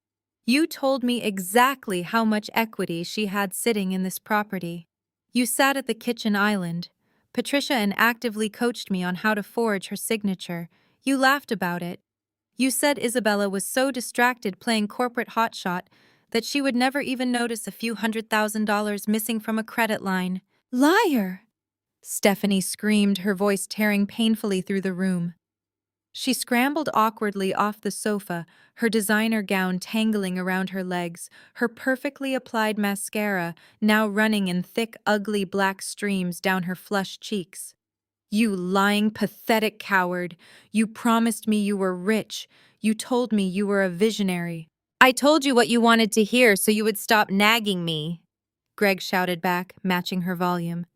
Speaker 1: You told me exactly how much equity she had sitting in this property. You sat at the kitchen island. Patricia and actively coached me on how to forge her signature. You laughed about it. You said Isabella was so distracted playing corporate hotshot that she would never even notice a few $100,000 missing from a credit line. Liar! Stephanie screamed, her voice tearing painfully through the room. She scrambled awkwardly off the sofa, her designer gown tangling around her legs, her perfectly applied mascara now running in thick, ugly black streams down her flushed cheeks. "You lying, pathetic coward! You promised me you were rich. You told me you were a visionary." "I told you what you wanted to hear so you would stop nagging me," Greg shouted back, matching her volume.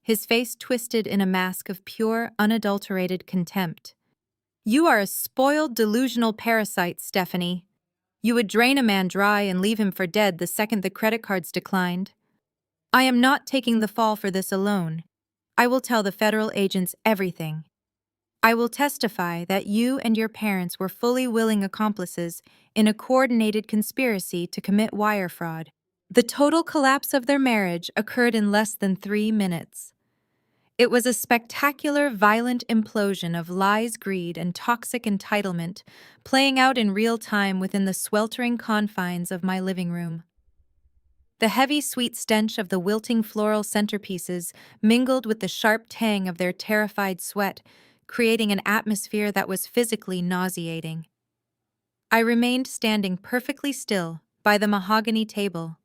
Speaker 1: His face twisted in a mask of pure, unadulterated contempt. "You are a spoiled, delusional parasite, Stephanie. You would drain a man dry and leave him for dead the second the credit cards declined. I am not taking the fall for this alone. I will tell the federal agents everything. I will testify that you and your parents were fully willing accomplices in a coordinated conspiracy to commit wire fraud. The total collapse of their marriage occurred in less than 3 minutes. It was a spectacular, violent implosion of lies, greed, and toxic entitlement, playing out in real time within the sweltering confines of my living room. The heavy, sweet stench of the wilting floral centerpieces mingled with the sharp tang of their terrified sweat, creating an atmosphere that was physically nauseating. I remained standing perfectly still by the mahogany table,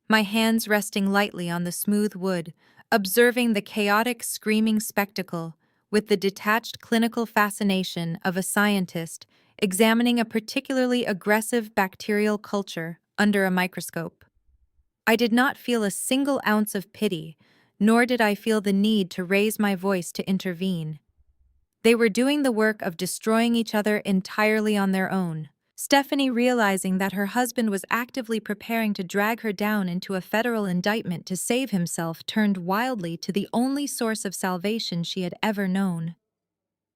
Speaker 1: my hands resting lightly on the smooth wood, observing the chaotic, screaming spectacle with the detached clinical fascination of a scientist examining a particularly aggressive bacterial culture under a microscope. I did not feel a single ounce of pity, nor did I feel the need to raise my voice to intervene. They were doing the work of destroying each other entirely on their own. Stephanie, realizing that her husband was actively preparing to drag her down into a federal indictment to save himself, turned wildly to the only source of salvation she had ever known.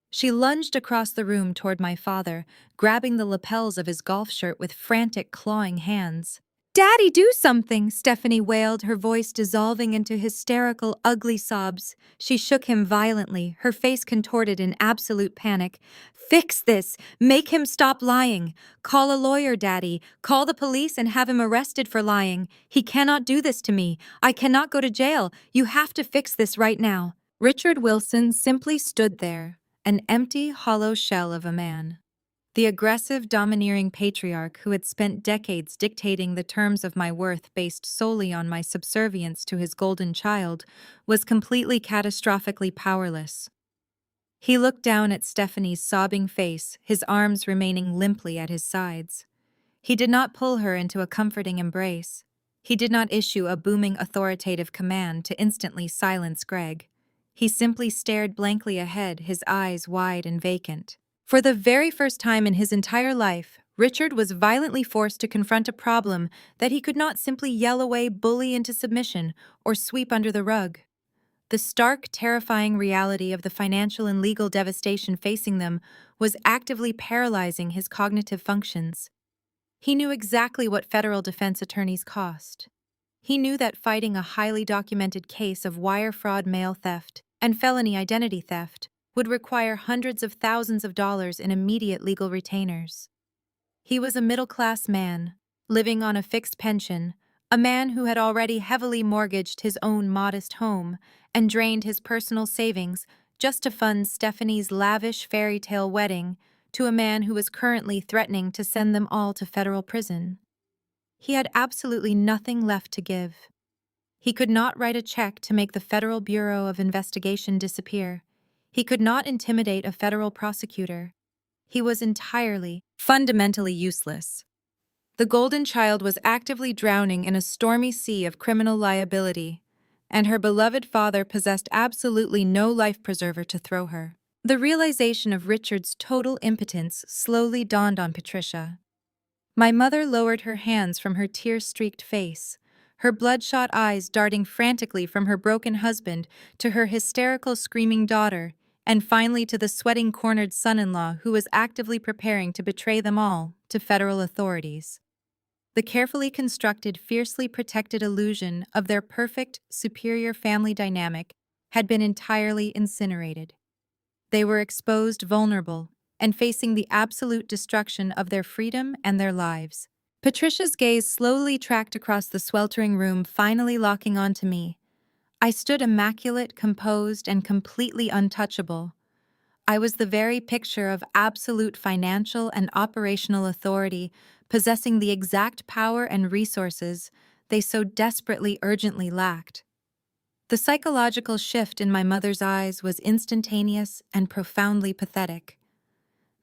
Speaker 1: She lunged across the room toward my father, grabbing the lapels of his golf shirt with frantic, clawing hands. "Daddy, do something!" Stephanie wailed, her voice dissolving into hysterical, ugly sobs. She shook him violently, her face contorted in absolute panic. "Fix this! Make him stop lying! Call a lawyer, Daddy! Call the police and have him arrested for lying! He cannot do this to me! I cannot go to jail! You have to fix this right now!" Richard Wilson simply stood there, an empty, hollow shell of a man. The aggressive, domineering patriarch who had spent decades dictating the terms of my worth based solely on my subservience to his golden child was completely catastrophically powerless. He looked down at Stephanie's sobbing face, his arms remaining limply at his sides. He did not pull her into a comforting embrace. He did not issue a booming authoritative command to instantly silence Greg. He simply stared blankly ahead, his eyes wide and vacant. For the very first time in his entire life, Richard was violently forced to confront a problem that he could not simply yell away, bully into submission, or sweep under the rug. The stark, terrifying reality of the financial and legal devastation facing them was actively paralyzing his cognitive functions. He knew exactly what federal defense attorneys cost. He knew that fighting a highly documented case of wire fraud, mail theft, and felony identity theft would require hundreds of thousands of dollars in immediate legal retainers. He was a middle-class man, living on a fixed pension, a man who had already heavily mortgaged his own modest home and drained his personal savings just to fund Stephanie's lavish fairy tale wedding to a man who was currently threatening to send them all to federal prison. He had absolutely nothing left to give. He could not write a check to make the Federal Bureau of Investigation disappear. He could not intimidate a federal prosecutor. He was entirely, fundamentally useless. The golden child was actively drowning in a stormy sea of criminal liability, and her beloved father possessed absolutely no life preserver to throw her. The realization of Richard's total impotence slowly dawned on Patricia. My mother lowered her hands from her tear-streaked face, her bloodshot eyes darting frantically from her broken husband to her hysterical screaming daughter, and finally to the sweating cornered son-in-law who was actively preparing to betray them all to federal authorities. The carefully constructed, fiercely protected illusion of their perfect, superior family dynamic had been entirely incinerated. They were exposed, vulnerable, and facing the absolute destruction of their freedom and their lives. Patricia's gaze slowly tracked across the sweltering room, finally locking onto me. I stood immaculate, composed, and completely untouchable. I was the very picture of absolute financial and operational authority, possessing the exact power and resources they so desperately, urgently lacked. The psychological shift in my mother's eyes was instantaneous and profoundly pathetic.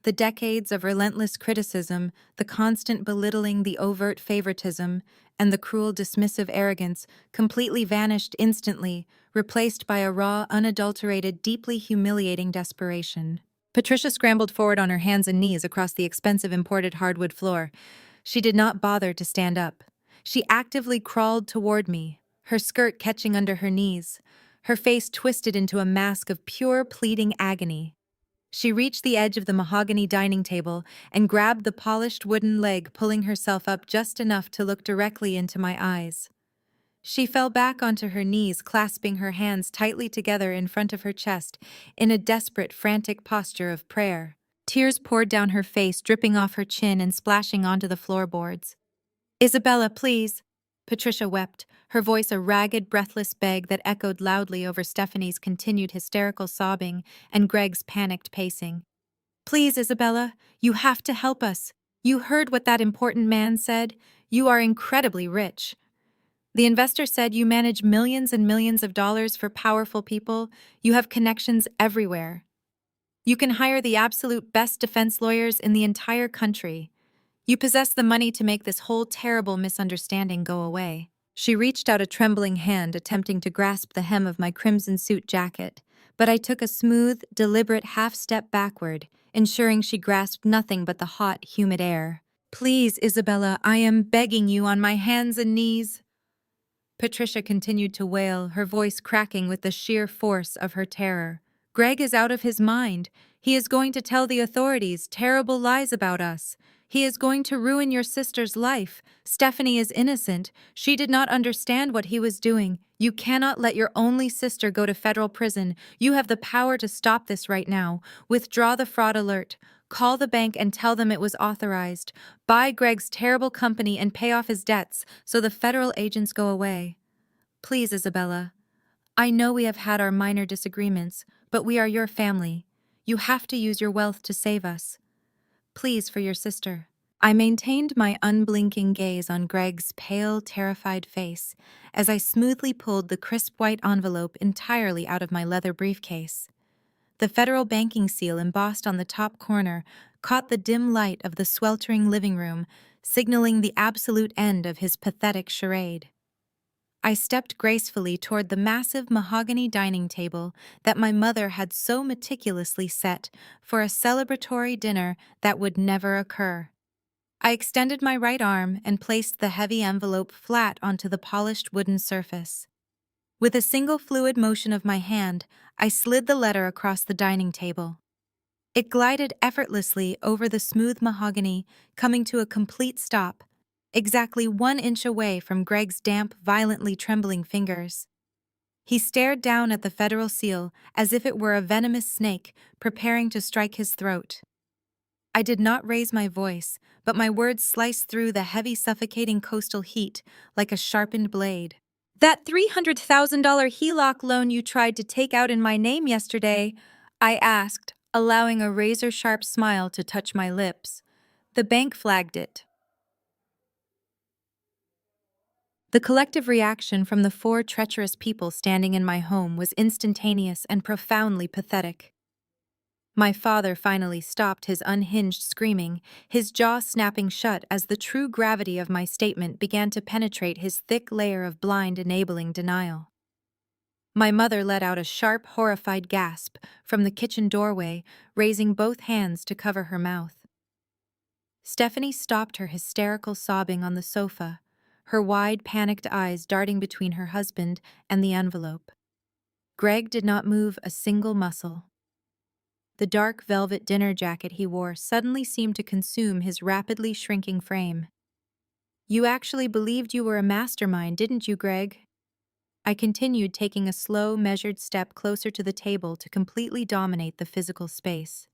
Speaker 1: The decades of relentless criticism, the constant belittling, the overt favoritism, and the cruel dismissive arrogance completely vanished instantly, replaced by a raw, unadulterated, deeply humiliating desperation. Patricia scrambled forward on her hands and knees across the expensive imported hardwood floor. She did not bother to stand up. She actively crawled toward me, her skirt catching under her knees, her face twisted into a mask of pure, pleading agony. She reached the edge of the mahogany dining table and grabbed the polished wooden leg, pulling herself up just enough to look directly into my eyes. She fell back onto her knees, clasping her hands tightly together in front of her chest in a desperate, frantic posture of prayer. Tears poured down her face, dripping off her chin and splashing onto the floorboards. "Isabella, please," Patricia wept, her voice a ragged, breathless beg that echoed loudly over Stephanie's continued hysterical sobbing and Greg's panicked pacing. "Please, Isabella, you have to help us. You heard what that important man said. You are incredibly rich. The investor said you manage millions and millions of dollars for powerful people. You have connections everywhere. You can hire the absolute best defense lawyers in the entire country. You possess the money to make this whole terrible misunderstanding go away." She reached out a trembling hand, attempting to grasp the hem of my crimson suit jacket, but I took a smooth, deliberate half-step backward, ensuring she grasped nothing but the hot, humid air. "Please, Isabella, I am begging you on my hands and knees." Patricia continued to wail, her voice cracking with the sheer force of her terror. "Greg is out of his mind. He is going to tell the authorities terrible lies about us. He is going to ruin your sister's life. Stephanie is innocent. She did not understand what he was doing. You cannot let your only sister go to federal prison. You have the power to stop this right now. Withdraw the fraud alert. Call the bank and tell them it was authorized. Buy Greg's terrible company and pay off his debts so the federal agents go away. Please, Isabella. I know we have had our minor disagreements, but we are your family. You have to use your wealth to save us. Please, for your sister." I maintained my unblinking gaze on Greg's pale, terrified face as I smoothly pulled the crisp white envelope entirely out of my leather briefcase. The federal banking seal embossed on the top corner caught the dim light of the sweltering living room, signaling the absolute end of his pathetic charade. I stepped gracefully toward the massive mahogany dining table that my mother had so meticulously set for a celebratory dinner that would never occur. I extended my right arm and placed the heavy envelope flat onto the polished wooden surface. With a single fluid motion of my hand, I slid the letter across the dining table. It glided effortlessly over the smooth mahogany, coming to a complete stop, exactly 1 inch away from Greg's damp, violently trembling fingers. He stared down at the federal seal as if it were a venomous snake preparing to strike his throat. I did not raise my voice, but my words sliced through the heavy, suffocating coastal heat like a sharpened blade. "That $300,000 HELOC loan you tried to take out in my name yesterday," I asked, allowing a razor-sharp smile to touch my lips. "The bank flagged it." The collective reaction from the 4 treacherous people standing in my home was instantaneous and profoundly pathetic. My father finally stopped his unhinged screaming, his jaw snapping shut as the true gravity of my statement began to penetrate his thick layer of blind, enabling denial. My mother let out a sharp, horrified gasp from the kitchen doorway, raising both hands to cover her mouth. Stephanie stopped her hysterical sobbing on the sofa, her wide, panicked eyes darting between her husband and the envelope. Greg did not move a single muscle. The dark velvet dinner jacket he wore suddenly seemed to consume his rapidly shrinking frame. "You actually believed you were a mastermind, didn't you, Greg?" I continued, taking a slow, measured step closer to the table to completely dominate the physical space.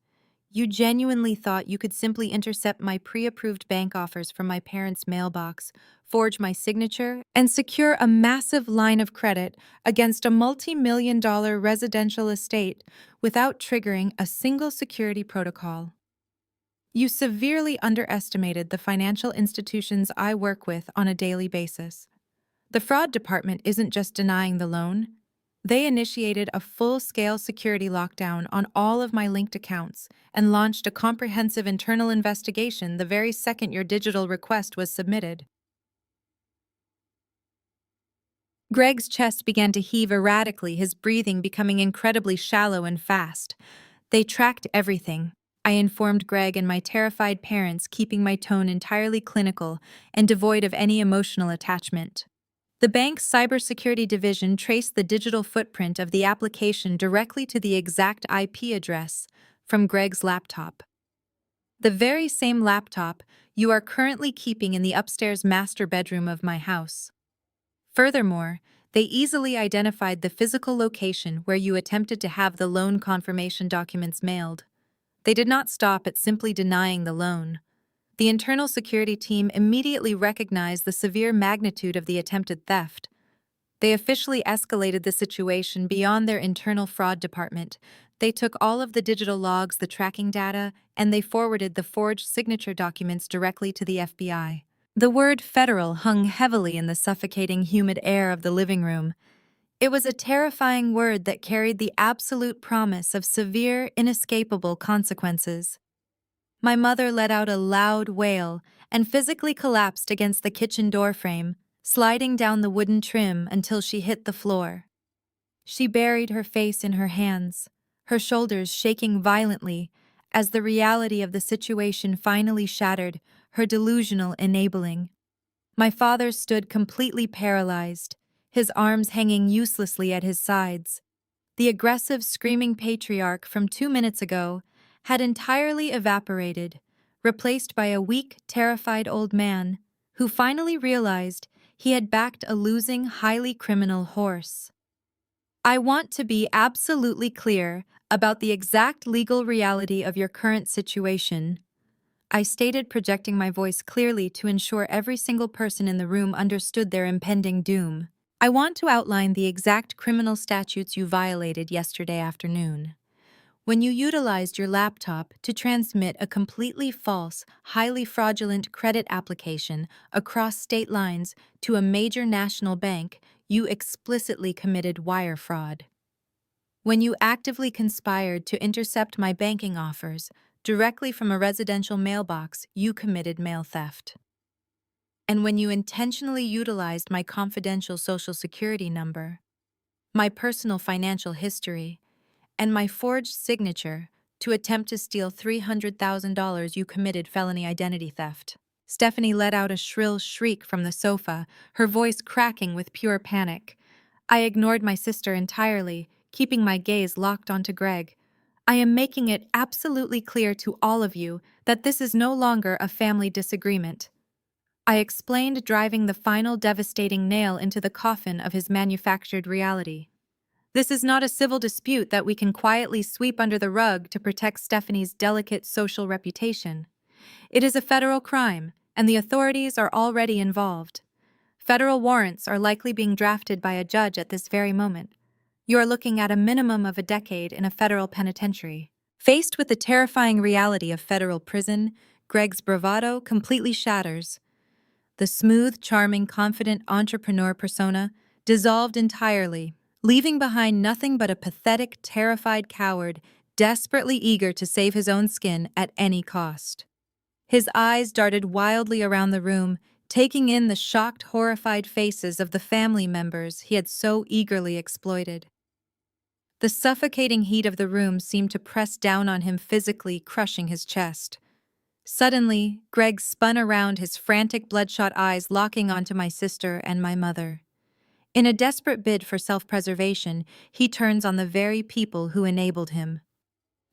Speaker 1: "You genuinely thought you could simply intercept my pre-approved bank offers from my parents' mailbox, forge my signature, and secure a massive line of credit against a multi-million-dollar residential estate without triggering a single security protocol. You severely underestimated the financial institutions I work with on a daily basis. The fraud department isn't just denying the loan. They initiated a full-scale security lockdown on all of my linked accounts and launched a comprehensive internal investigation the very second your digital request was submitted." Greg's chest began to heave erratically, his breathing becoming incredibly shallow and fast. "They tracked everything," I informed Greg and my terrified parents, keeping my tone entirely clinical and devoid of any emotional attachment. "The bank's cybersecurity division traced the digital footprint of the application directly to the exact IP address from Greg's laptop. The very same laptop you are currently keeping in the upstairs master bedroom of my house. Furthermore, they easily identified the physical location where you attempted to have the loan confirmation documents mailed. They did not stop at simply denying the loan. The internal security team immediately recognized the severe magnitude of the attempted theft. They officially escalated the situation beyond their internal fraud department. They took all of the digital logs, the tracking data, and they forwarded the forged signature documents directly to the FBI. The word federal hung heavily in the suffocating, humid air of the living room. It was a terrifying word that carried the absolute promise of severe, inescapable consequences. My mother let out a loud wail and physically collapsed against the kitchen door frame, sliding down the wooden trim until she hit the floor. She buried her face in her hands, her shoulders shaking violently as the reality of the situation finally shattered her delusional enabling. My father stood completely paralyzed, his arms hanging uselessly at his sides. The aggressive, screaming patriarch from 2 minutes ago had entirely evaporated, replaced by a weak, terrified old man who finally realized he had backed a losing, highly criminal horse. I want to be absolutely clear about the exact legal reality of your current situation, I stated, projecting my voice clearly to ensure every single person in the room understood their impending doom. I want to outline the exact criminal statutes you violated yesterday afternoon. When you utilized your laptop to transmit a completely false, highly fraudulent credit application across state lines to a major national bank, you explicitly committed wire fraud. When you actively conspired to intercept my banking offers directly from a residential mailbox, you committed mail theft. And when you intentionally utilized my confidential Social Security number, my personal financial history, and my forged signature to attempt to steal $300,000, you committed felony identity theft. Stephanie let out a shrill shriek from the sofa, her voice cracking with pure panic. I ignored my sister entirely, keeping my gaze locked onto Greg. I am making it absolutely clear to all of you that this is no longer a family disagreement. I explained, driving the final devastating nail into the coffin of his manufactured reality. This is not a civil dispute that we can quietly sweep under the rug to protect Stephanie's delicate social reputation. It is a federal crime, and the authorities are already involved. Federal warrants are likely being drafted by a judge at this very moment. You are looking at a minimum of a decade in a federal penitentiary. Faced with the terrifying reality of federal prison, Greg's bravado completely shatters. The smooth, charming, confident entrepreneur persona dissolved entirely, leaving behind nothing but a pathetic, terrified coward, desperately eager to save his own skin at any cost. His eyes darted wildly around the room, taking in the shocked, horrified faces of the family members he had so eagerly exploited. The suffocating heat of the room seemed to press down on him physically, crushing his chest. Suddenly, Greg spun around, his frantic, bloodshot eyes locking onto my sister and my mother. In a desperate bid for self-preservation, he turns on the very people who enabled him.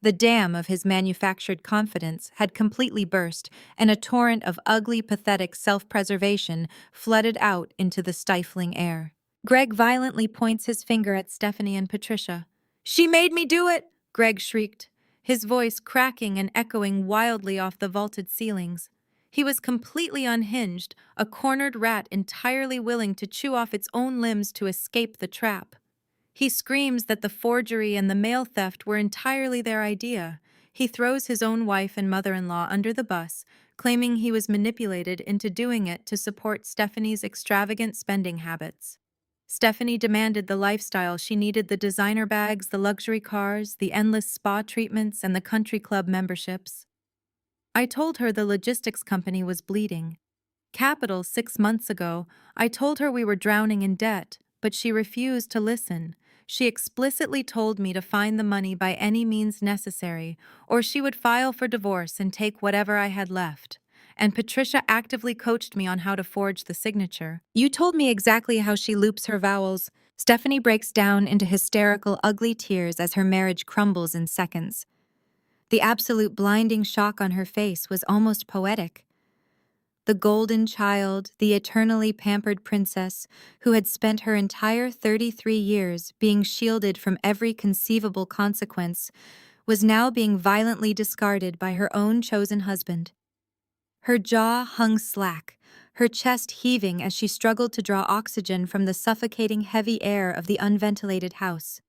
Speaker 1: The dam of his manufactured confidence had completely burst, and a torrent of ugly, pathetic self-preservation flooded out into the stifling air. Greg violently points his finger at Stephanie and Patricia. "She made me do it!" Greg shrieked, his voice cracking and echoing wildly off the vaulted ceilings. He was completely unhinged, a cornered rat entirely willing to chew off its own limbs to escape the trap. He screams that the forgery and the mail theft were entirely their idea. He throws his own wife and mother-in-law under the bus, claiming he was manipulated into doing it to support Stephanie's extravagant spending habits. Stephanie demanded the lifestyle she needed: the designer bags, the luxury cars, the endless spa treatments, and the country club memberships. I told her the logistics company was bleeding. Capital 6 months ago, I told her we were drowning in debt, but she refused to listen. She explicitly told me to find the money by any means necessary, or she would file for divorce and take whatever I had left. And Patricia actively coached me on how to forge the signature. You told me exactly how she loops her vowels. Stephanie breaks down into hysterical, ugly tears as her marriage crumbles in seconds. The absolute blinding shock on her face was almost poetic. The golden child, the eternally pampered princess, who had spent her entire 33 years being shielded from every conceivable consequence, was now being violently discarded by her own chosen husband. Her jaw hung slack, her chest heaving as she struggled to draw oxygen from the suffocating heavy air of the unventilated house.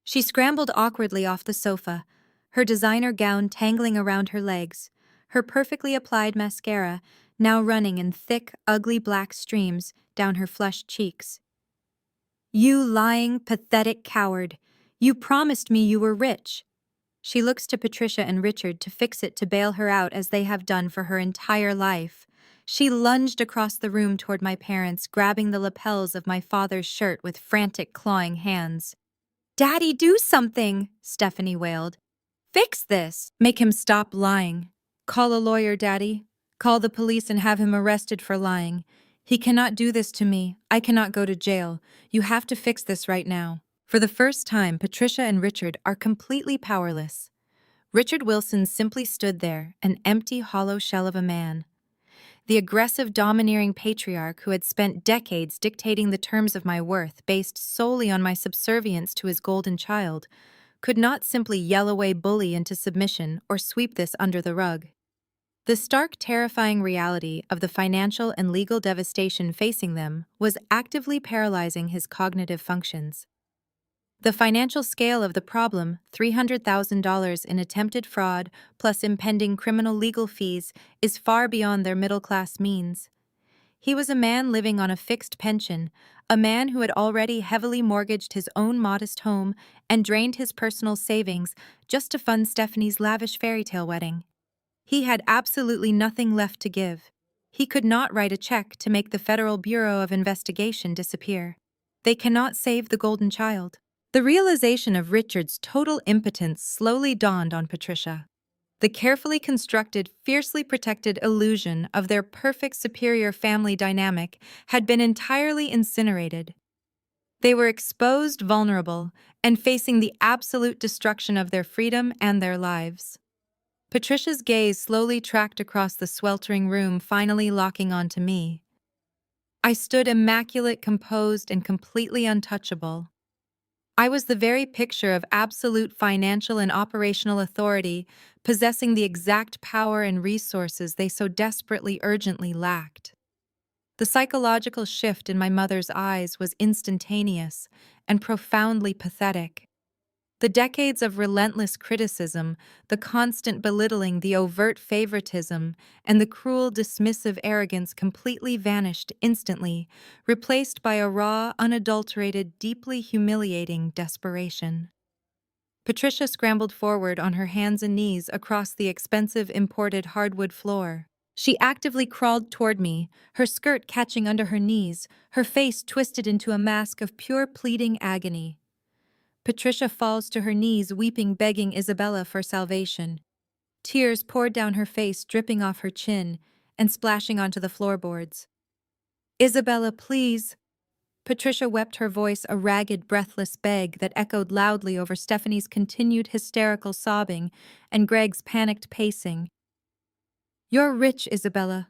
Speaker 1: She scrambled awkwardly off the sofa, her designer gown tangling around her legs, her perfectly applied mascara now running in thick, ugly black streams down her flushed cheeks. You lying, pathetic coward. You promised me you were rich. She looks to Patricia and Richard to fix it to bail her out as they have done for her entire life. She lunged across the room toward my parents, grabbing the lapels of my father's shirt with frantic, clawing hands. "Daddy, do something!" Stephanie wailed. "Fix this! Make him stop lying. Call a lawyer, Daddy. Call the police and have him arrested for lying. He cannot do this to me. I cannot go to jail. You have to fix this right now." For the first time, Patricia and Richard are completely powerless. Richard Wilson simply stood there, an empty, hollow shell of a man. The aggressive, domineering patriarch who had spent decades dictating the terms of my worth based solely on my subservience to his golden child could not simply yell away bully into submission or sweep this under the rug. The stark, terrifying reality of the financial and legal devastation facing them was actively paralyzing his cognitive functions. The financial scale of the problem, $300,000 in attempted fraud plus impending criminal legal fees, is far beyond their middle-class means. He was a man living on a fixed pension, a man who had already heavily mortgaged his own modest home and drained his personal savings just to fund Stephanie's lavish fairy tale wedding. He had absolutely nothing left to give. He could not write a check to make the Federal Bureau of Investigation disappear. They cannot save the golden child. The realization of Richard's total impotence slowly dawned on Patricia. The carefully constructed, fiercely protected illusion of their perfect superior family dynamic had been entirely incinerated. They were exposed, vulnerable, and facing the absolute destruction of their freedom and their lives. Patricia's gaze slowly tracked across the sweltering room, finally locking onto me. I stood immaculate, composed, and completely untouchable. I was the very picture of absolute financial and operational authority, possessing the exact power and resources they so desperately, urgently lacked. The psychological shift in my mother's eyes was instantaneous and profoundly pathetic. The decades of relentless criticism, the constant belittling, the overt favoritism, and the cruel, dismissive arrogance completely vanished instantly, replaced by a raw, unadulterated, deeply humiliating desperation. Patricia scrambled forward on her hands and knees across the expensive imported hardwood floor. She actively crawled toward me, her skirt catching under her knees, her face twisted into a mask of pure pleading agony. Patricia falls to her knees, weeping, begging Isabella for salvation. Tears poured down her face, dripping off her chin and splashing onto the floorboards. "Isabella, please." Patricia wept, her voice a ragged, breathless beg that echoed loudly over Stephanie's continued hysterical sobbing and Greg's panicked pacing. "You're rich, Isabella.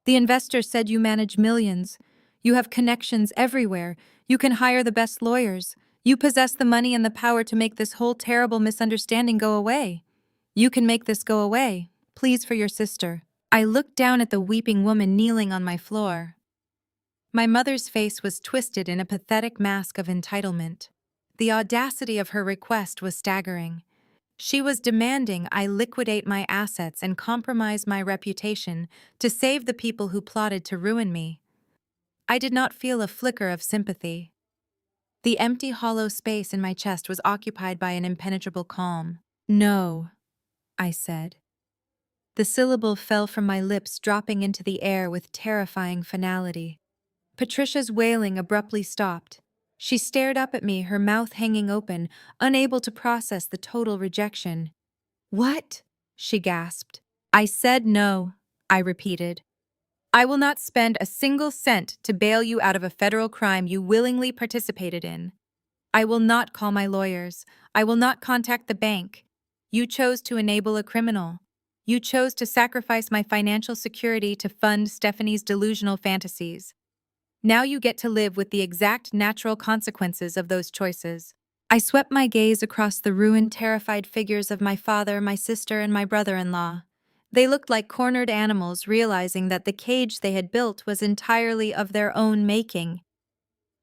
Speaker 1: The investors said you manage millions. You have connections everywhere. You can hire the best lawyers. You possess the money and the power to make this whole terrible misunderstanding go away. You can make this go away. Please, for your sister." I looked down at the weeping woman kneeling on my floor. My mother's face was twisted in a pathetic mask of entitlement. The audacity of her request was staggering. She was demanding I liquidate my assets and compromise my reputation to save the people who plotted to ruin me. I did not feel a flicker of sympathy. The empty, hollow space in my chest was occupied by an impenetrable calm. "No," I said. The syllable fell from my lips, dropping into the air with terrifying finality. Patricia's wailing abruptly stopped. She stared up at me, her mouth hanging open, unable to process the total rejection. "What?" she gasped. "I said no," I repeated. "I will not spend a single cent to bail you out of a federal crime you willingly participated in. I will not call my lawyers. I will not contact the bank. You chose to enable a criminal. You chose to sacrifice my financial security to fund Stephanie's delusional fantasies. Now you get to live with the exact natural consequences of those choices." I swept my gaze across the ruined, terrified figures of my father, my sister, and my brother-in-law. They looked like cornered animals, realizing that the cage they had built was entirely of their own making.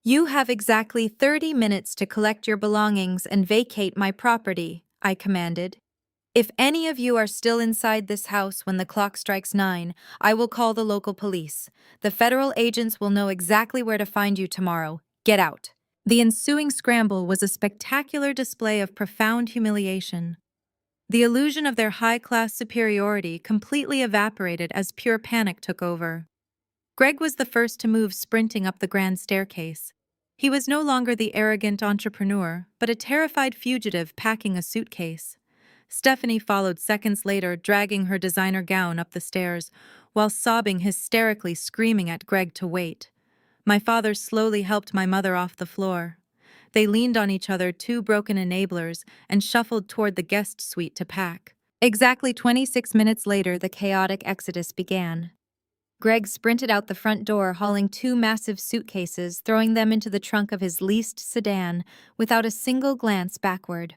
Speaker 1: "You have exactly 30 minutes to collect your belongings and vacate my property," I commanded. "If any of you are still inside this house when the clock strikes 9, I will call the local police. The federal agents will know exactly where to find you tomorrow. Get out." The ensuing scramble was a spectacular display of profound humiliation. The illusion of their high-class superiority completely evaporated as pure panic took over. Greg was the first to move sprinting up the grand staircase. He was no longer the arrogant entrepreneur, but a terrified fugitive packing a suitcase. Stephanie followed seconds later, dragging her designer gown up the stairs, while sobbing hysterically, screaming at Greg to wait. My father slowly helped my mother off the floor. They leaned on each other, two broken enablers, and shuffled toward the guest suite to pack. Exactly 26 minutes later, the chaotic exodus began. Greg sprinted out the front door, hauling two massive suitcases, throwing them into the trunk of his leased sedan without a single glance backward.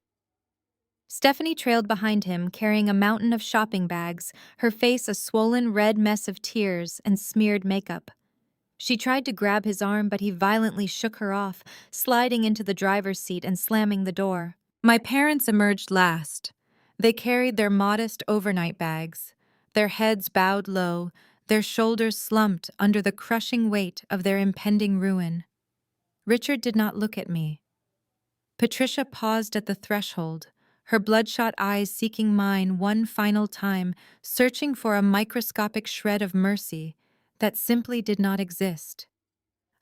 Speaker 1: Stephanie trailed behind him, carrying a mountain of shopping bags, her face a swollen red mess of tears and smeared makeup. She tried to grab his arm, but he violently shook her off, sliding into the driver's seat and slamming the door. My parents emerged last. They carried their modest overnight bags, their heads bowed low, their shoulders slumped under the crushing weight of their impending ruin. Richard did not look at me. Patricia paused at the threshold, her bloodshot eyes seeking mine one final time, searching for a microscopic shred of mercy that simply did not exist.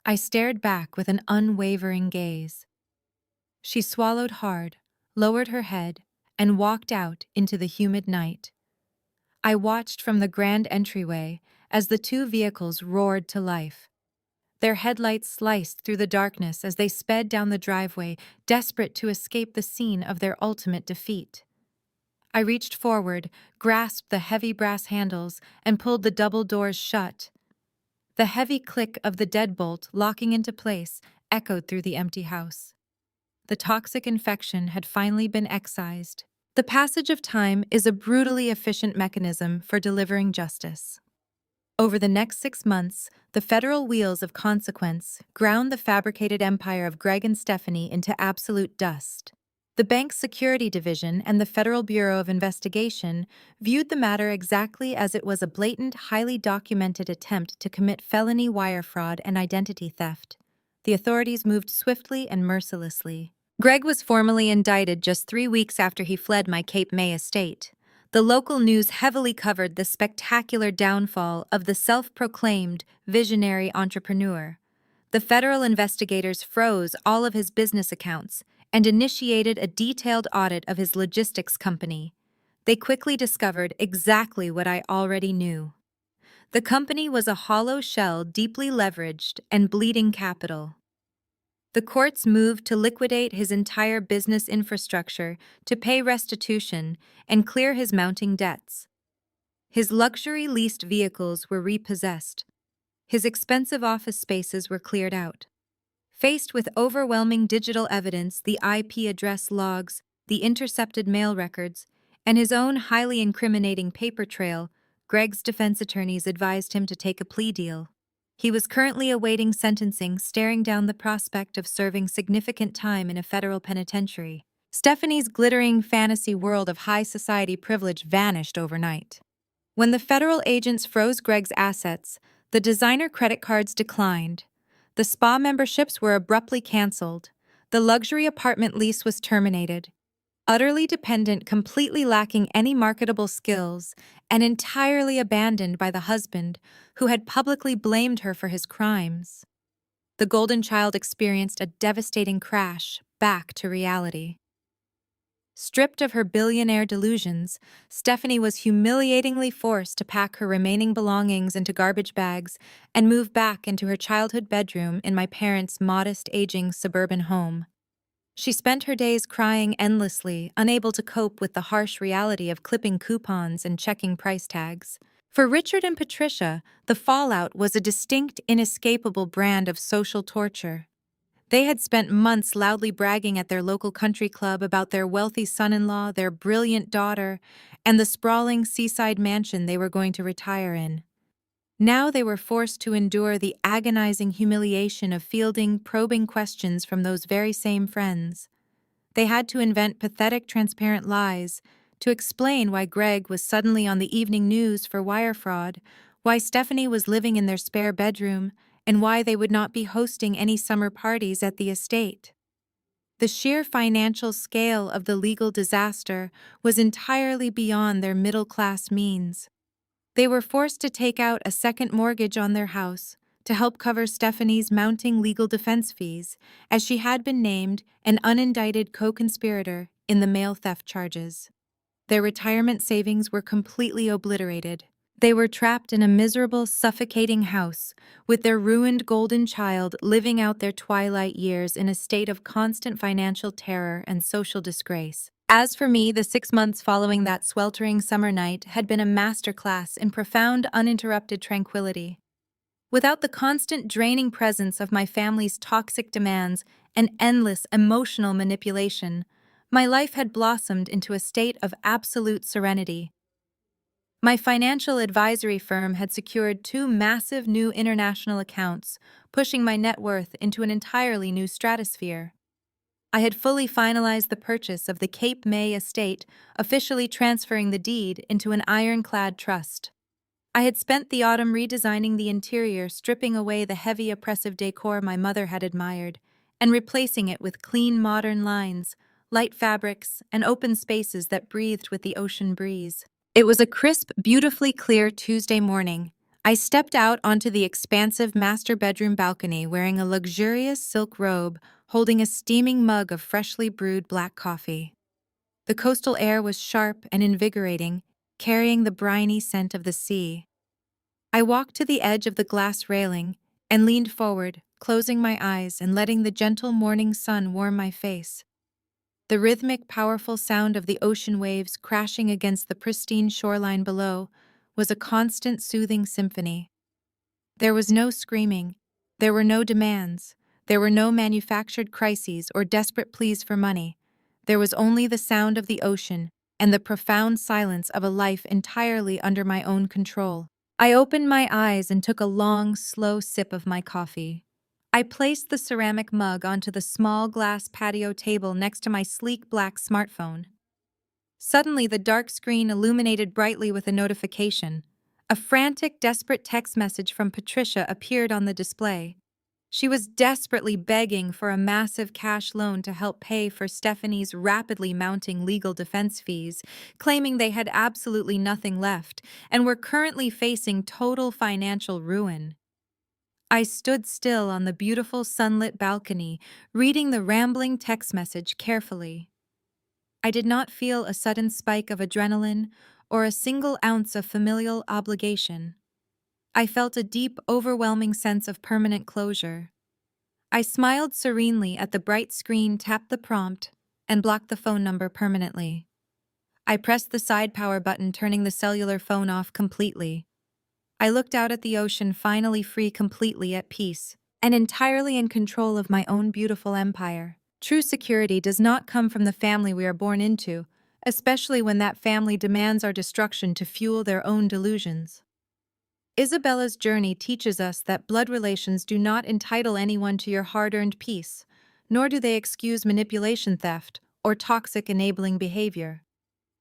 Speaker 1: I stared back with an unwavering gaze. She swallowed hard, lowered her head, and walked out into the humid night. I watched from the grand entryway as the two vehicles roared to life. Their headlights sliced through the darkness as they sped down the driveway, desperate to escape the scene of their ultimate defeat. I reached forward, grasped the heavy brass handles, and pulled the double doors shut. The heavy click of the deadbolt locking into place echoed through the empty house. The toxic infection had finally been excised. The passage of time is a brutally efficient mechanism for delivering justice. Over the next 6 months, the federal wheels of consequence ground the fabricated empire of Greg and Stephanie into absolute dust. The bank's security division and the Federal Bureau of Investigation viewed the matter exactly as it was: a blatant, highly documented attempt to commit felony wire fraud and identity theft. The authorities moved swiftly and mercilessly. Greg was formally indicted just 3 weeks after he fled my Cape May estate. The local news heavily covered the spectacular downfall of the self-proclaimed visionary entrepreneur. The federal investigators froze all of his business accounts and initiated a detailed audit of his logistics company. They quickly discovered exactly what I already knew. The company was a hollow shell, deeply leveraged and bleeding capital. The courts moved to liquidate his entire business infrastructure, to pay restitution, and clear his mounting debts. His luxury leased vehicles were repossessed. His expensive office spaces were cleared out. Faced with overwhelming digital evidence, the IP address logs, the intercepted mail records, and his own highly incriminating paper trail, Greg's defense attorneys advised him to take a plea deal. He was currently awaiting sentencing, staring down the prospect of serving significant time in a federal penitentiary. Stephanie's glittering fantasy world of high society privilege vanished overnight. When the federal agents froze Greg's assets, the designer credit cards declined. The spa memberships were abruptly canceled. The luxury apartment lease was terminated. Utterly dependent, completely lacking any marketable skills, and entirely abandoned by the husband who had publicly blamed her for his crimes, the golden child experienced a devastating crash back to reality. Stripped of her billionaire delusions, Stephanie was humiliatingly forced to pack her remaining belongings into garbage bags and move back into her childhood bedroom in my parents' modest, aging suburban home. She spent her days crying endlessly, unable to cope with the harsh reality of clipping coupons and checking price tags. For Richard and Patricia, the fallout was a distinct, inescapable brand of social torture. They had spent months loudly bragging at their local country club about their wealthy son-in-law, their brilliant daughter, and the sprawling seaside mansion they were going to retire in. Now they were forced to endure the agonizing humiliation of fielding probing questions from those very same friends. They had to invent pathetic, transparent lies to explain why Greg was suddenly on the evening news for wire fraud, why Stephanie was living in their spare bedroom, and why they would not be hosting any summer parties at the estate. The sheer financial scale of the legal disaster was entirely beyond their middle-class means. They were forced to take out a second mortgage on their house to help cover Stephanie's mounting legal defense fees, as she had been named an unindicted co-conspirator in the mail theft charges. Their retirement savings were completely obliterated. They were trapped in a miserable, suffocating house, with their ruined golden child living out their twilight years in a state of constant financial terror and social disgrace. As for me, the 6 months following that sweltering summer night had been a masterclass in profound, uninterrupted tranquility. Without the constant draining presence of my family's toxic demands and endless emotional manipulation, my life had blossomed into a state of absolute serenity. My financial advisory firm had secured 2 massive new international accounts, pushing my net worth into an entirely new stratosphere. I had fully finalized the purchase of the Cape May estate, officially transferring the deed into an ironclad trust. I had spent the autumn redesigning the interior, stripping away the heavy, oppressive decor my mother had admired, and replacing it with clean, modern lines, light fabrics, and open spaces that breathed with the ocean breeze. It was a crisp, beautifully clear Tuesday morning. I stepped out onto the expansive master bedroom balcony wearing a luxurious silk robe, holding a steaming mug of freshly brewed black coffee. The coastal air was sharp and invigorating, carrying the briny scent of the sea. I walked to the edge of the glass railing and leaned forward, closing my eyes and letting the gentle morning sun warm my face. The rhythmic, powerful sound of the ocean waves crashing against the pristine shoreline below was a constant, soothing symphony. There was no screaming, there were no demands, there were no manufactured crises or desperate pleas for money. There was only the sound of the ocean and the profound silence of a life entirely under my own control. I opened my eyes and took a long, slow sip of my coffee. I placed the ceramic mug onto the small glass patio table next to my sleek black smartphone. Suddenly, the dark screen illuminated brightly with a notification. A frantic, desperate text message from Patricia appeared on the display. She was desperately begging for a massive cash loan to help pay for Stephanie's rapidly mounting legal defense fees, claiming they had absolutely nothing left and were currently facing total financial ruin. I stood still on the beautiful sunlit balcony, reading the rambling text message carefully. I did not feel a sudden spike of adrenaline or a single ounce of familial obligation. I felt a deep, overwhelming sense of permanent closure. I smiled serenely at the bright screen, tapped the prompt, and blocked the phone number permanently. I pressed the side power button, turning the cellular phone off completely. I looked out at the ocean, finally free, completely at peace, and entirely in control of my own beautiful empire. True security does not come from the family we are born into, especially when that family demands our destruction to fuel their own delusions. Isabella's journey teaches us that blood relations do not entitle anyone to your hard-earned peace, nor do they excuse manipulation, theft, or toxic enabling behavior.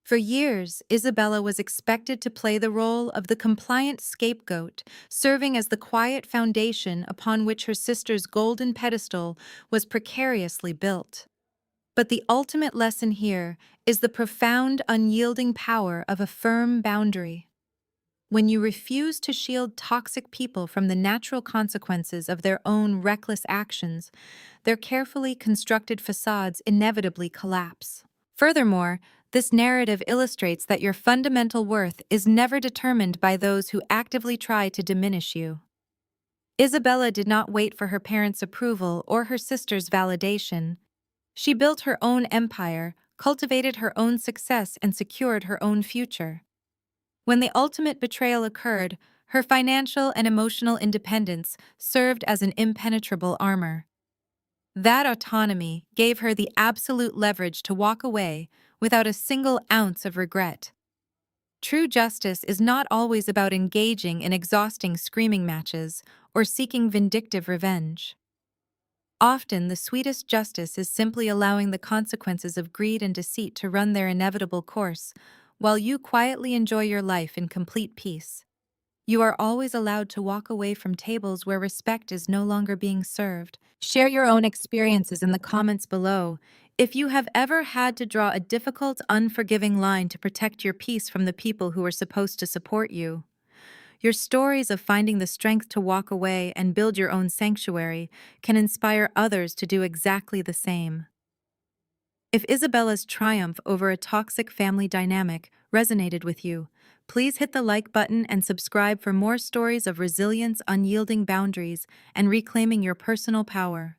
Speaker 1: For years, Isabella was expected to play the role of the compliant scapegoat, serving as the quiet foundation upon which her sister's golden pedestal was precariously built. But the ultimate lesson here is the profound, unyielding power of a firm boundary. When you refuse to shield toxic people from the natural consequences of their own reckless actions, their carefully constructed facades inevitably collapse. Furthermore, this narrative illustrates that your fundamental worth is never determined by those who actively try to diminish you. Isabella did not wait for her parents' approval or her sister's validation. She built her own empire, cultivated her own success, and secured her own future. When the ultimate betrayal occurred, her financial and emotional independence served as an impenetrable armor. That autonomy gave her the absolute leverage to walk away without a single ounce of regret. True justice is not always about engaging in exhausting screaming matches or seeking vindictive revenge. Often, the sweetest justice is simply allowing the consequences of greed and deceit to run their inevitable course, while you quietly enjoy your life in complete peace. You are always allowed to walk away from tables where respect is no longer being served. Share your own experiences in the comments below. If you have ever had to draw a difficult, unforgiving line to protect your peace from the people who are supposed to support you, your stories of finding the strength to walk away and build your own sanctuary can inspire others to do exactly the same. If Isabella's triumph over a toxic family dynamic resonated with you, please hit the like button and subscribe for more stories of resilience, unyielding boundaries, and reclaiming your personal power.